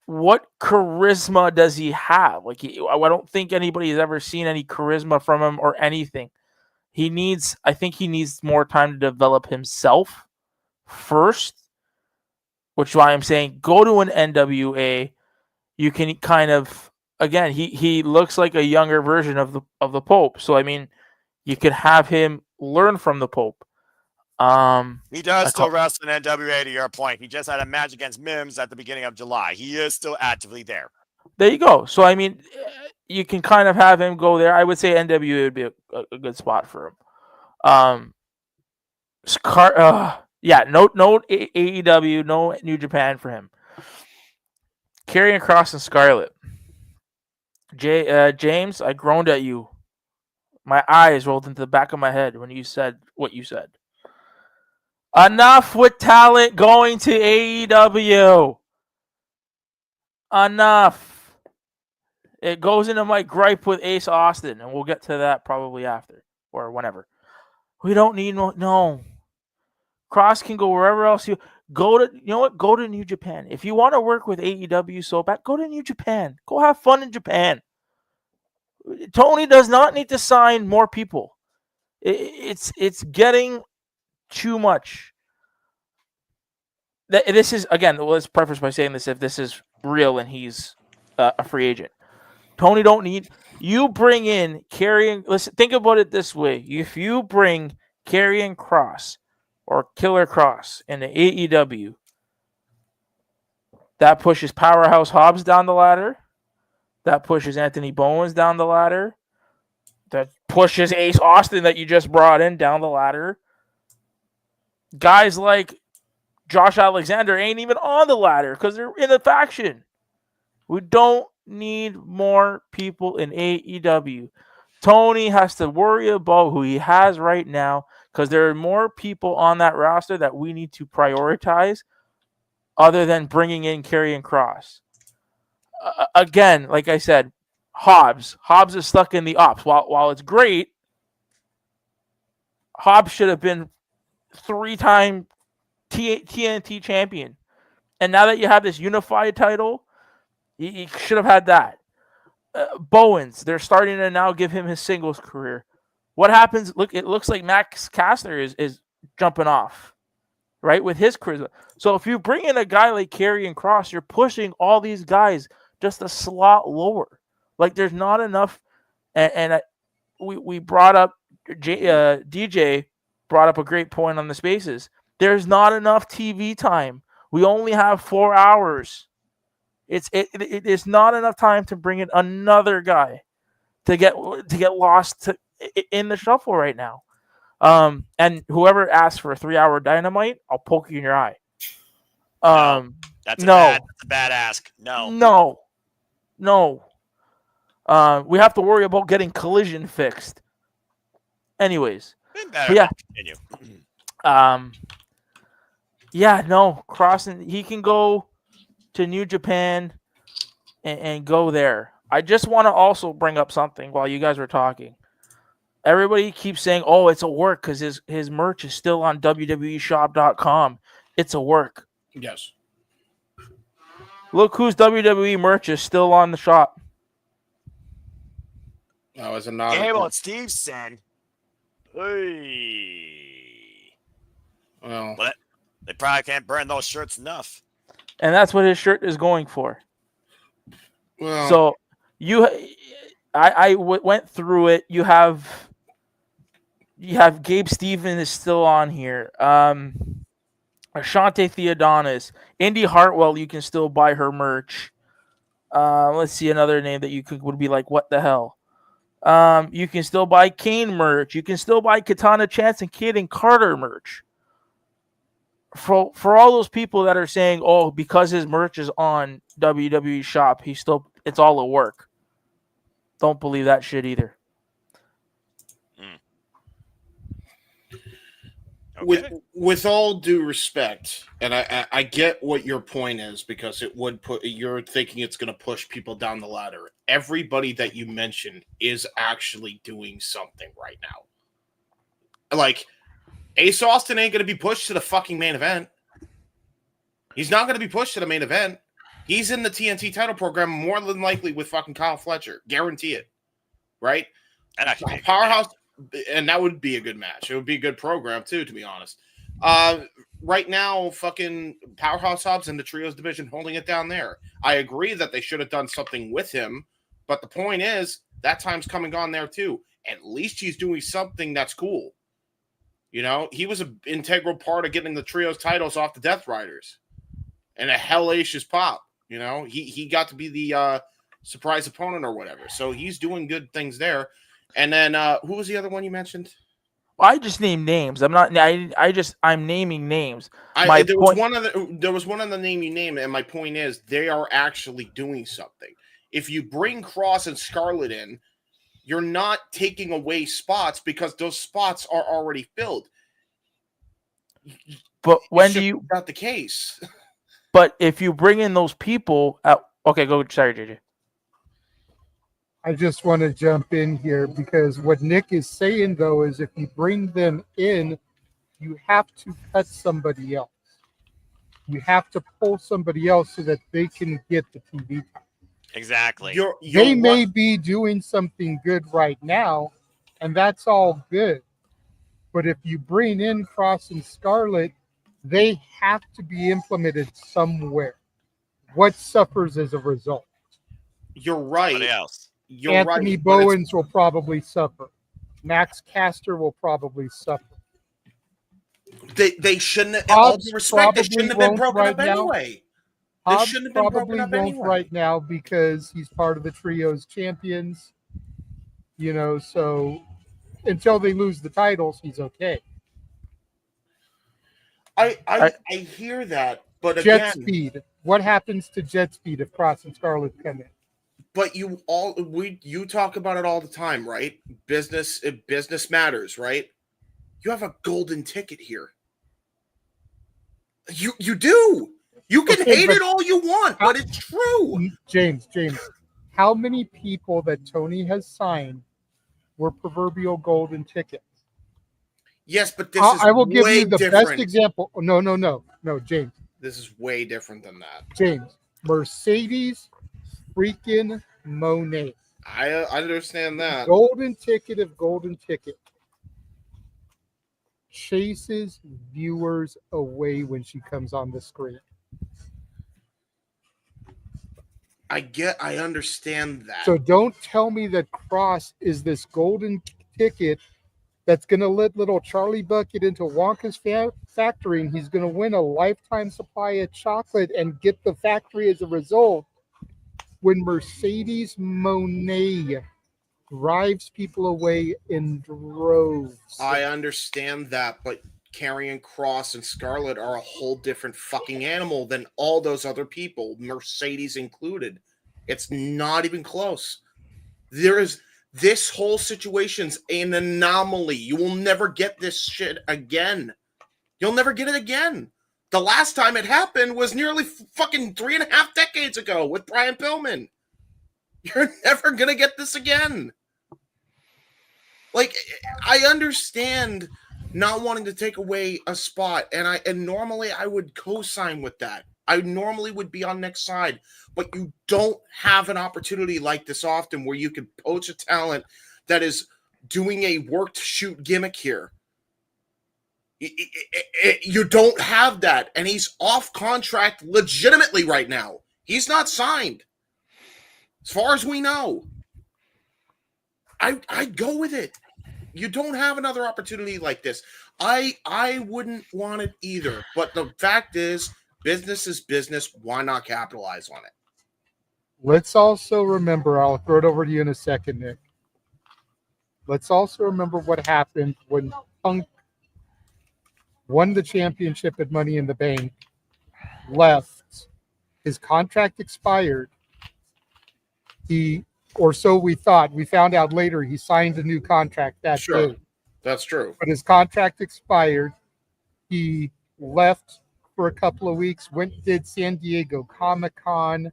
what charisma does he have? Like I don't think anybody has ever seen any charisma from him or anything. I think he needs more time to develop himself first. Which is why I'm saying go to an NWA. You can kind of, again, he looks like a younger version of the Pope. So I mean, you could have him learn from the Pope. He does still wrestle in NWA, to your point. He just had a match against Mims at the beginning of July. He is still actively there. There you go. So I mean, you can kind of have him go there. I would say NWA would be a good spot for him. Yeah, no AEW, no New Japan for him. Karrion Kross and Scarlett. James, I groaned at you. My eyes rolled into the back of my head when you said what you said. Enough with talent going to AEW. Enough. It goes into my gripe with Ace Austin, and we'll get to that probably after or whenever. We don't need no. Kross can go wherever else you go to. You know what? Go to New Japan. If you want to work with AEW so bad, go to New Japan. Go have fun in Japan. Tony does not need to sign more people. It's getting too much. This is, again, let's preface by saying this, if this is real and he's a free agent. Tony don't need, you bring in listen, think about it this way. If you bring Karrion Kross or Killer Kross into AEW, that pushes Powerhouse Hobbs down the ladder. That pushes Anthony Bowens down the ladder. That pushes Ace Austin that you just brought in down the ladder. Guys like Josh Alexander ain't even on the ladder because they're in a faction. We don't need more people in AEW. Tony has to worry about who he has right now because there are more people on that roster that we need to prioritize other than bringing in Karrion Kross. Again, like I said, Hobbs is stuck in the ops. While it's great, Hobbs should have been 3-time TNT champion. And now that you have this unified title, you should have had that. Bowens, they're starting to now give him his singles career. What happens? Look, it looks like Max Caster is jumping off, right, with his charisma. So if you bring in a guy like Karrion Kross, you're pushing all these guys just a slot lower. Like there's not enough. We brought up DJ brought up a great point on the spaces. There's not enough TV time. We only have 4 hours. It's not enough time to bring in another guy to get lost in the shuffle right now. And whoever asks for a 3-hour Dynamite, I'll poke you in your eye. That's a bad ask. No. We have to worry about getting Collision fixed. Anyways, continue. Kross, he can go to New Japan and go there. I just want to also bring up something while you guys were talking. Everybody keeps saying, "Oh, it's a work" because his merch is still on WWEshop.com. It's a work. Yes. Look whose WWE merch is still on the shop. Oh, is it not? Gable and Stevenson. Hey. Well, they probably can't burn those shirts enough. And that's what his shirt is going for. Well, so I went through it. You have Gabe Stevens is still on here. Ashante Theodonis, Indy Hartwell. You can still buy her merch. Let's see another name that would be like, what the hell? You can still buy Kane merch. You can still buy Katana Chance and Kid and Carter merch. For all those people that are saying, "Oh, because his merch is on WWE Shop, it's all a work." Don't believe that shit either. Okay. With all due respect, and I get what your point is because it would you're thinking it's going to push people down the ladder. Everybody that you mentioned is actually doing something right now. Like Ace Austin ain't going to be pushed to the fucking main event. He's not going to be pushed to the main event. He's in the TNT title program more than likely with fucking Kyle Fletcher. Guarantee it. Right? And actually, Powerhouse, and that would be a good match. It would be a good program too, to be honest. Right now, fucking Powerhouse Hobbs in the trios division holding it down there. I agree that they should have done something with him, but the point is that time's coming on there too. At least he's doing something that's cool. You know, he was an integral part of getting the trios titles off the Death Riders and a hellacious pop. You know, he got to be the surprise opponent or whatever. So he's doing good things there. And then who was the other one you mentioned? Well, I just named names. I'm naming names. There was one other name you named, and my point is they are actually doing something. If you bring Kross and Scarlett in, you're not taking away spots because those spots are already filled. But when do you? Not the case. But if you bring in those people, okay, go. Sorry, JJ. I just want to jump in here because what Nick is saying, though, is if you bring them in, you have to cut somebody else. You have to pull somebody else so that they can get the TV time. Exactly. They may be doing something good right now, and that's all good. But if you bring in Kross and Scarlett, they have to be implemented somewhere. What suffers as a result? You're right. What else? You're Anthony right, but it's- Bowens will probably suffer. Max Caster will probably suffer. They shouldn't. All due respect, they shouldn't have been won't broken right up now. anyway. They Hobbs shouldn't have been probably broken up won't anyway. right now because he's part of the trio's champions. You know, so until they lose the titles, he's okay. I hear that, but Jet again, Speed. What happens to Jet Speed if Kross and Scarlett come in? but you talk about it all the time, right? Business matters, right? You have a golden ticket here. You do. You can Okay, hate but it all you want, but it's true. James, how many people that Tony has signed were proverbial golden tickets? Yes, but this is I will give way you the different. best example. No, James. This is way different than that. James, Mercedes freaking Monet. I understand that. Golden ticket of golden ticket. Chases viewers away when she comes on the screen. I understand that. So don't tell me that Kross is this golden ticket that's going to let little Charlie Bucket into Wonka's factory, and he's going to win a lifetime supply of chocolate and get the factory as a result when Mercedes Monet drives people away in droves. I understand that, but Karrion Kross and Scarlett are a whole different fucking animal than all those other people, Mercedes included. It's not even close. This whole situation's an anomaly. You will never get this shit again. You'll never get it again. The last time it happened was nearly fucking 3.5 decades ago with Brian Pillman. You're never gonna get this again. Like, I understand not wanting to take away a spot, and normally I would co-sign with that. I normally would be on Nick's side, but you don't have an opportunity like this often where you can poach a talent that is doing a work to shoot gimmick here. You don't have that, and he's off contract legitimately right now. He's not signed, as far as we know. I'd go with it. You don't have another opportunity like this. I wouldn't want it either. But the fact is, business is business. Why not capitalize on it? Let's also remember, I'll throw it over to you in a second, Nick. Let's also remember what happened when Punk won the championship at Money in the Bank, left, his contract expired. Or so we thought. We found out later he signed a new contract that day. That's true. But his contract expired. He left for a couple of weeks, did San Diego Comic-Con,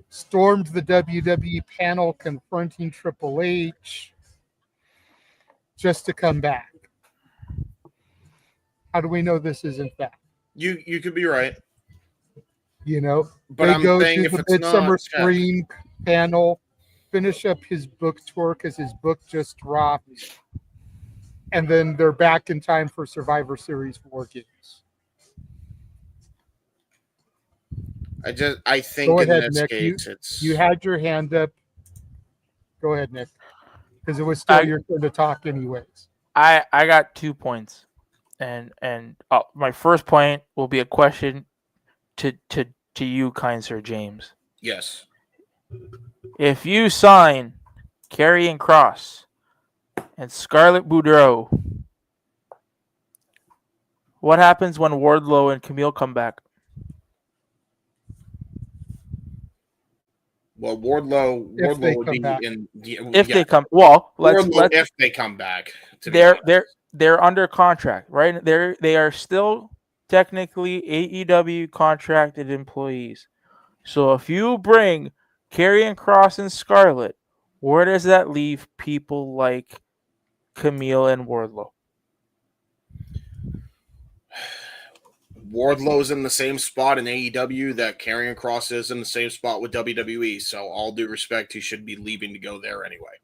stormed the WWE panel confronting Triple H, just to come back. How do we know this isn't that? You could be right. You know, But they I'm go saying to if the it's Midsummer not, Scream panel, finish up his book tour because his book just dropped, and then they're back in time for Survivor Series 4 games. I think Go in ahead, this Nick. case, You had your hand up. Go ahead, Nick, because it was still your turn to talk anyways. I got 2 points, and my first point will be a question to you, kind Sir James. Yes. If you sign Karrion Kross and Scarlett Boudreaux, what happens when Wardlow and Camille come back? Well, Wardlow would be back. If they come, well, let's if they come back. They're under contract, right? They are still technically AEW contracted employees. So if you bring Karrion Kross and Scarlett, where does that leave people like Camille and Wardlow? Wardlow's in the same spot in AEW that Karrion Kross is in the same spot with WWE. So all due respect, he should be leaving to go there anyway.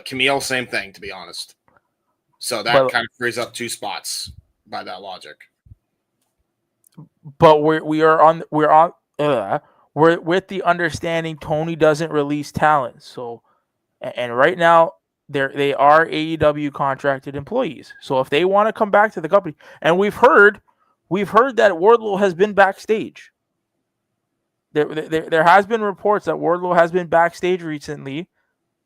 Camille, same thing, to be honest. So that kind of frees up 2 spots by that logic. But we're with the understanding Tony doesn't release talent. So, and right now they are AEW contracted employees. So if they want to come back to the company, and we've heard that Wardlow has been backstage. There has been reports that Wardlow has been backstage recently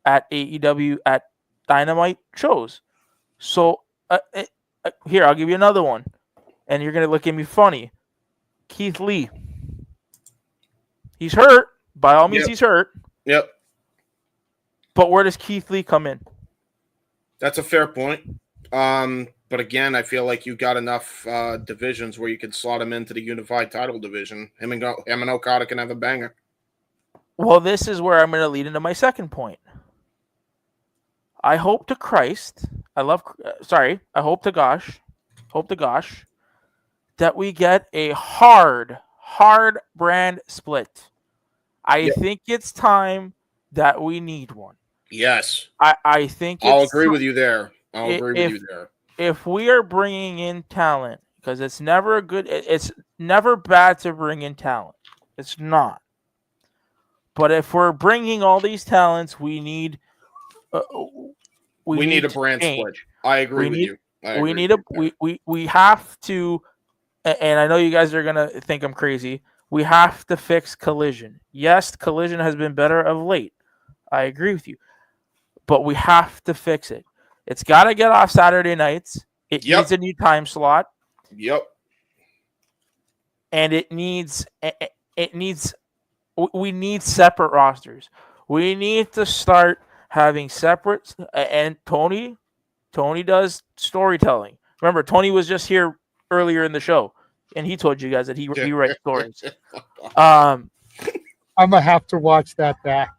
at AEW at Dynamite shows. So here, I'll give you another one, and you're gonna look at me funny. Keith Lee. He's hurt. By all means, he's hurt. Yep. But where does Keith Lee come in? That's a fair point. But again, I feel like you got enough divisions where you can slot him into the unified title division. Him and Okada can have a banger. Well, this is where I'm going to lead into my second point. I hope to Christ, I hope to gosh, that we get a hard brand split. I think it's time that we need one. Yes. I think I'll agree with you there. If we are bringing in talent, because it's never bad to bring in talent. It's not. But if we're bringing all these talents, we need a brand split. I agree with you. We have to, and I know you guys are gonna think I'm crazy. We have to fix Collision. Yes, Collision has been better of late. I agree with you, but we have to fix it. It's got to get off Saturday nights. It needs a new time slot. Yep. And we need separate rosters. We need to start having separate. And Tony does storytelling. Remember, Tony was just here earlier in the show, and he told you guys that he writes stories. I'm gonna have to watch that back.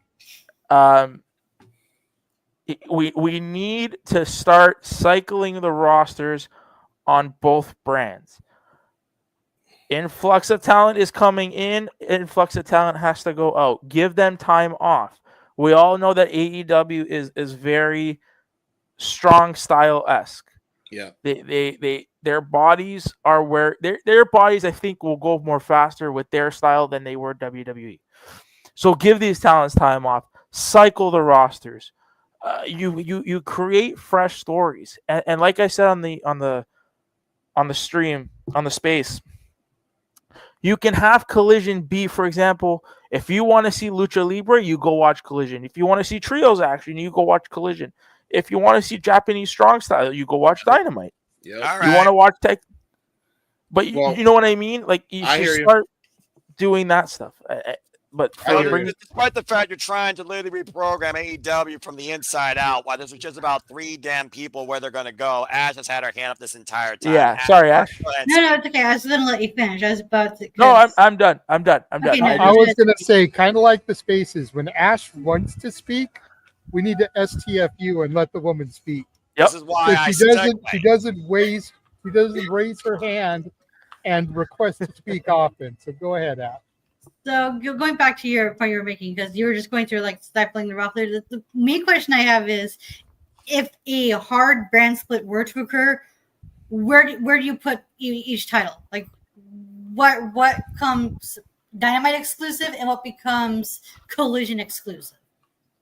We need to start cycling the rosters on both brands. Influx of talent is coming in. Influx of talent has to go out. Give them time off. We all know that AEW is very strong style-esque. Yeah. Their bodies are where their bodies, I think, will go more faster with their style than they were WWE. So give these talents time off. Cycle the rosters. You create fresh stories, and like I said on the stream, on the space, you can have Collision be, for example, if you want to see Lucha Libre, you go watch Collision. If you want to see trios action, you go watch Collision. If you want to see Japanese strong style, you go watch Dynamite. Yeah. You want to watch tech, but you know what I mean? Like you should start doing that stuff. But despite the fact you're trying to literally reprogram AEW from the inside out, why there's just about 3 damn people where they're going to go. Ash has had her hand up this entire time. Yeah, sorry, Ash. No, it's okay. I was going to let you finish. I was about to. No, I'm done. I'm done. Okay, no, I was going to say, kind of like the spaces, when Ash wants to speak, we need to STFU and let the woman speak. Yep. This is why she doesn't raise her hand and request to speak often. So go ahead, Ash. So going back to your point you were making, because you were just going through like stifling the roster. The main question I have is, if a hard brand split were to occur, where do you put each title? Like, what comes Dynamite exclusive and what becomes Collision exclusive?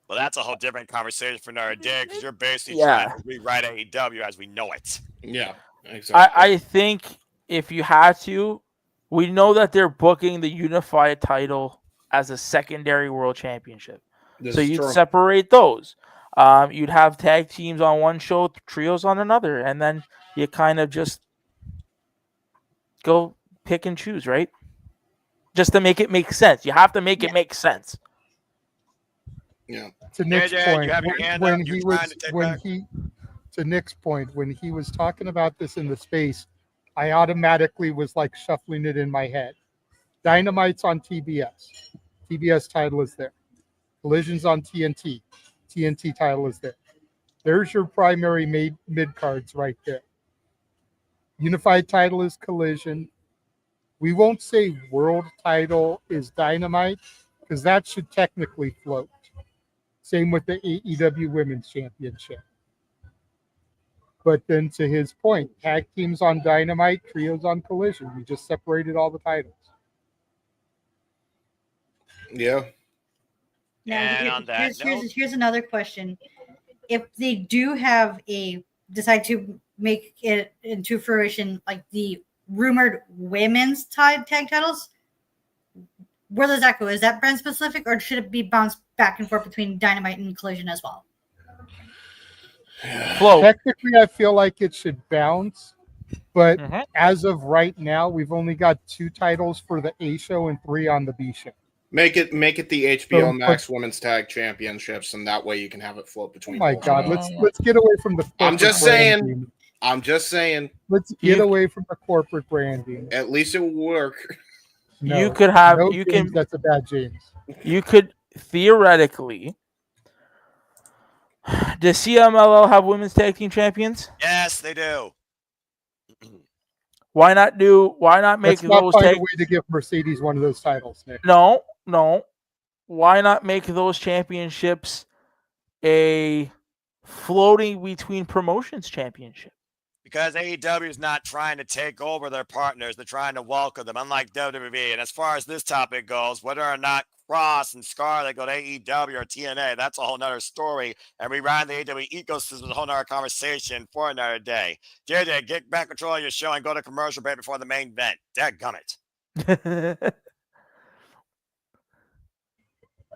Well, that's a whole different conversation for another day, because you're basically trying to rewrite AEW as we know it. Yeah, exactly. I think if you had to. We know that they're booking the unified title as a secondary world championship. So you'd separate those. You'd have tag teams on one show, trios on another, and then you kind of just go pick and choose, right? Just to make it make sense. You have to make it make sense. Yeah. To Nick's point, to Nick's point, when he was talking about this in the space, I automatically was like shuffling it in my head. Dynamite's on TBS. TBS title is there. Collision's on TNT. TNT title is there. There's your primary mid cards right there. Unified title is Collision. We won't say world title is Dynamite because that should technically float. Same with the AEW Women's Championship. But then to his point, tag teams on Dynamite, trios on Collision. We just separated all the titles. Yeah. Now, here's another question. If they do decide to make it into fruition, like the rumored women's tag titles, where does that go? Is that brand specific, or should it be bounced back and forth between Dynamite and Collision as well? Technically, I feel like it should bounce, but as of right now, we've only got 2 titles for the A show and 3 on the B show. Make it the HBO Max Women's Tag Championships, and that way you can have it float between. Oh my God, let's get away from the. I'm just saying. Let's get away from the corporate branding. At least it will work. No, you could have. no You James, can. That's a bad James. You could theoretically. Does CMLL have women's tag team champions? Yes, they do. Why not make Let's not those find tag? a way to give Mercedes one of those titles, Nick. No. Why not make those championships a floating between promotions championship? Because AEW is not trying to take over their partners. They're trying to welcome them, unlike WWE. And as far as this topic goes, whether or not Kross and Scarlett go to AEW or TNA, that's a whole nother story. And rewriting the AEW ecosystem is a whole nother conversation for another day. JJ, get back control of your show and go to commercial break before the main event. Dadgummit.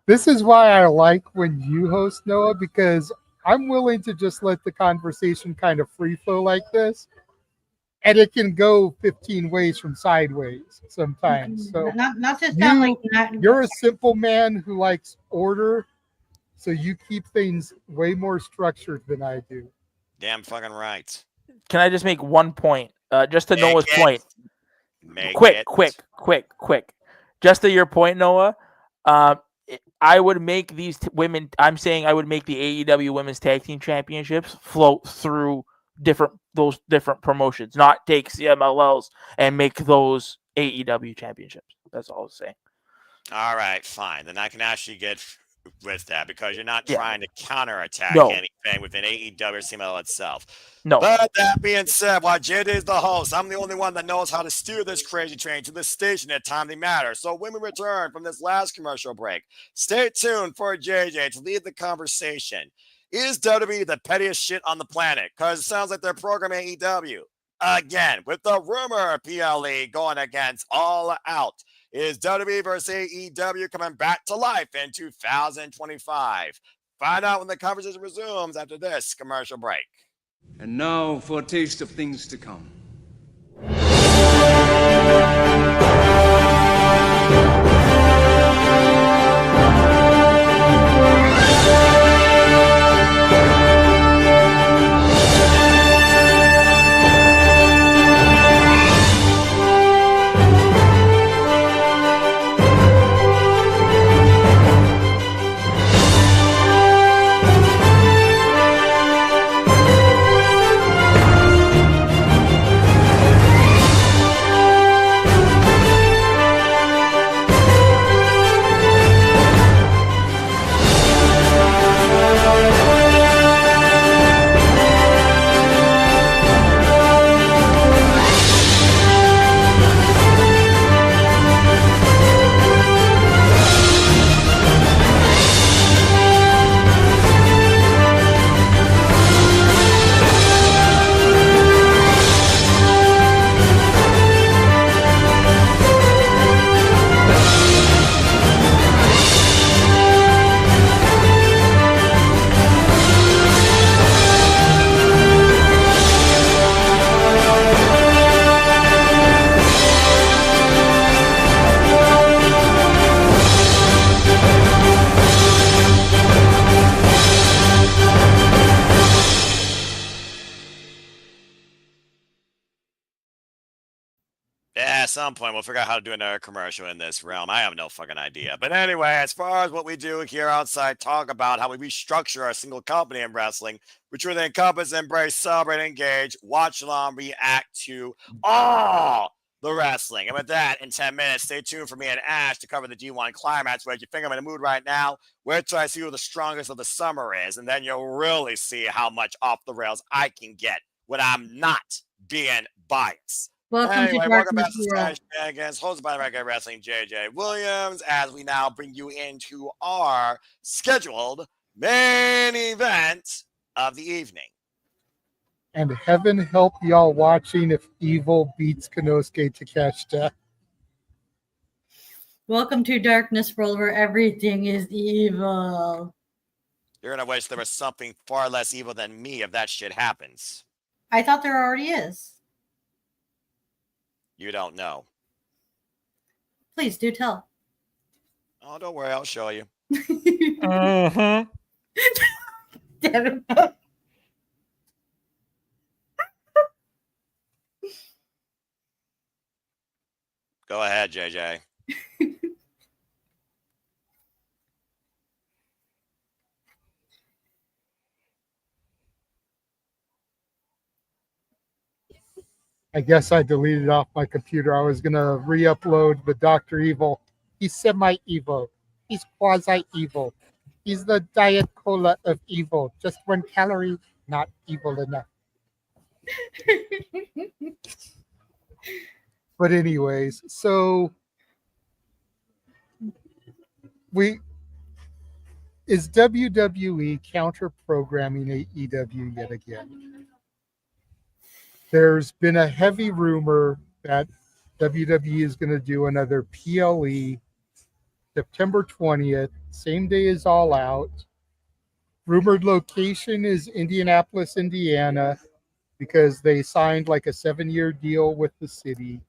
This is why I like when you host, Noah, because I'm willing to just let the conversation kind of free flow like this. And it can go 15 ways from sideways sometimes. So not to sound like you're a simple man who likes order, so you keep things way more structured than I do. Damn fucking right. Can I just make one point? Just to Noah's point. Quick. Just to your point, Noah. I would make these women. I'm saying I would make the AEW Women's Tag Team Championships float through those different promotions, not take CMLLs and make those AEW championships. That's all I was saying. All right, fine. Then I can actually get with that because you're not trying to counterattack anything within AEW or CMLL itself. No. But that being said, while JD is the host, I'm the only one that knows how to steer this crazy train to the station at timely matter. So when we return from this last commercial break, stay tuned for JJ to lead the conversation. Is WWE the pettiest shit on the planet? Because it sounds like they're programming AEW. Again, with the rumor PLE going against All Out. Is WWE versus AEW coming back to life in 2025? Find out when the conversation resumes after this commercial break. And now for a taste of things to come. Yeah, at some point we'll figure out how to do another commercial in this realm. I have no fucking idea. But anyway, as far as what we do here outside, talk about how we restructure our single company in wrestling, which would encompass, embrace, celebrate, engage, watch along, react to all the wrestling. And with that, in 10 minutes, stay tuned for me and Ash to cover the G1 Climax. Where you think I'm in the mood right now, wait till I see who the strongest of the summer is, and then you'll really see how much off the rails I can get when I'm not being biased. Welcome to Welcome back Darkness to World. Shenanigans, hosted by Renegade Wrestling JJ Williams, as we now bring you into our scheduled main event of the evening. And heaven help y'all watching if Evil beats Konosuke Takeshita. Welcome to Darkness World, where everything is evil. You're going to wish there was something far less evil than me if that shit happens. I thought there already is. You don't know. Please do tell. Oh, don't worry. I'll show you. Mm-hmm. Damn it. Go ahead, JJ. I guess I deleted off my computer. I was going to re-upload the Dr. Evil. He's semi-evil. He's quasi-evil. He's the Diet Cola of evil. Just 1 calorie, not evil enough. But anyways, so is WWE Counter Programming AEW yet again? There's been a heavy rumor that WWE is going to do another PLE September 20th, same day as All Out. Rumored location is Indianapolis, Indiana, because they signed like a 7-year deal with the city.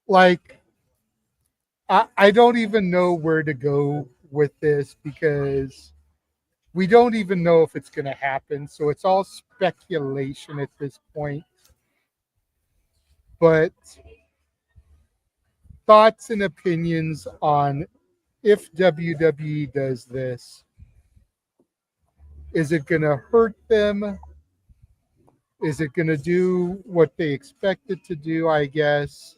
Like, I don't even know where to go with this because we don't even know if it's going to happen. So it's all speculation at this point. But thoughts and opinions on if WWE does this. Is it going to hurt them? Is it going to do what they expect it to do, I guess?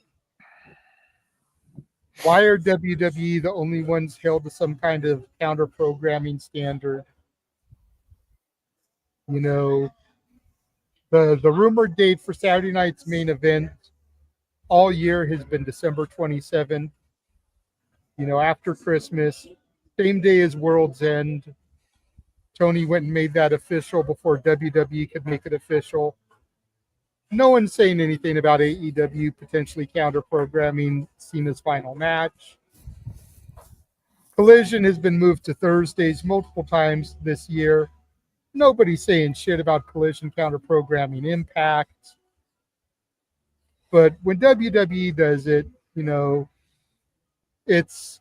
Why are WWE the only ones held to some kind of counter programming standard? You know, the rumored date for Saturday night's main event all year has been December 27th. You know, after Christmas, same day as World's End. Tony went and made that official before WWE could make it official. No one's saying anything about AEW potentially counter programming Cena's final match. Collision has been moved to Thursdays multiple times this year. Nobody's saying shit about Collision counter programming Impact. But when WWE does it, you know, it's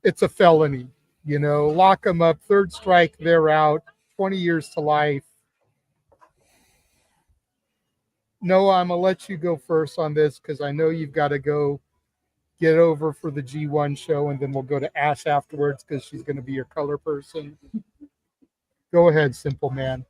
a felony. You know, lock them up, third strike, they're out, 20 years to life. Noah, I'm going to let you go first on this because I know you've got to go get over for the G1 show, and then we'll go to Ash afterwards because she's going to be your color person. Go ahead, simple man.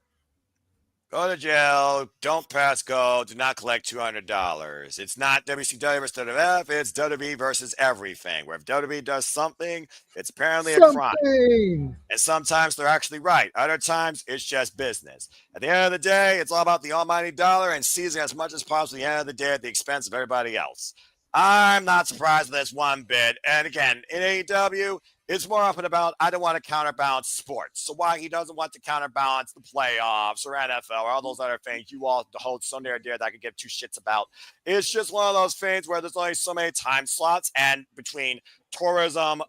Go to jail. Don't pass go. Do not collect $200. It's not WCW versus WWF. It's WWE versus everything. Where if WWE does something, it's apparently a crime. And sometimes they're actually right. Other times, it's just business. At the end of the day, it's all about the almighty dollar and seizing as much as possible at the end of the day at the expense of everybody else. I'm not surprised with this one bit. And again, in AEW, it's more often about I don't want to counterbalance sports. So why he doesn't want to counterbalance the playoffs or NFL or all those other things you all hold so near and dear that I could give two shits about. It's just one of those things where there's only so many time slots, and between tourism,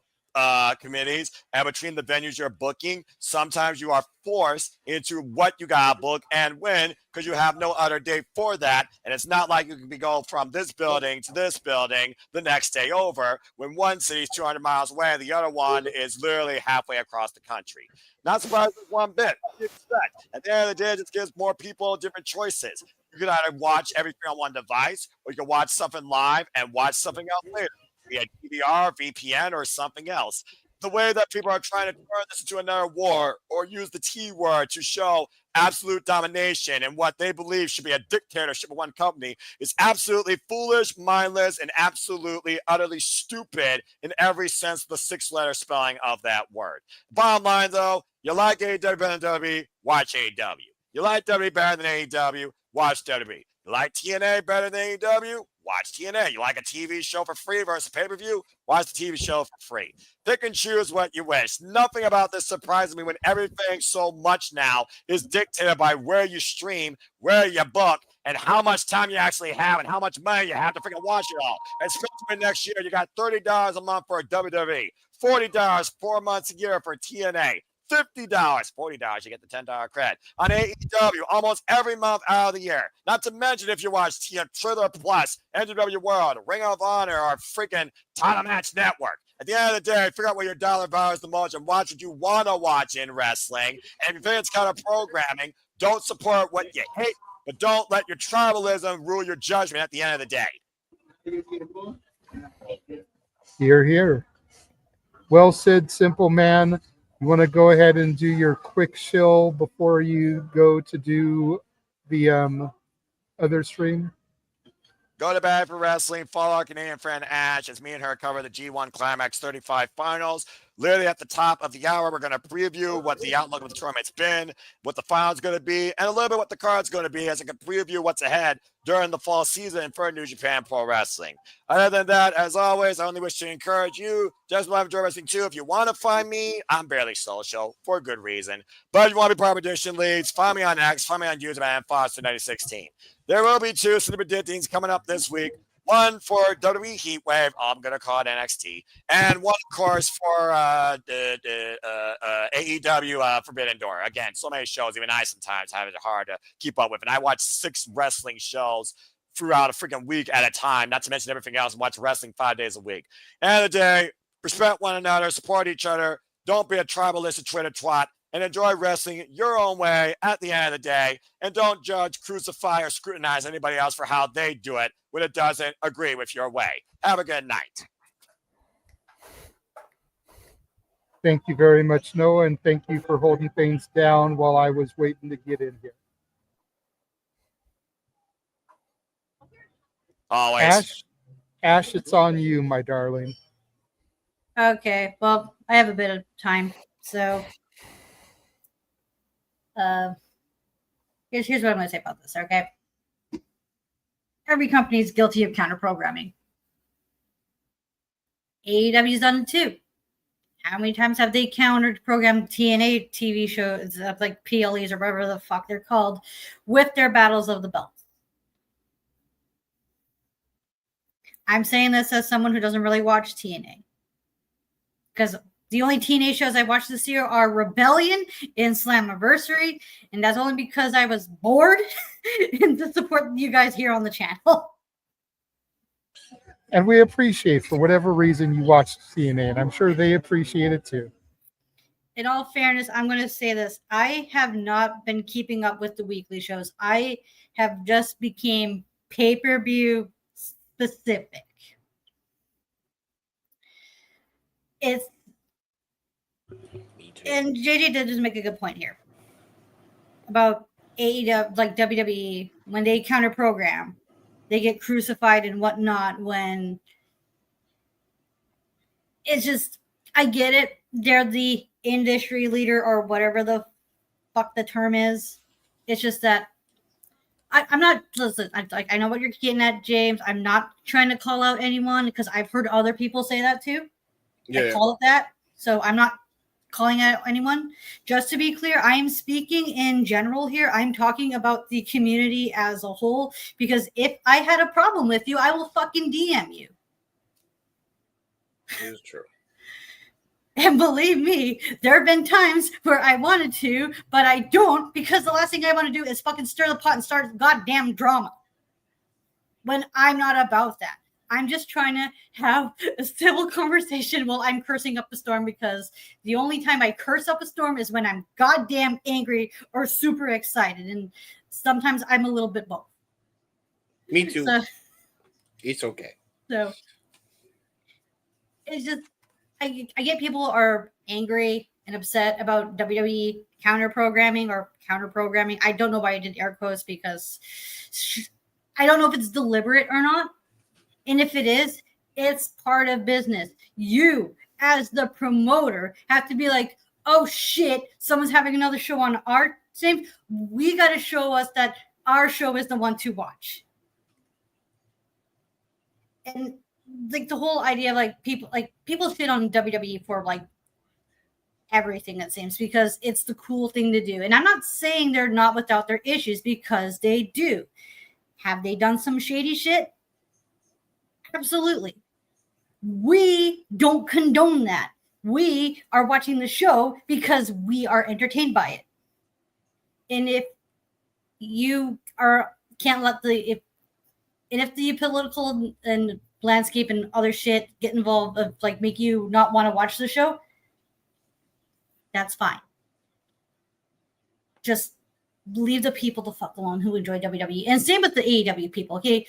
committees and between the venues you're booking, sometimes you are forced into what you got to book and when because you have no other date for that. And it's not like you can be going from this building to this building the next day over when one city's 200 miles away and the other one is literally halfway across the country. Not surprised with one bit. What do you expect? At the end of the day, it just gives more people different choices. You can either watch everything on one device or you can watch something live and watch something else later. Via DVR, VPN, or something else. The way that people are trying to turn this into another war or use the T word to show absolute domination and what they believe should be a dictatorship of one company is absolutely foolish, mindless, and absolutely utterly stupid in every sense of the 6-letter spelling of that word. Bottom line, though, you like AEW better than WWE, watch AEW. You like WWE better than AEW, watch WWE. You like TNA better than AEW? Watch TNA. You like a TV show for free versus a pay-per-view? Watch the TV show for free. Pick and choose what you wish. Nothing about this surprises me when everything so much now is dictated by where you stream, where you book, and how much time you actually have and how much money you have to freaking watch it all. Especially next year, you got $30 a month for WWE, $40 4 months a year for TNA. $50, $40, you get the $10 credit. On AEW, almost every month out of the year. Not to mention if you watch Triller Plus, NW World, Ring of Honor, or freaking Title Match Network. At the end of the day, figure out where your dollar values the most and watch what you want to watch in wrestling. And if you think it's counter programming, don't support what you hate, but don't let your tribalism rule your judgment at the end of the day. Hear, hear. Well said, simple man. You want to go ahead and do your quick shill before you go to do the other stream? Go to Bad for Wrestling. Follow our Canadian friend Ash as me and her cover the G1 Climax 35 finals. Literally at the top of the hour, we're going to preview what the outlook of the tournament's been, what the final's going to be, and a little bit what the card's going to be as it can preview what's ahead during the fall season for New Japan Pro Wrestling. Other than that, as always, I only wish to encourage you, just want to enjoy wrestling too. If you want to find me, I'm barely social for good reason. But if you want to be part of Edition Leads, find me on X, find me on YouTube at Foster9016. There will be 2 super dittings coming up this week. One for WWE Heatwave, I'm going to call it NXT, and one, of course, for AEW Forbidden Door. Again, so many shows, even I sometimes have it hard to keep up with. And I watch 6 wrestling shows throughout a freaking week at a time, not to mention everything else, and watch wrestling 5 days a week. End of the day, respect one another, support each other, don't be a tribalist Twitter twat, and enjoy wrestling your own way at the end of the day. And don't judge, crucify, or scrutinize anybody else for how they do it when it doesn't agree with your way. Have a good night. Thank you very much, Noah, and thank you for holding things down while I was waiting to get in here. Always. Ash, it's on you, my darling. Okay, well, I have a bit of time, so here's what I'm going to say about this, okay? Every company is guilty of counter programming. AEW's done it too. How many times have they countered programmed TNA TV shows, like PLEs or whatever the fuck they're called, with their battles of the belts? I'm saying this as someone who doesn't really watch TNA. Because the only TNA shows I watched this year are Rebellion and Slammiversary, and that's only because I was bored and to support you guys here on the channel. And we appreciate, for whatever reason, you watched TNA, and I'm sure they appreciate it too. In all fairness, I'm going to say this. I have not been keeping up with the weekly shows. I have just became pay-per-view specific. It's and JJ did just make a good point here about AEW, like WWE, when they counter program, they get crucified and whatnot. When it's just, I get it. They're the industry leader or whatever the fuck the term is. It's just that I'm not. Listen, I know what you're getting at, James. I'm not trying to call out anyone because I've heard other people say that too. Yeah. I call it that. So I'm not calling out anyone. Just to be clear, I am speaking in general here. I'm talking about the community as a whole, because if I had a problem with you, I will fucking DM you. It is true. And believe me, there have been times where I wanted to, but I don't, because the last thing I want to do is fucking stir the pot and start goddamn drama. When I'm not about that. I'm just trying to have a civil conversation while I'm cursing up a storm, because the only time I curse up a storm is when I'm goddamn angry or super excited. And sometimes I'm a little bit both. Me too. So, it's okay. So it's just, I get people are angry and upset about WWE counter programming or counter programming. I don't know why I did air quotes, because I don't know if it's deliberate or not. And if it is, it's part of business. You, as the promoter, have to be like, oh shit, someone's having another show on our same. We got to show us that our show is the one to watch. And like the whole idea of people shit on WWE for like everything, it seems, because it's the cool thing to do. And I'm not saying they're not without their issues, because they do. Have they done some shady shit? Absolutely. We don't condone that. We are watching the show because we are entertained by it. And if you can't let if the political and landscape and other shit get involved, of like make you not want to watch the show, that's fine. Just leave the people the fuck alone who enjoy WWE. And same with the AEW people, okay?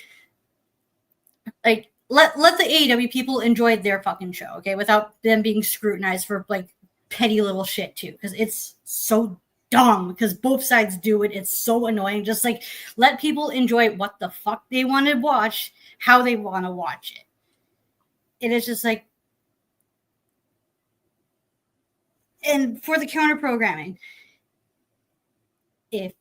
Like, let the AEW people enjoy their fucking show, okay? Without them being scrutinized for, like, petty little shit, too. Because it's so dumb, because both sides do it. It's so annoying. Just, like, let people enjoy what the fuck they want to watch, how they want to watch it. It is just, like... And for the counter programming... If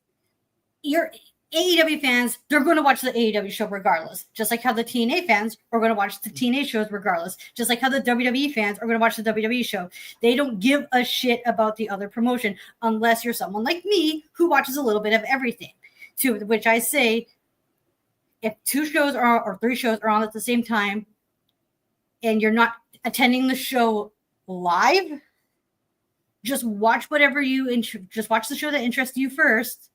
you're AEW fans, they're going to watch the AEW show regardless. Just like how the TNA fans are going to watch the TNA shows regardless. Just like how the WWE fans are going to watch the WWE show. They don't give a shit about the other promotion unless you're someone like me who watches a little bit of everything. To which I say, if 2 shows or 3 shows are on at the same time and you're not attending the show live, just watch just watch the show that interests you first,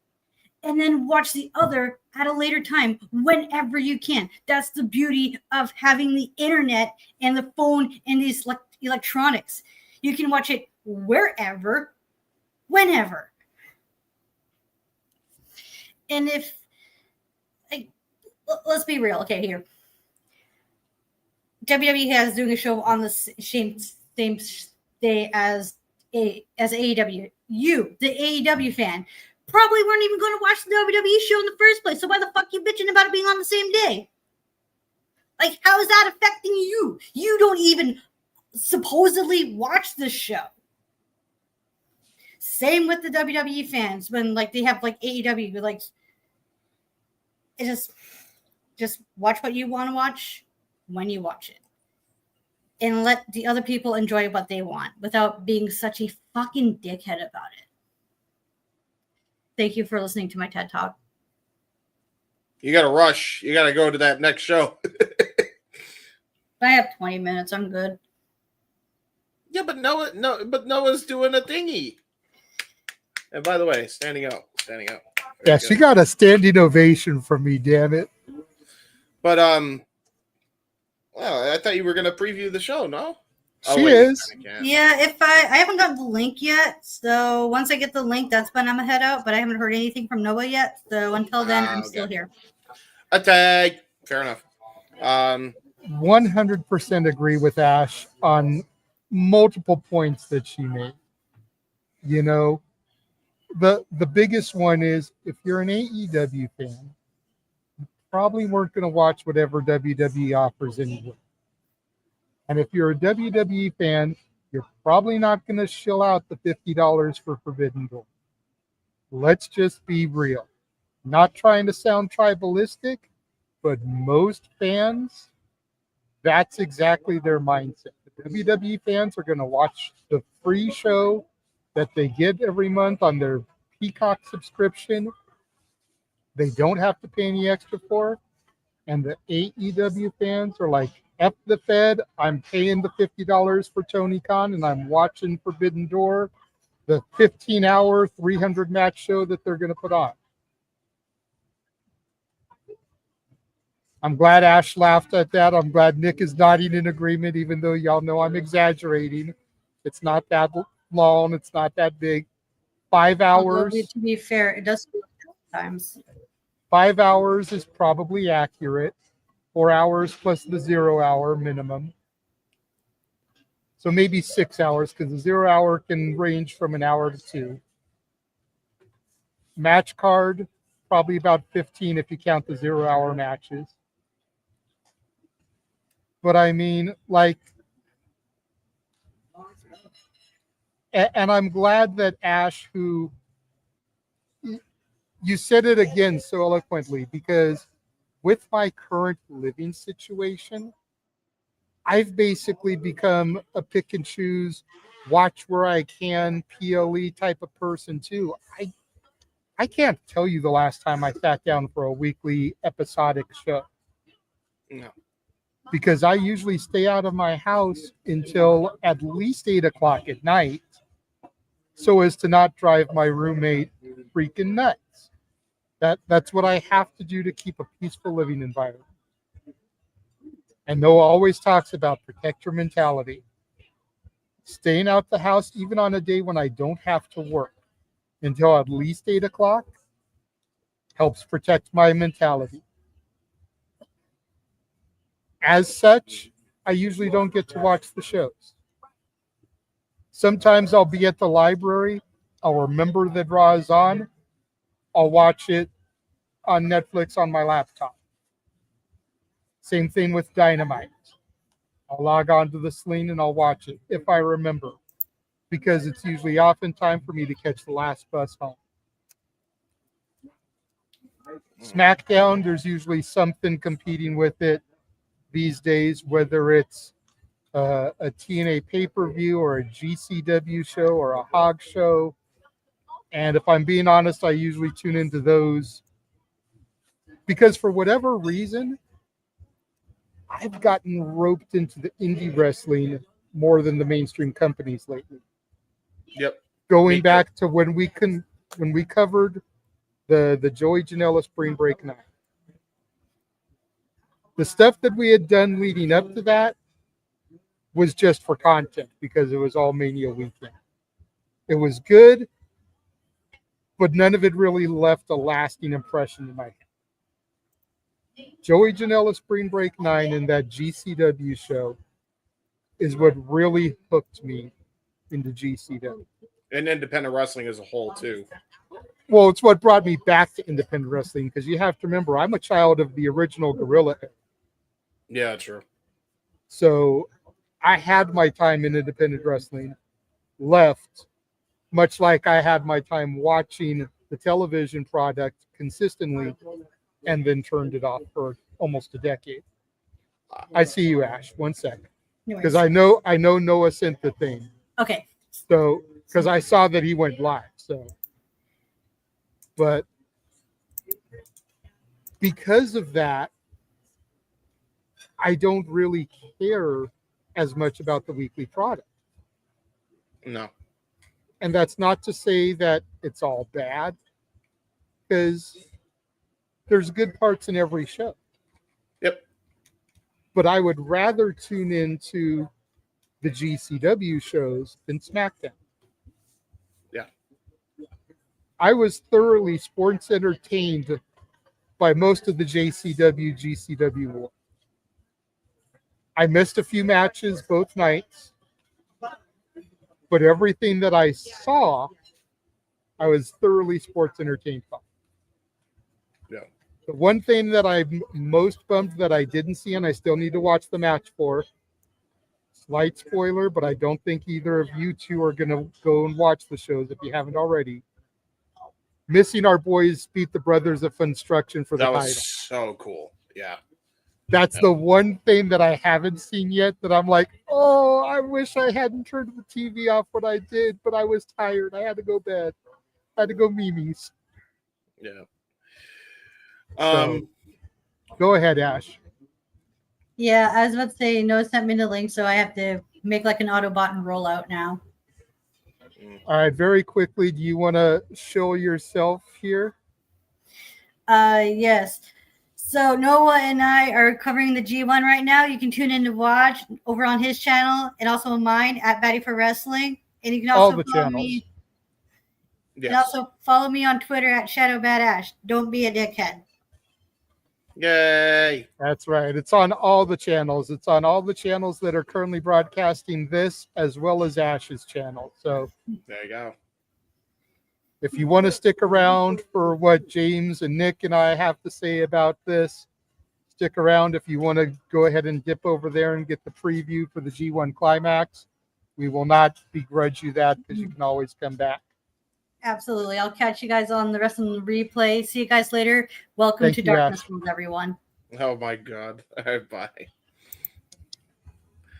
and then watch the other at a later time whenever you can. That's the beauty of having the internet and the phone and these electronics. You can watch it wherever, whenever. And if, let's be real, okay, here. WWE has doing a show on the same day as AEW. You, the AEW fan, probably weren't even going to watch the WWE show in the first place. So why the fuck you bitching about it being on the same day? Like, how is that affecting you? You don't even supposedly watch this show. Same with the WWE fans when like they have like AEW, like it just watch what you want to watch when you watch it. And let the other people enjoy what they want without being such a fucking dickhead about it. Thank you for listening to my TED Talk. You got to rush. You got to go to that next show. I have 20 minutes. I'm good. Yeah, but Noah's doing a thingy. And by the way, standing up. Yeah, she got a standing ovation from me, damn it. But well, I thought you were going to preview the show, no? She is. Yeah, if I haven't gotten the link yet, so once I get the link, that's when I'm gonna head out. But I haven't heard anything from Noah yet, so until then, I'm still here. A tag, fair enough. 100% agree with Ash on multiple points that she made. You know, the biggest one is if you're an AEW fan, you probably weren't going to watch whatever WWE offers anyway. And if you're a WWE fan, you're probably not going to shill out the $50 for Forbidden Door. Let's just be real. Not trying to sound tribalistic, but most fans, that's exactly their mindset. The WWE fans are going to watch the free show that they get every month on their Peacock subscription. They don't have to pay any extra for. And the AEW fans are like, F the Fed. I'm paying the $50 for Tony Khan, and I'm watching Forbidden Door, the 15-hour, 300-match show that they're going to put on. I'm glad Ash laughed at that. I'm glad Nick is nodding in agreement, even though y'all know I'm exaggerating. It's not that long. It's not that big. 5 hours. Although, to be fair, it does times. 5 hours is probably accurate. 4 hours plus the 0 hour minimum. So maybe 6 hours, because the 0 hour can range from an hour to 2. Match card, probably about 15 if you count the 0 hour matches. But I mean, like, and I'm glad that Ash, who you said it again so eloquently, because with my current living situation, I've basically become a pick and choose, watch where I can, PLE type of person too. I can't tell you the last time I sat down for a weekly episodic show. No. Because I usually stay out of my house until at least 8 o'clock at night, so as to not drive my roommate freaking nuts. That's what I have to do to keep a peaceful living environment. And Noah always talks about protect your mentality. Staying out the house, even on a day when I don't have to work, until at least 8 o'clock, helps protect my mentality. As such, I usually don't get to watch the shows. Sometimes I'll be at the library. I'll remember the draw is on. I'll watch it on Netflix on my laptop. Same thing with Dynamite. I'll log on to the Sling and I'll watch it if I remember, because it's usually off in time for me to catch the last bus home. SmackDown, there's usually something competing with it these days, whether it's a TNA pay-per-view or a GCW show or a Hog show. And if I'm being honest, I usually tune into those because for whatever reason, I've gotten roped into the indie wrestling more than the mainstream companies lately. Yep. Going back to when we covered the Joey Janela Spring Break night. The stuff that we had done leading up to that was just for content because it was all Mania weekend. It was good, but none of it really left a lasting impression in my head. Joey Janela Spring Break 9 and that GCW show is what really hooked me into GCW. And independent wrestling as a whole, too. Well, it's what brought me back to independent wrestling because you have to remember, I'm a child of the original Guerrilla era. Yeah, true. So I had my time in independent wrestling, left, much like I had my time watching the television product consistently, and then turned it off for almost a decade. I see you, Ash. 1 second. Because I know Noah sent the thing. Okay. So, because I saw that he went live. So, but because of that, I don't really care as much about the weekly product. No. And that's not to say that it's all bad, because there's good parts in every show. Yep. But I would rather tune into the GCW shows than SmackDown. Yeah. I was thoroughly sports entertained by most of the GCW war. I missed a few matches both nights, but everything that I saw, I was thoroughly sports entertained by. Yeah. The one thing that I'm most bummed that I didn't see, and I still need to watch the match for, slight spoiler, but I don't think either of you two are going to go and watch the shows if you haven't already. Missing our boys beat the Brothers of Construction for the title. That was so cool. Yeah. That's the one thing that I haven't seen yet that I'm like, oh, I wish I hadn't turned the TV off when I did, but I was tired. I had to go bed. I had to go memes. Yeah. So, go ahead, Ash. Yeah, I was about to say no sent me the link, so I have to make like an Autobot and roll out now. All right, very quickly, do you want to show yourself here? Yes. So Noah and I are covering the G1 right now. You can tune in to watch over on his channel and also on mine at Batty for Wrestling. And you can also All the follow channels. me. Yes. And also follow me on Twitter at Shadow Badash. Don't be a dickhead. Yay! That's right. It's on all the channels. It's on all the channels that are currently broadcasting this, as well as Ash's channel. So there you go. If you want to stick around for what James and Nick and I have to say about this, stick around. If you want to go ahead and dip over there and get the preview for the G1 Climax, we will not begrudge you that because you can always come back. Absolutely. I'll catch you guys on the rest of the replay. See you guys later. Welcome Thank to you, Darkness Ash. World, everyone. Oh my God. Bye.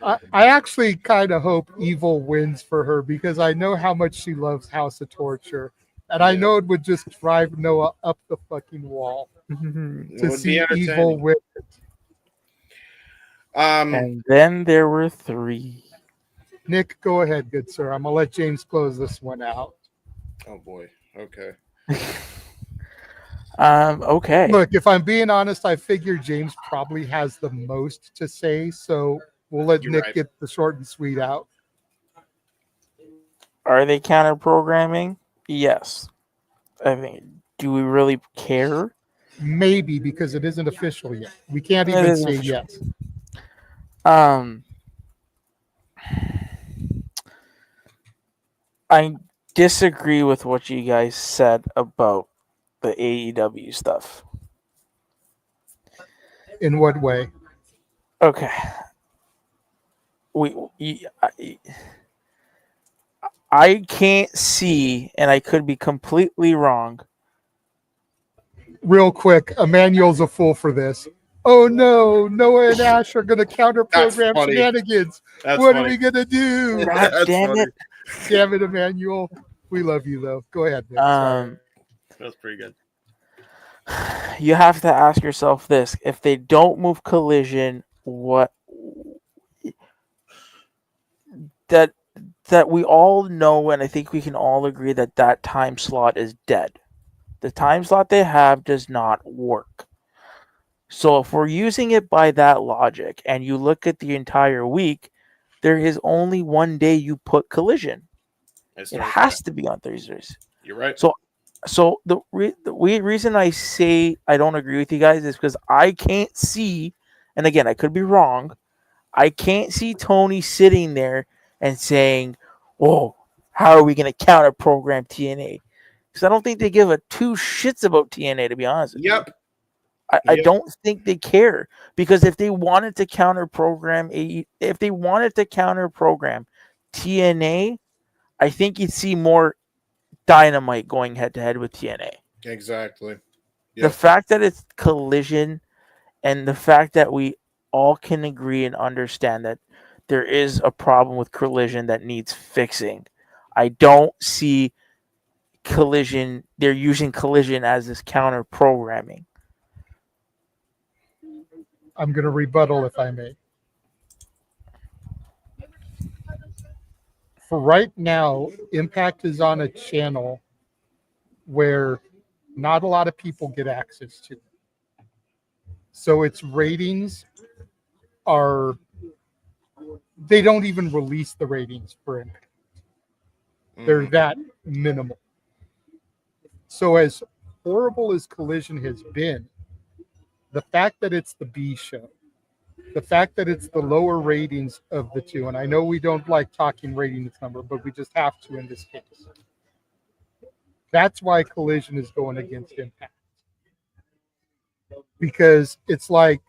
I actually kind of hope Evil wins for her because I know how much she loves House of Torture. And I know it would just drive Noah up the fucking wall to see Evil win it. And then there were 3. Nick, go ahead, good sir. I'm going to let James close this one out. Oh boy. Okay. Okay. Look, if I'm being honest, I figure James probably has the most to say, so we'll let You're Nick right. get the short and sweet out. Are they counter programming? Yes. I mean, do we really care? Maybe because it isn't official yet. We can't It even isn't say official. yes. I disagree with what you guys said about the AEW stuff. In what way? Okay. I can't see, and I could be completely wrong. Real quick, Emmanuel's a fool for this. Oh no, Noah and Ash are going to counter program funny. Shenanigans. That's What are funny. we going to do? God damn it. Damn it, Emmanuel. We love you though. Go ahead, Nick. Sorry. That's pretty good. You have to ask yourself this: if they don't move Collision, what that we all know, and I think we can all agree that time slot is dead. The time slot they have does not work. So if we're using it by that logic, and you look at the entire week, there is only one day you put Collision. It has to be on Thursdays. You're right. So the reason I say I don't agree with you guys is because I can't see, and again, I could be wrong, I can't see Tony sitting there and saying, "Oh, how are we going to counter program TNA?" Because I don't think they give a two shits about TNA, to be honest with you. I don't think they care, because if they wanted to counter program TNA, I think you'd see more Dynamite going head to head with TNA. Exactly. The fact that it's Collision, and the fact that we all can agree and understand that there is a problem with Collision that needs fixing. I don't see Collision. They're using Collision as this counter programming. I'm going to rebuttal if I may. For right now, Impact is on a channel where not a lot of people get access to. So its ratings they don't even release the ratings for Impact. They're that minimal. So as horrible as Collision has been, the fact that it's the B show, the fact that it's the lower ratings of the two, and I know we don't like talking ratings number, but we just have to in this case. That's why Collision is going against Impact. Because it's like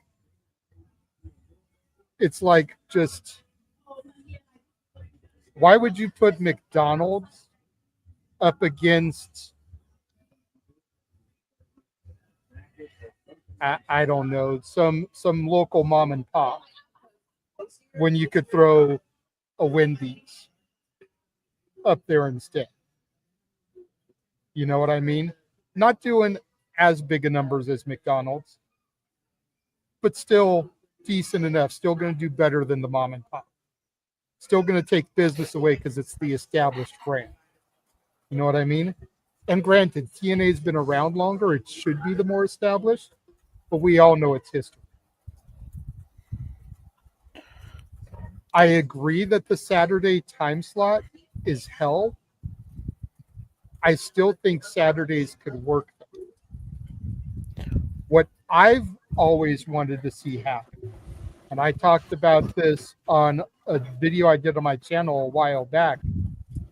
just, why would you put McDonald's up against, I don't know, some local mom and pop when you could throw a Wendy's up there instead? You know what I mean? Not doing as big a numbers as McDonald's, but still decent enough, still going to do better than the mom and pop. Still going to take business away because it's the established brand. You know what I mean? And granted, TNA's been around longer. It should be the more established, but we all know its history. I agree that the Saturday time slot is hell. I still think Saturdays could work. What I've always wanted to see happen, and I talked about this on a video I did on my channel a while back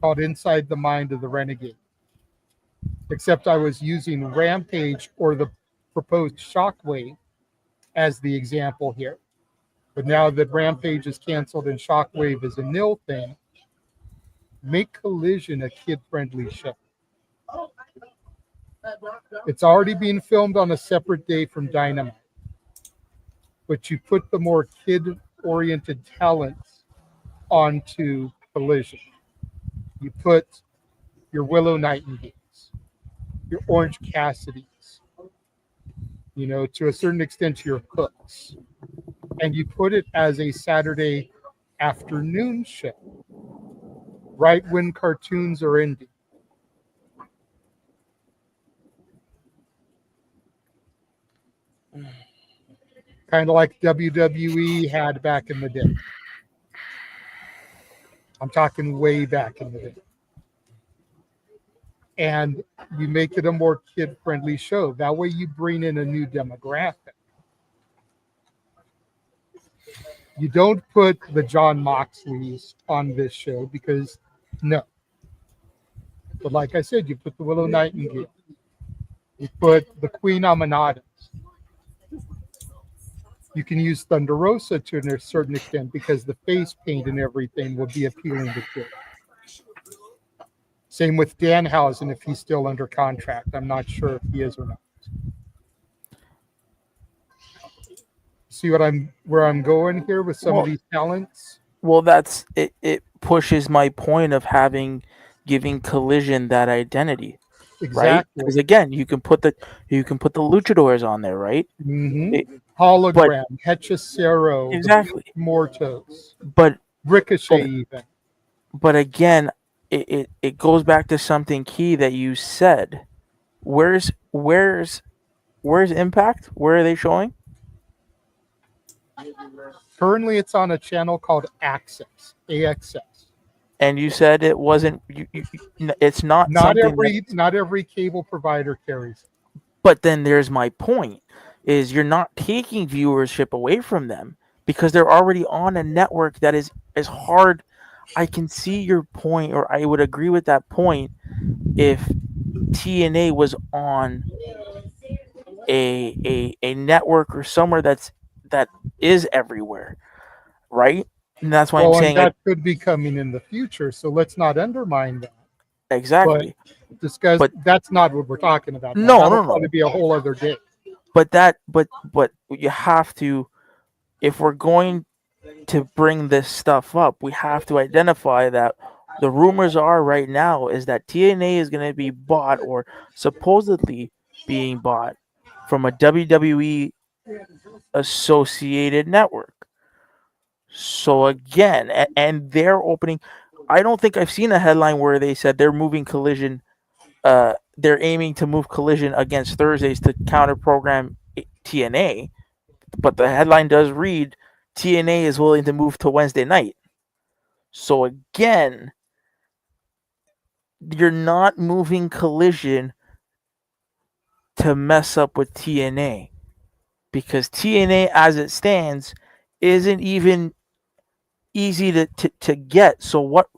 called Inside the Mind of the Renegade. Except I was using Rampage or the proposed Shockwave as the example here. But now that Rampage is canceled and Shockwave is a nil thing, make Collision a kid-friendly show. It's already being filmed on a separate day from Dynamite. But you put the more kid-oriented talents onto Collision. You put your Willow Nightingales, your Orange Cassidys, you know, to a certain extent, your Hooks. And you put it as a Saturday afternoon show, right when cartoons are ending. Kind of like WWE had back in the day. I'm talking way back in the day. And you make it a more kid-friendly show. That way you bring in a new demographic. You don't put the John Moxleys on this show because, no. But like I said, you put the Willow Nightingale. You put the Queen Amandadas. You can use Thunder Rosa to a certain extent because the face paint and everything will be appealing to kids. Same with Danhausen if he's still under contract. I'm not sure if he is or not. See where I'm going here with some of these talents? Well, that's it. It pushes my point of giving Collision that identity. Exactly. Right? Because again, you can put the luchadors on there, right? Mm-hmm. Hologram, Hechicero, exactly. Mortos, but Ricochet even. But again, it goes back to something key that you said. Where's Impact? Where are they showing? Currently, it's on a channel called AXS. And you said it wasn't. It's not. Not every cable provider carries it. But then there's my point: is you're not taking viewership away from them because they're already on a network that is hard. I can see your point, or I would agree with that point if TNA was on a network or somewhere that is everywhere, right? And that's why I'm saying that could be coming in the future. So let's not undermine that. Exactly. But that's not what we're talking about. No. That'll probably be a whole other day. But you have to, if we're going to bring this stuff up, we have to identify that the rumors are right now is that TNA is going to be bought or supposedly being bought from a WWE associated network. So again, and they're opening. I don't think I've seen a headline where they said they're moving Collision. They're aiming to move Collision against Thursdays to counter program TNA, but the headline does read TNA is willing to move to Wednesday night. So again, you're not moving Collision to mess up with TNA because TNA as it stands isn't even easy to get. So what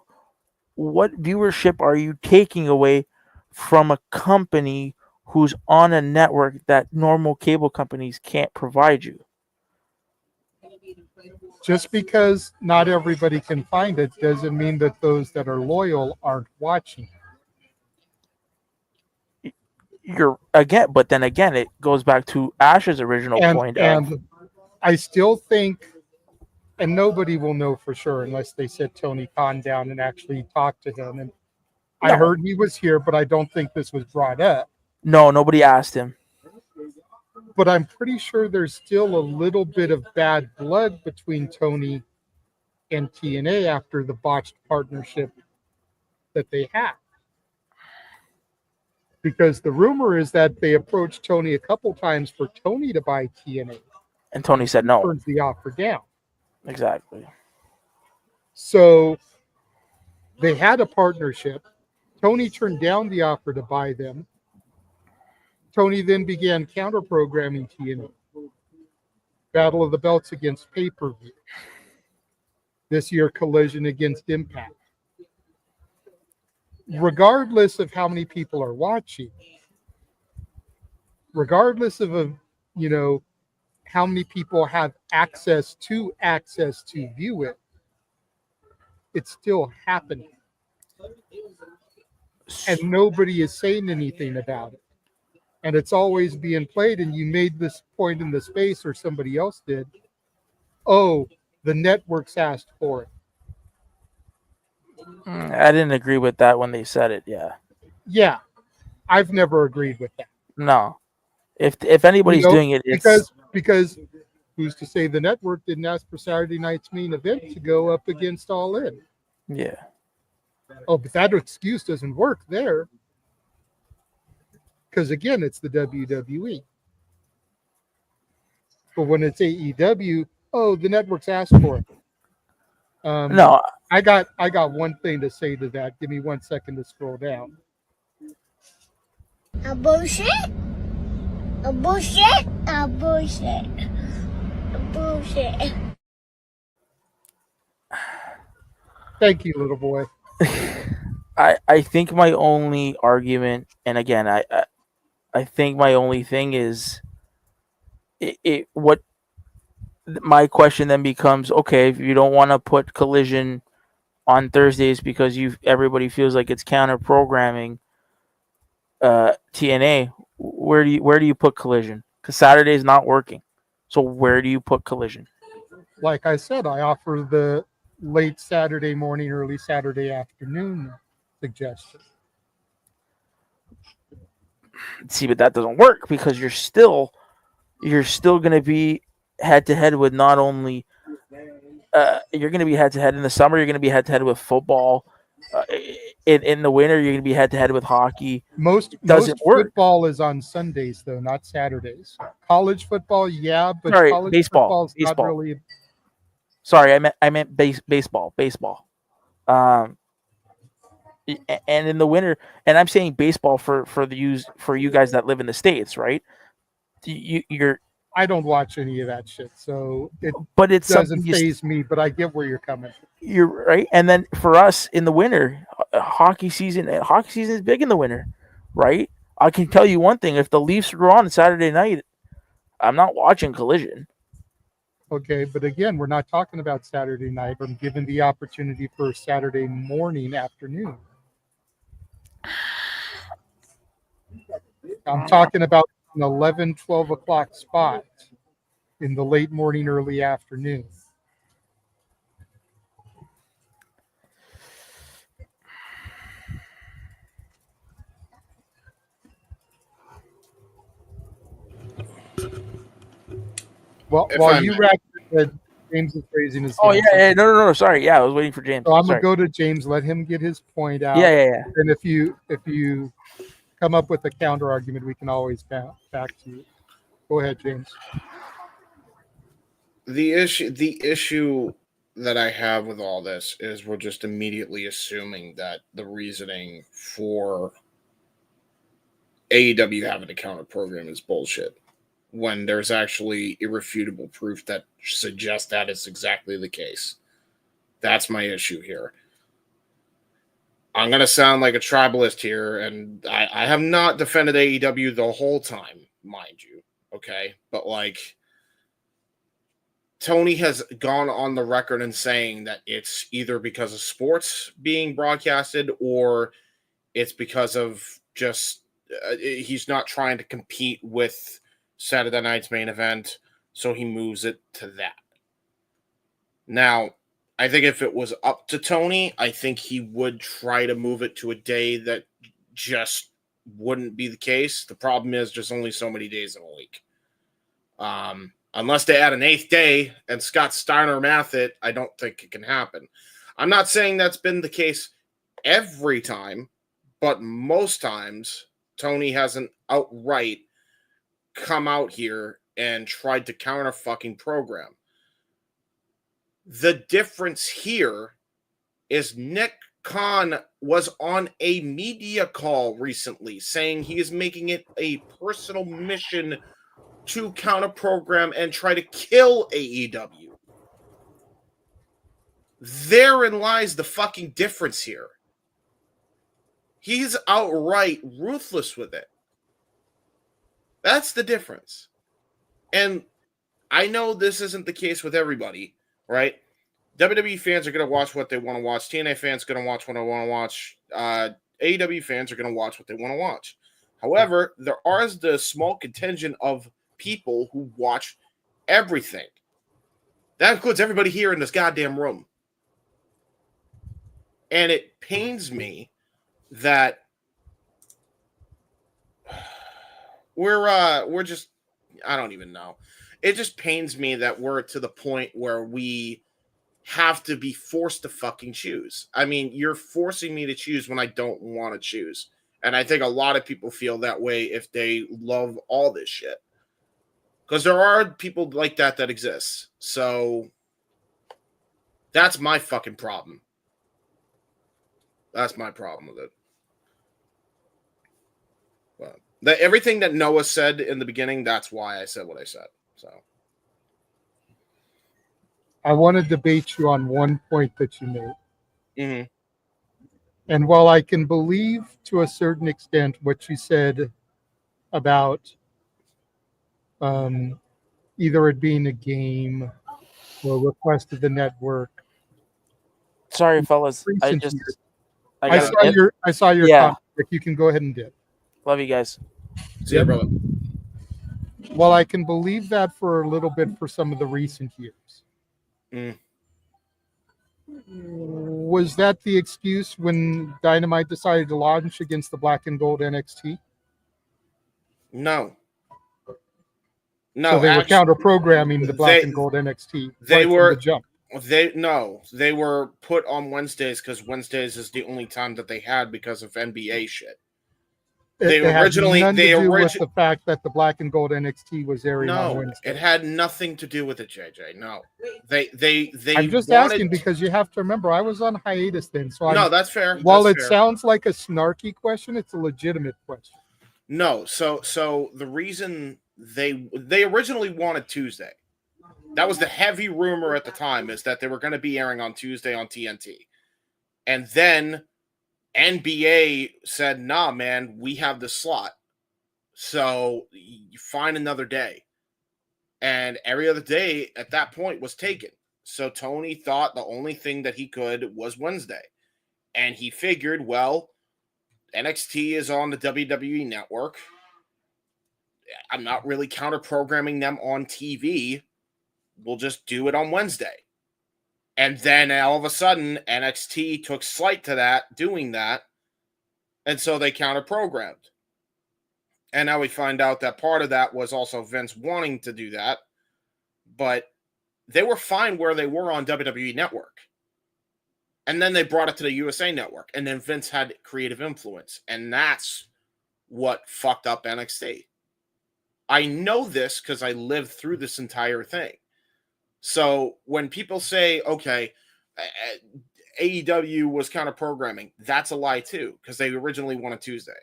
viewership are you taking away from a company who's on a network that normal cable companies can't provide you? Just because not everybody can find it doesn't mean that those that are loyal aren't watching. But then again, it goes back to Ash's original point. And I still think, and nobody will know for sure unless they sit Tony Khan down and actually talk to him. And I heard he was here, but I don't think this was brought up. No, nobody asked him. but I'm pretty sure there's still a little bit of bad blood between Tony and TNA after the botched partnership that they had. Because the rumor is that they approached Tony a couple times for Tony to buy TNA. And Tony said no. Turns the offer down. Exactly. So they had a partnership. Tony turned down the offer to buy them. Tony then began counter programming TNA. Battle of the Belts against pay-per-view. This year, Collision against Impact. Regardless of how many people are watching, regardless of how many people have access to view it, it's still happening. And nobody is saying anything about it. And it's always being played, and you made this point in the space, or somebody else did. Oh, the networks asked for it. I didn't agree with that when they said it. Yeah. Yeah, I've never agreed with that. No. If anybody's doing it, it's because who's to say the network didn't ask for Saturday night's main event to go up against All In? Yeah. Oh, but that excuse doesn't work there. Because again, it's the WWE. But when it's AEW, oh, the networks asked for it. No, I got one thing to say to that. Give me 1 second to scroll down. A bullshit. A bullshit. A bullshit. A bullshit. Thank you, little boy. I think my only argument, and again, I think my only thing is what my question then becomes, okay, if you don't want to put Collision on Thursdays because everybody feels like it's counter programming TNA, where do you put Collision? Because Saturday is not working. So where do you put Collision? Like I said, I offer the late Saturday morning, early Saturday afternoon suggestion. See, but that doesn't work because you're still going to be head to head with not only you're going to be head to head in the summer, you're going to be head to head with football. In the winter, you're going to be head to head with hockey. Most football is on Sundays though, not Saturdays. College football, yeah, but college baseball. Not really. Sorry, I meant baseball. And in the winter, and I'm saying baseball for you guys that live in the States, right? I don't watch any of that shit, so it doesn't faze me. But I get where you're coming from. You're right, and then for us in the winter, hockey season is big in the winter, right? I can tell you one thing: if the Leafs are on Saturday night, I'm not watching Collision. Okay, but again, we're not talking about Saturday night. I'm given the opportunity for Saturday morning, afternoon. I'm talking about an 11, 12 o'clock spot in the late morning, early afternoon. Well, while you rack your head, James is raising his hand. Oh yeah, no, sorry, yeah, I was waiting for James. So I'm gonna go to James, let him get his point out. Yeah. And if you come up with a counter argument, we can always back to you. Go ahead, James. The issue that I have with all this is we're just immediately assuming that the reasoning for AEW having a counter program is bullshit, when there's actually irrefutable proof that suggests that is exactly the case. That's my issue here. I'm going to sound like a tribalist here, and I have not defended AEW the whole time, mind you, okay? But, Tony has gone on the record and saying that it's either because of sports being broadcasted or it's because of just he's not trying to compete with Saturday night's main event, so he moves it to that. Now, I think if it was up to Tony, I think he would try to move it to a day that just wouldn't be the case. The problem is there's only so many days in a week. Unless they add an 8th day and Scott Steiner math it, I don't think it can happen. I'm not saying that's been the case every time, but most times Tony hasn't outright come out here and tried to counter fucking program. The difference here is Nick Khan was on a media call recently saying he is making it a personal mission to counter program and try to kill AEW. Therein lies the fucking difference here. He's outright ruthless with it. That's the difference. And I know this isn't the case with everybody, right? WWE fans are going to watch what they want to watch. TNA fans are going to watch what they want to watch. AEW fans are going to watch what they want to watch. However, there are the small contingent of people who watch everything. That includes everybody here in this goddamn room. And it pains me that we're just, I don't even know. It just pains me that we're to the point where we have to be forced to fucking choose. I mean, you're forcing me to choose when I don't want to choose. And I think a lot of people feel that way if they love all this shit. Because there are people like that exist. So that's my fucking problem. That's my problem with it. Well, everything that Noah said in the beginning, that's why I said what I said. So I want to debate you on one point that you made. Mm-hmm. And while I can believe to a certain extent what you said about either it being a game or a request of the network. Sorry, fellas. I saw your comment. You can go ahead and dip. Love you guys. See ya, brother. Well, I can believe that for a little bit for some of the recent years. Mm. Was that the excuse when Dynamite decided to launch against the Black and Gold NXT? No. So they were counter programming the Black and Gold NXT. They were from the jump. They were put on Wednesdays because Wednesdays is the only time that they had because of NBA shit. It had nothing to do with the fact that the Black and Gold NXT was airing on Wednesday. It had nothing to do with it, JJ. No, they. I'm just asking because you have to remember I was on hiatus then. So that's fair. While it sounds like a snarky question, it's a legitimate question. No, so the reason they originally wanted Tuesday. That was the heavy rumor at the time, is that they were going to be airing on Tuesday on TNT, and then NBA said, nah, man, we have the slot. So you find another day. And every other day at that point was taken. So Tony thought the only thing that he could was Wednesday. And he figured, well, NXT is on the WWE network. I'm not really counter programming them on TV. We'll just do it on Wednesday. And then all of a sudden, NXT took slight to that, doing that. And so they counter-programmed. And now we find out that part of that was also Vince wanting to do that. But they were fine where they were on WWE Network. And then they brought it to the USA Network. And then Vince had creative influence. And that's what fucked up NXT. I know this because I lived through this entire thing. So when people say, okay, AEW was counter programming, that's a lie too, because they originally wanted Tuesday.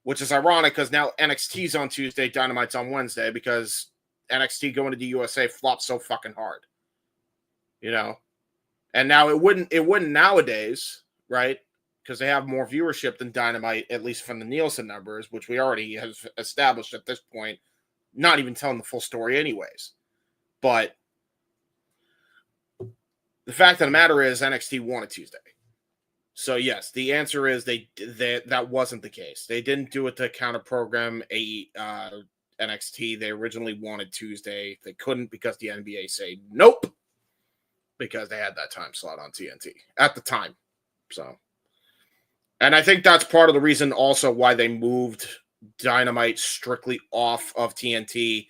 Which is ironic because now NXT's on Tuesday, Dynamite's on Wednesday, because NXT going to the USA flopped so fucking hard. You know? And now it wouldn't nowadays, right? Because they have more viewership than Dynamite, at least from the Nielsen numbers, which we already have established at this point, not even telling the full story anyways. But the fact of the matter is NXT wanted Tuesday. So yes, the answer is that wasn't the case. They didn't do it to counter program NXT. They originally wanted Tuesday. They couldn't because the NBA said nope, because they had that time slot on TNT at the time. So, and I think that's part of the reason also why they moved Dynamite strictly off of TNT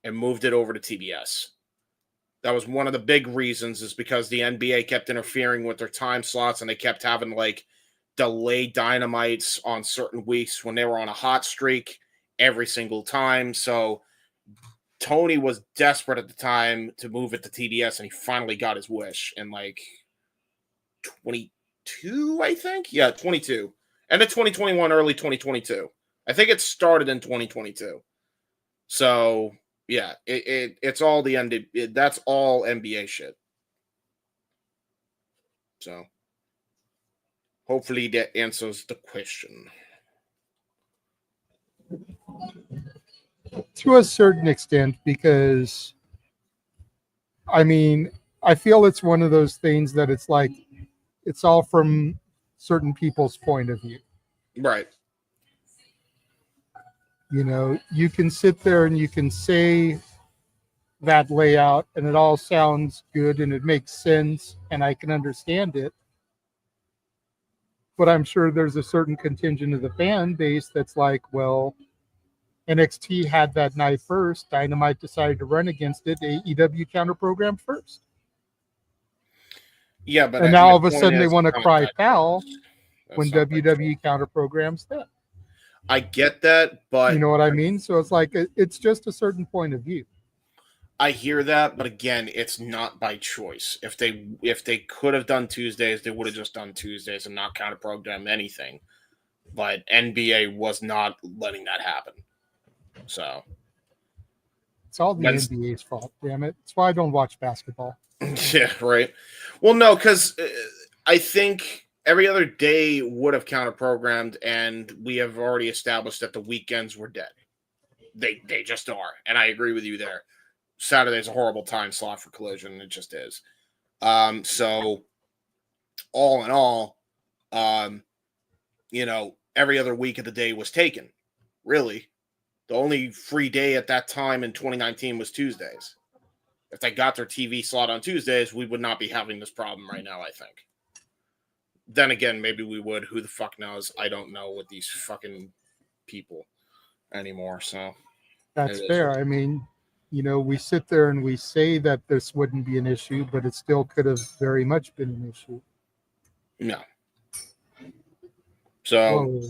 and moved it over to TBS. That was one of the big reasons, is because the NBA kept interfering with their time slots, and they kept having like delayed dynamites on certain weeks when they were on a hot streak every single time. So Tony was desperate at the time to move it to TBS, and he finally got his wish in like 22, I think. Yeah, 22. End of 2021, early 2022. I think it started in 2022. So yeah, it's all the end. That's all NBA shit. So hopefully that answers the question. To a certain extent, because I mean, I feel it's one of those things that it's like it's all from certain people's point of view. Right. You know, you can sit there and you can say that layout and it all sounds good and it makes sense and I can understand it. But I'm sure there's a certain contingent of the fan base that's like, well, NXT had that night first. Dynamite decided to run against it. AEW counter programmed first. Yeah, but and now all of a sudden they want to cry foul when WWE counter programs them. I get that, but you know what I mean? So it's like it's just a certain point of view. I hear that, but again, it's not by choice. If they could have done Tuesdays, they would have just done Tuesdays and not counter program anything. But NBA was not letting that happen. So it's all the NBA's fault. Damn it! That's why I don't watch basketball. Yeah, right. Well, no, because I think every other day would have counter programmed, and we have already established that the weekends were dead. They just are, and I agree with you there. Saturday's a horrible time slot for Collision. It just is. So all in all, you know, every other week of the day was taken. Really, the only free day at that time in 2019 was Tuesdays. If they got their TV slot on Tuesdays, we would not be having this problem right now, I think. Then again, maybe we would. Who the fuck knows? I don't know with these fucking people anymore. So that's fair. I mean, you know, we sit there and we say that this wouldn't be an issue, but it still could have very much been an issue. No. So,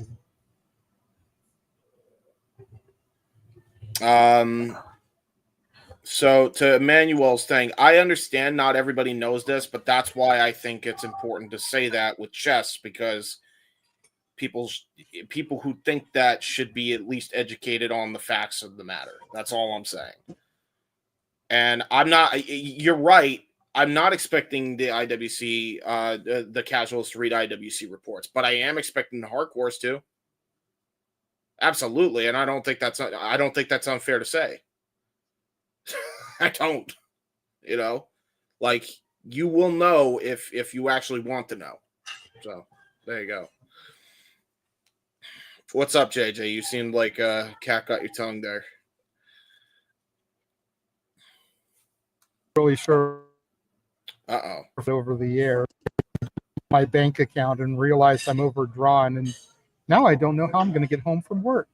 so to Emmanuel's thing, I understand not everybody knows this, but that's why I think it's important to say that with chess, because people who think that should be at least educated on the facts of the matter. That's all I'm saying. And I'm not, you're right. I'm not expecting the IWC, the casuals to read IWC reports, but I am expecting the hardcores to. Absolutely. And I don't think that's unfair to say. I don't, you know, like you will know if you actually want to know. So there you go. What's up, JJ? You seemed like a cat got your tongue there. Really sure. Over the air, my bank account and realized I'm overdrawn, and now I don't know how I'm going to get home from work.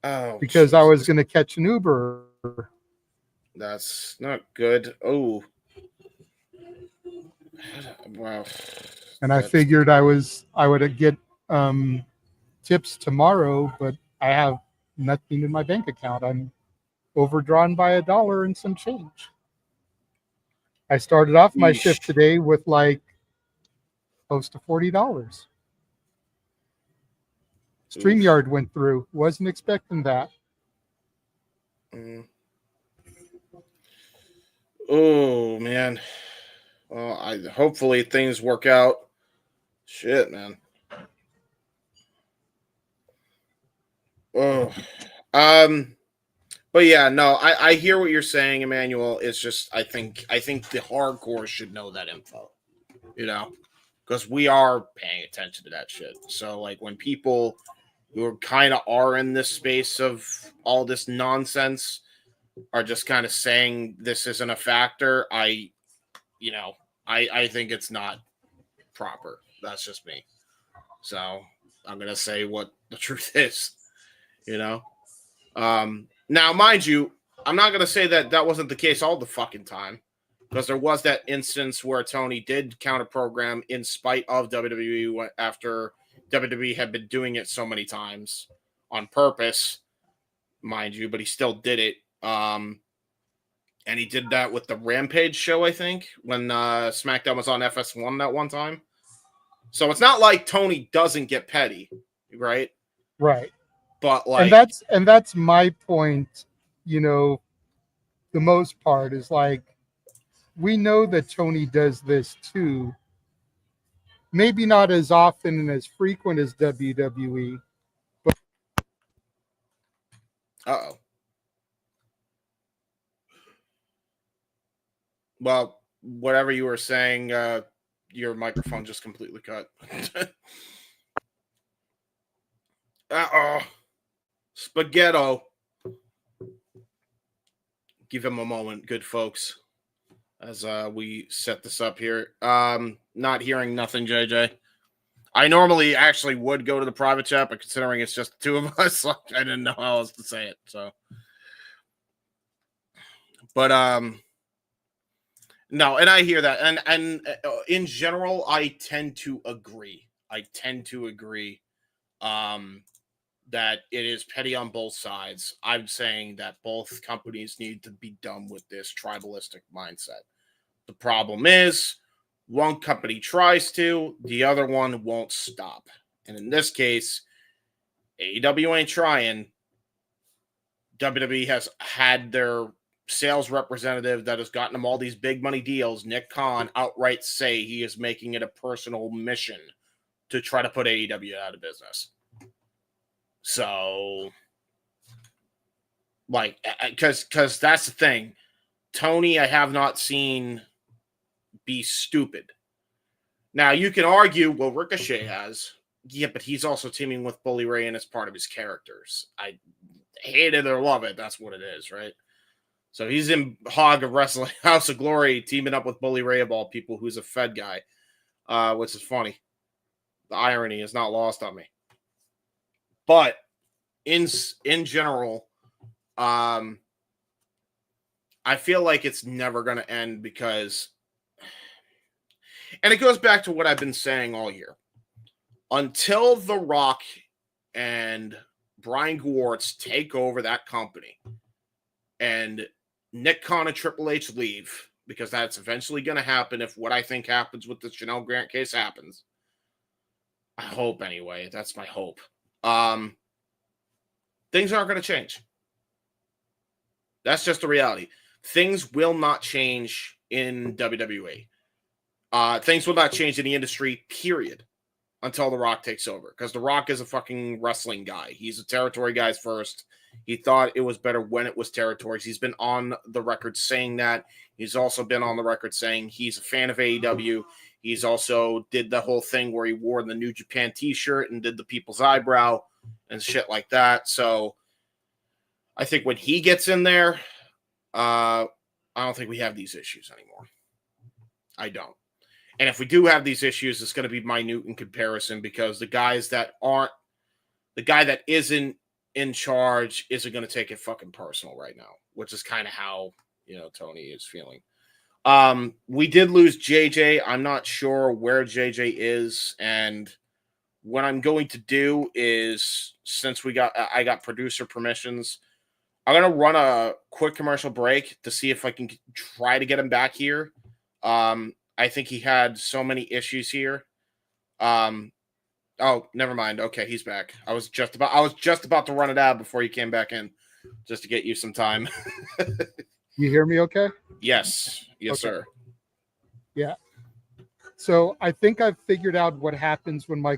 Oh, because Jesus. I was going to catch an Uber. That's not good. Oh, wow. And I figured I would get tips tomorrow, but I have nothing in my bank account. I'm overdrawn by $1 and some change. I started off my shift today with like close to $40. StreamYard went through. Wasn't expecting that. Oh man. Well, hopefully things work out. Shit, man. Oh. But yeah, no, I hear what you're saying, Emmanuel. It's just I think the hardcore should know that info, you know, because we are paying attention to that shit. So like when people who kind of are in this space of all this nonsense are just kind of saying this isn't a factor, I think it's not proper. That's just me. So I'm gonna say what the truth is, you know. Now, mind you, I'm not going to say that that wasn't the case all the fucking time, because there was that instance where Tony did counter program in spite of WWE after WWE had been doing it so many times on purpose, mind you, but he still did it. And he did that with the Rampage show, I think, when SmackDown was on FS1 that one time. So it's not like Tony doesn't get petty, right? Right. But like, and that's my point, you know, the most part is like, we know that Tony does this too. Maybe not as often and as frequent as WWE, but uh-oh. Well, whatever you were saying, your microphone just completely cut. Uh-oh. Spaghetto. Give him a moment, good folks, as we set this up here. Not hearing nothing, JJ. I normally actually would go to the private chat, but considering it's just the two of us, I didn't know how else to say it. So, but no, and I hear that, and in general, I tend to agree. That it is petty on both sides. I'm saying that both companies need to be done with this tribalistic mindset. The problem is, one company tries to, the other one won't stop. And in this case, AEW ain't trying. WWE has had their sales representative that has gotten them all these big money deals, Nick Khan, outright say he is making it a personal mission to try to put AEW out of business. So, like, because that's the thing. Tony, I have not seen be stupid. Now, you can argue, well, Ricochet has. Yeah, but he's also teaming with Bully Ray and it's part of his characters. I hate it or love it. That's what it is, right? So he's in Hog of Wrestling, House of Glory, teaming up with Bully Ray of all people, who's a Fed guy, which is funny. The irony is not lost on me. But in general, I feel like it's never going to end because, and it goes back to what I've been saying all year. Until The Rock and Brian Gewirtz take over that company and Nick Khan and Triple H leave, because that's eventually going to happen if what I think happens with the Chanel Grant case happens. I hope anyway. That's my hope. Things aren't going to change. That's just the reality. Things will not change in WWE. Things will not change in the industry, period, until The Rock takes over. Because The Rock is a fucking wrestling guy. He's a territory guy first. He thought it was better when it was territories. He's been on the record saying that. He's also been on the record saying he's a fan of AEW. He's also did the whole thing where he wore the New Japan t-shirt and did the people's eyebrow and shit like that. So I think when he gets in there, I don't think we have these issues anymore. I don't. And if we do have these issues, it's going to be minute in comparison, because the guy that isn't in charge isn't going to take it fucking personal right now, which is kind of how, Tony is feeling. We did lose JJ. I'm not sure where JJ is, and what I'm going to do is, since I got producer permissions, I'm going to run a quick commercial break to see if I can try to get him back here. I think he had so many issues here. Oh, never mind. Okay, he's back. I was just about to run it out before he came back in, just to get you some time. You hear me okay? Yes. Yes, okay. Sir. Yeah. So I think I've figured out what happens when my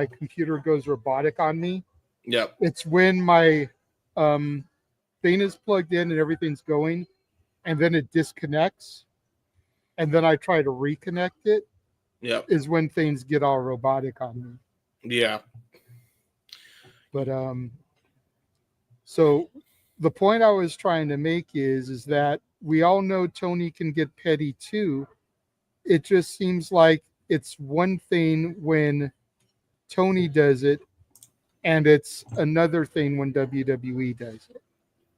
computer goes robotic on me. Yep. It's when my thing is plugged in and everything's going, and then it disconnects, and then I try to reconnect it. Yep. Is when things get all robotic on me. Yeah. But so the point I was trying to make is that we all know Tony can get petty too. It just seems like it's one thing when Tony does it, and it's another thing when WWE does it.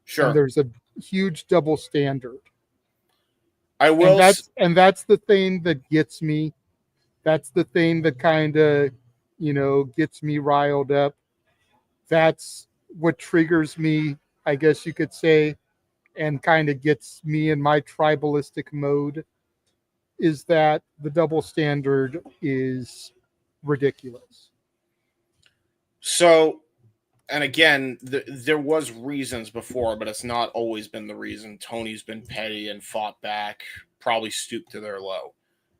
Sure. And there's a huge double standard. I will. And that's the thing that gets me. That's the thing that kind of, gets me riled up. That's what triggers me, I guess you could say, and kind of gets me in my tribalistic mode, is that the double standard is ridiculous. So, and again, there was reasons before, but it's not always been the reason. Tony's been petty and fought back, probably stooped to their low,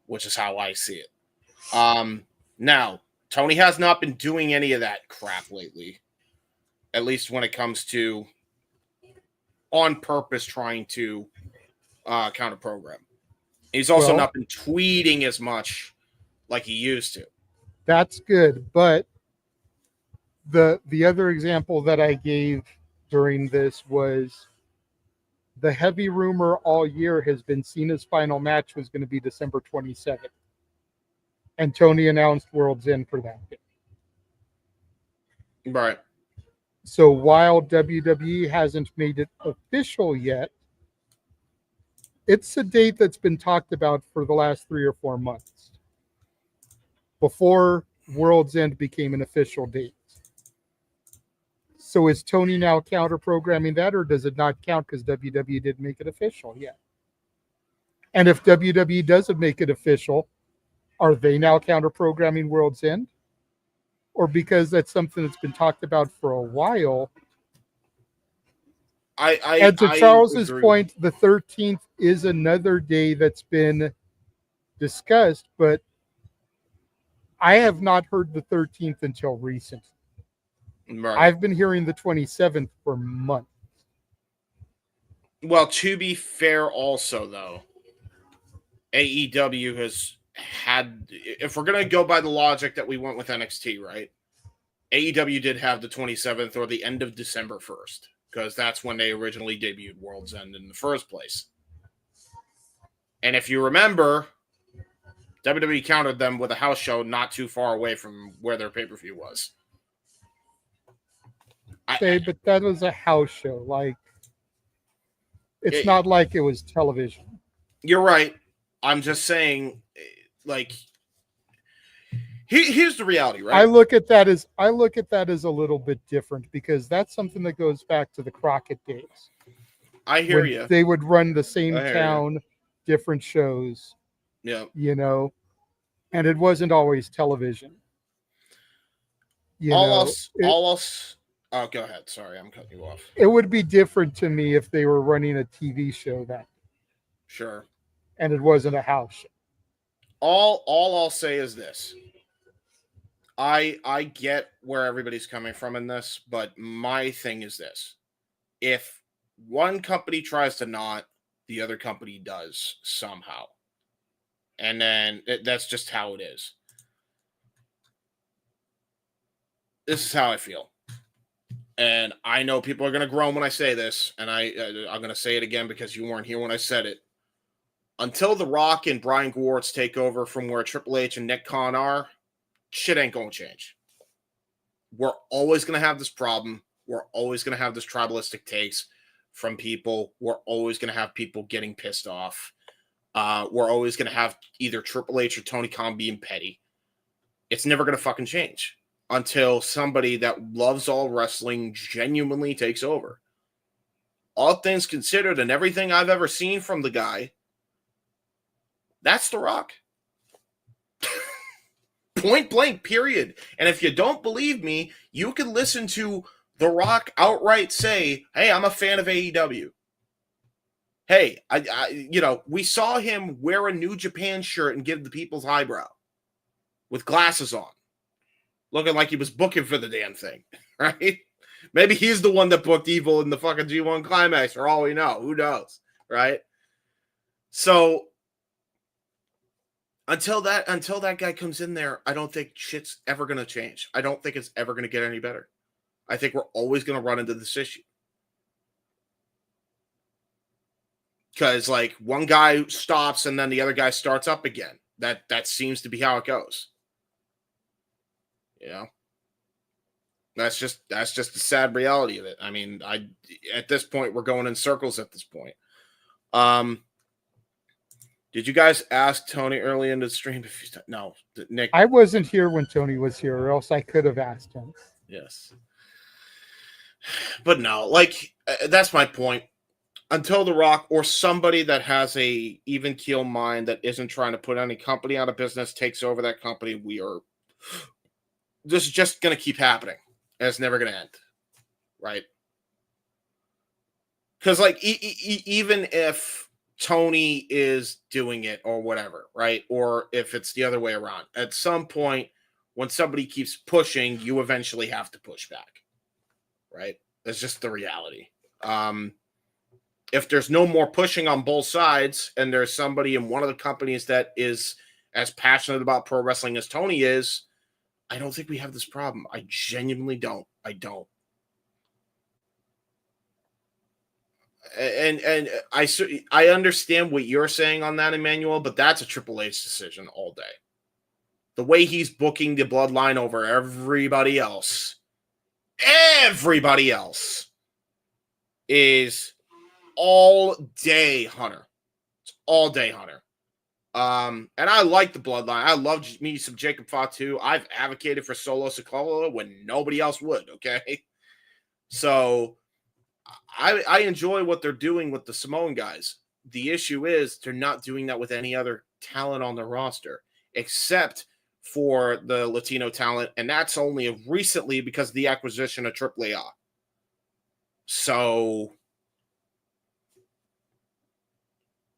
which is how I see it. Now, Tony has not been doing any of that crap lately, at least when it comes to on purpose trying to counter program. He's also not been tweeting as much like he used to. That's good, but the other example that I gave during this was the heavy rumor all year has been Cena's final match was going to be December 27th. And Tony announced World's End for that day. Right. So while WWE hasn't made it official yet, it's a date that's been talked about for the last 3 or 4 months before World's End became an official date. So is Tony now counter programming that, or does it not count because WWE didn't make it official yet? And if WWE doesn't make it official, are they now counter programming World's End? Or because that's something that's been talked about for a while? And to Charles's point, the 13th is another day that's been discussed, but I have not heard the 13th until recently. Right. I've been hearing the 27th for months. Well, to be fair also, though, AEW has had, if we're going to go by the logic that we went with NXT, right? AEW did have the 27th or the end of December 1st, because that's when they originally debuted World's End in the first place. And if you remember, WWE countered them with a house show not too far away from where their pay-per-view was. But that was a house show. Like, it's not like it was television. You're right. I'm just saying, like, here's the reality, right? I look at that as a little bit different because that's something that goes back to the Crockett days. I hear you. They would run the same town, different shows. Yeah. And it wasn't always television. Oh, go ahead. Sorry, I'm cutting you off. It would be different to me if they were running a TV show that. Sure. And it wasn't a house show. All I'll say is this. I get where everybody's coming from in this, but my thing is this. If one company tries to not, the other company does somehow. And then that's just how it is. This is how I feel. And I know people are going to groan when I say this, and I'm going to say it again because you weren't here when I said it. Until The Rock and Brian Gewirtz take over from where Triple H and Nick Khan are, shit ain't going to change. We're always going to have this problem. We're always going to have this tribalistic takes from people. We're always going to have people getting pissed off. We're always going to have either Triple H or Tony Khan being petty. It's never going to fucking change until somebody that loves all wrestling genuinely takes over. All things considered and everything I've ever seen from the guy, that's The Rock. Point blank, period. And if you don't believe me, you can listen to The Rock outright say, hey, I'm a fan of AEW. Hey, we saw him wear a New Japan shirt and give the people's eyebrow with glasses on, looking like he was booking for the damn thing, right? Maybe he's the one that booked Evil in the fucking G1 Climax, for all we know. Who knows, right? So until that guy comes in there, I don't think shit's ever going to change. I don't think it's ever going to get any better. I think we're always going to run into this issue. Because, like, one guy stops and then the other guy starts up again. That seems to be how it goes. You know? That's just the sad reality of it. I mean, at this point, we're going in circles at this point. Did you guys ask Tony early in the stream if he's no, Nick? I wasn't here when Tony was here, or else I could have asked him. Yes. But no, like, that's my point. Until The Rock or somebody that has a even keel mind that isn't trying to put any company out of business takes over that company, this is just going to keep happening. And it's never going to end. Right? Because, like, even if Tony is doing it or whatever, right? Or if it's the other way around, at some point, when somebody keeps pushing, you eventually have to push back. Right? That's just the reality. If there's no more pushing on both sides and there's somebody in one of the companies that is as passionate about pro wrestling as Tony is, I don't think we have this problem. I genuinely don't. I don't. And I understand what you're saying on that, Emmanuel, but that's a Triple H decision all day. The way he's booking the bloodline over everybody else is all day Hunter. It's all day Hunter. And I like the bloodline. I love me some Jacob Fatu. I've advocated for Solo Sikoa when nobody else would, okay? So I enjoy what they're doing with the Samoan guys. The issue is they're not doing that with any other talent on the roster, except for the Latino talent, and that's only recently because of the acquisition of AAA. So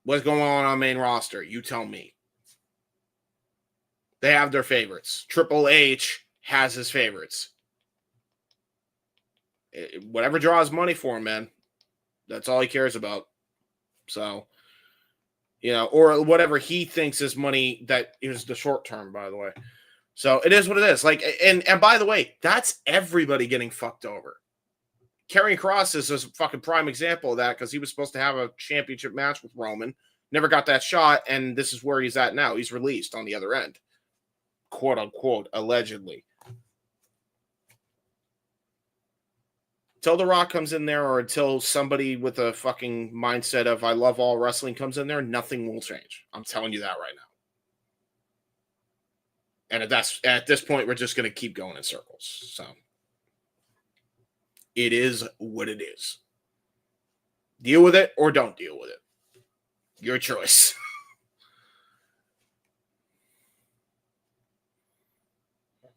what's going on main roster? You tell me. They have their favorites. Triple H has his favorites. Whatever draws money for him, man. That's all he cares about. So, or whatever he thinks is money that is the short term, by the way. So it is what it is. Like, and by the way, that's everybody getting fucked over. Karrion Kross is a fucking prime example of that because he was supposed to have a championship match with Roman, never got that shot, and this is where he's at now. He's released on the other end, quote unquote, allegedly. Until The Rock comes in there, or until somebody with a fucking mindset of I love all wrestling comes in there, nothing will change. I'm telling you that right now. And at this point, we're just going to keep going in circles. So it is what it is. Deal with it or don't deal with it. Your choice.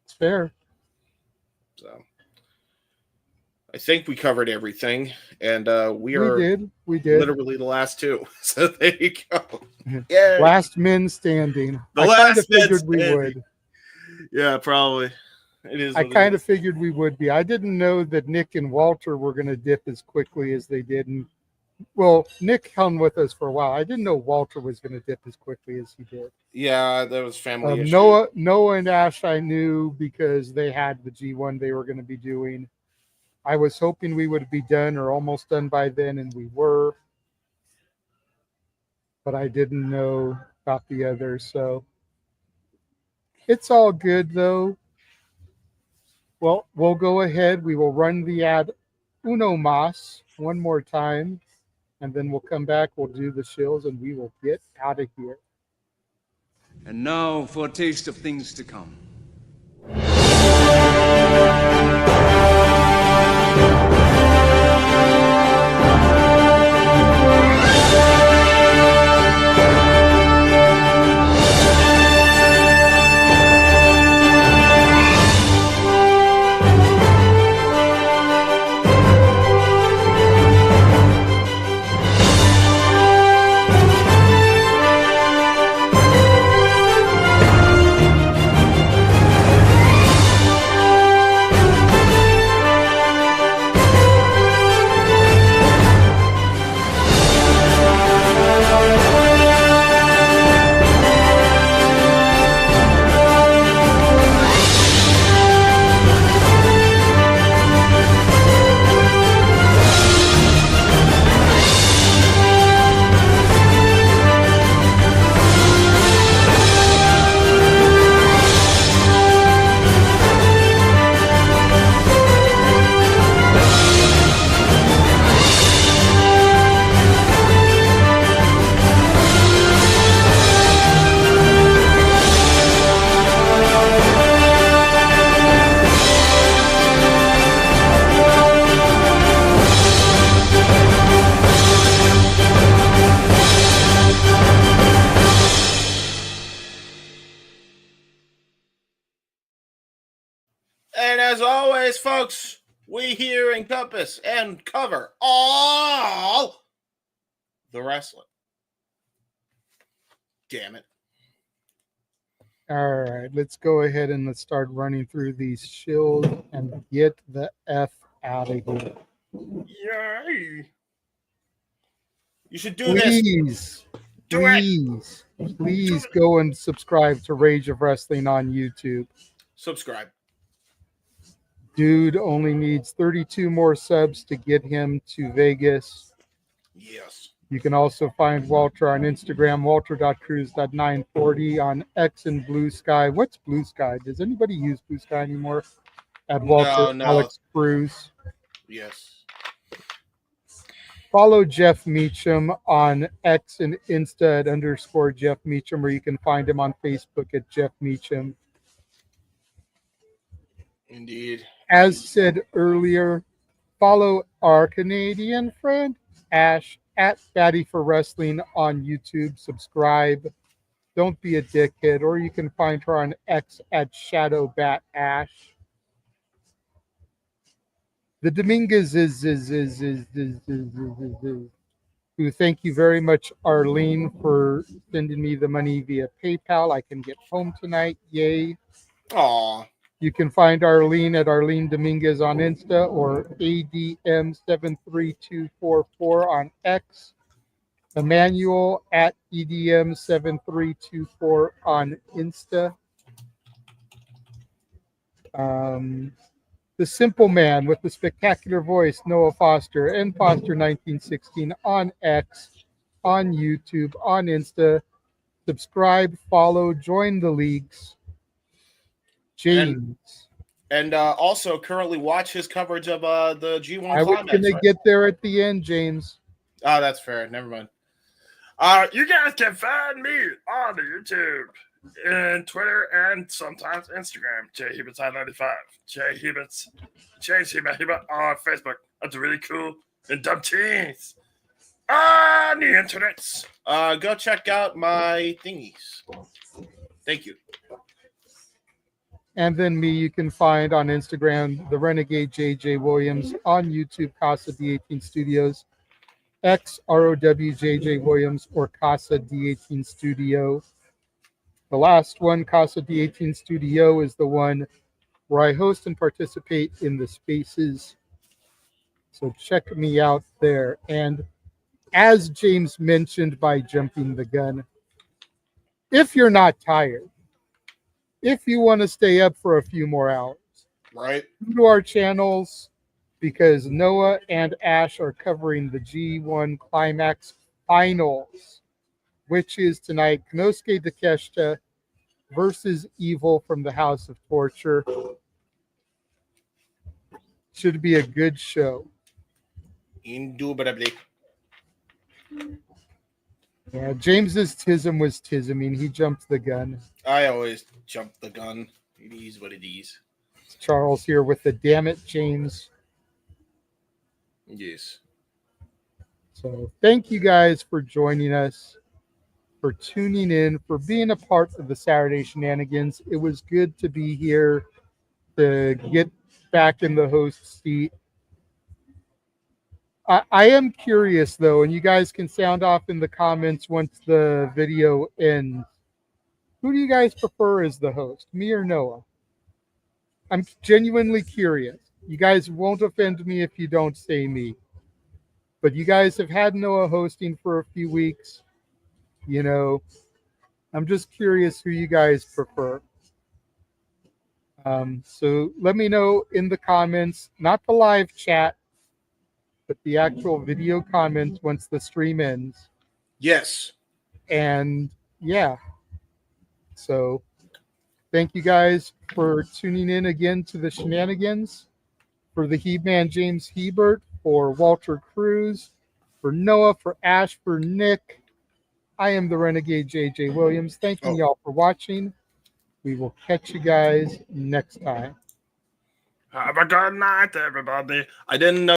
It's fair. So I think we covered everything, and we did literally the last two. So there you go. Yeah, last men standing. The I last men figured standing. we would. Yeah, probably. It is. I kind of figured we would be. I didn't know that Nick and Walter were going to dip as quickly as they did. And, well, Nick hung with us for a while. I didn't know Walter was going to dip as quickly as he did. Yeah, that was family issue. Noah and Ash I knew because they had the G1 they were going to be doing. I was hoping we would be done or almost done by then, and we were. But I didn't know about the others, so it's all good, though. Well, we'll go ahead. We will run the ad uno mas one more time, and then we'll come back. We'll do the shills, and we will get out of here. And now for a taste of things to come. folks, we here encompass and cover all the wrestling. Damn it. All right, let's go ahead and let's start running through these shills and get the F out of here. Yay. You should do Please, this. please go and subscribe to Rage of Wrestling on YouTube. Subscribe. Dude only needs 32 more subs to get him to Vegas. Yes. You can also find Walter on Instagram, walter.cruz.940, on X and Blue Sky. What's Blue Sky? Does anybody use Blue Sky anymore? At Walter Alex Cruz. Yes. Follow Jeff Meacham on X and Insta at _Jeff Meacham, or you can find him on Facebook at Jeff Meacham. Indeed. As said earlier, follow our Canadian friend, Ash, at Fatty for Wrestling on YouTube. Subscribe. Don't be a dickhead. Or you can find her on X at ShadowBatAsh. The Dominguez who thank you very much, Arlene, for sending me the money via PayPal. I can get home tonight. Yay. Aw. You can find Arlene at Arlene Dominguez on Insta or ADM73244 on X. Emmanuel at EDM7324 on Insta. The Simple Man with the spectacular voice, Noah Foster, and Foster1916 on X, on YouTube, on Insta. Subscribe, follow, join the leagues. James. And also currently watch his coverage of the G1 I was Climax. going to get there at the end, James. Oh, that's fair. Never mind. You guys can find me on YouTube and Twitter and sometimes Instagram. JHebits95. James Heba on Facebook. That's really cool and dumb teens on the internets. Go check out my thingies. Thank you. And then me, you can find on Instagram, the Renegade JJ Williams, on YouTube, Casa D18 Studios, X ROWJJ Williams, or Casa D18 Studio. The last one, Casa D18 Studio, is the one where I host and participate in the spaces. So check me out there. And as James mentioned by jumping the gun, if you're not tired, if you want to stay up for a few more hours, right, go to our channels, because Noah and Ash are covering the G1 Climax Finals, which is tonight Konosuke Takeshita versus Evil from the House of Torture. Should be a good show. Indubitably. Yeah, James's tism was tisming. He jumped the gun. I always jump the gun. It is what it is. Charles here with the damn it, James. Yes. So thank you guys for joining us, for tuning in, for being a part of the Saturday Shenanigans. It was good to be here, to get back in the host seat. I am curious, though, and you guys can sound off in the comments once the video ends. Who do you guys prefer as the host, me or Noah? I'm genuinely curious. You guys won't offend me if you don't say me. But you guys have had Noah hosting for a few weeks. You know, I'm just curious who you guys prefer. So let me know in the comments, not the live chat, but the actual video comments once the stream ends. Yes. And yeah. So thank you guys for tuning in again to the Shenanigans. For the He-Man James Hebert, for Walter Cruz, for Noah, for Ash, for Nick. I am the Renegade JJ Williams. Thanking y'all for watching. We will catch you guys next time. Have a good night, everybody. I didn't know.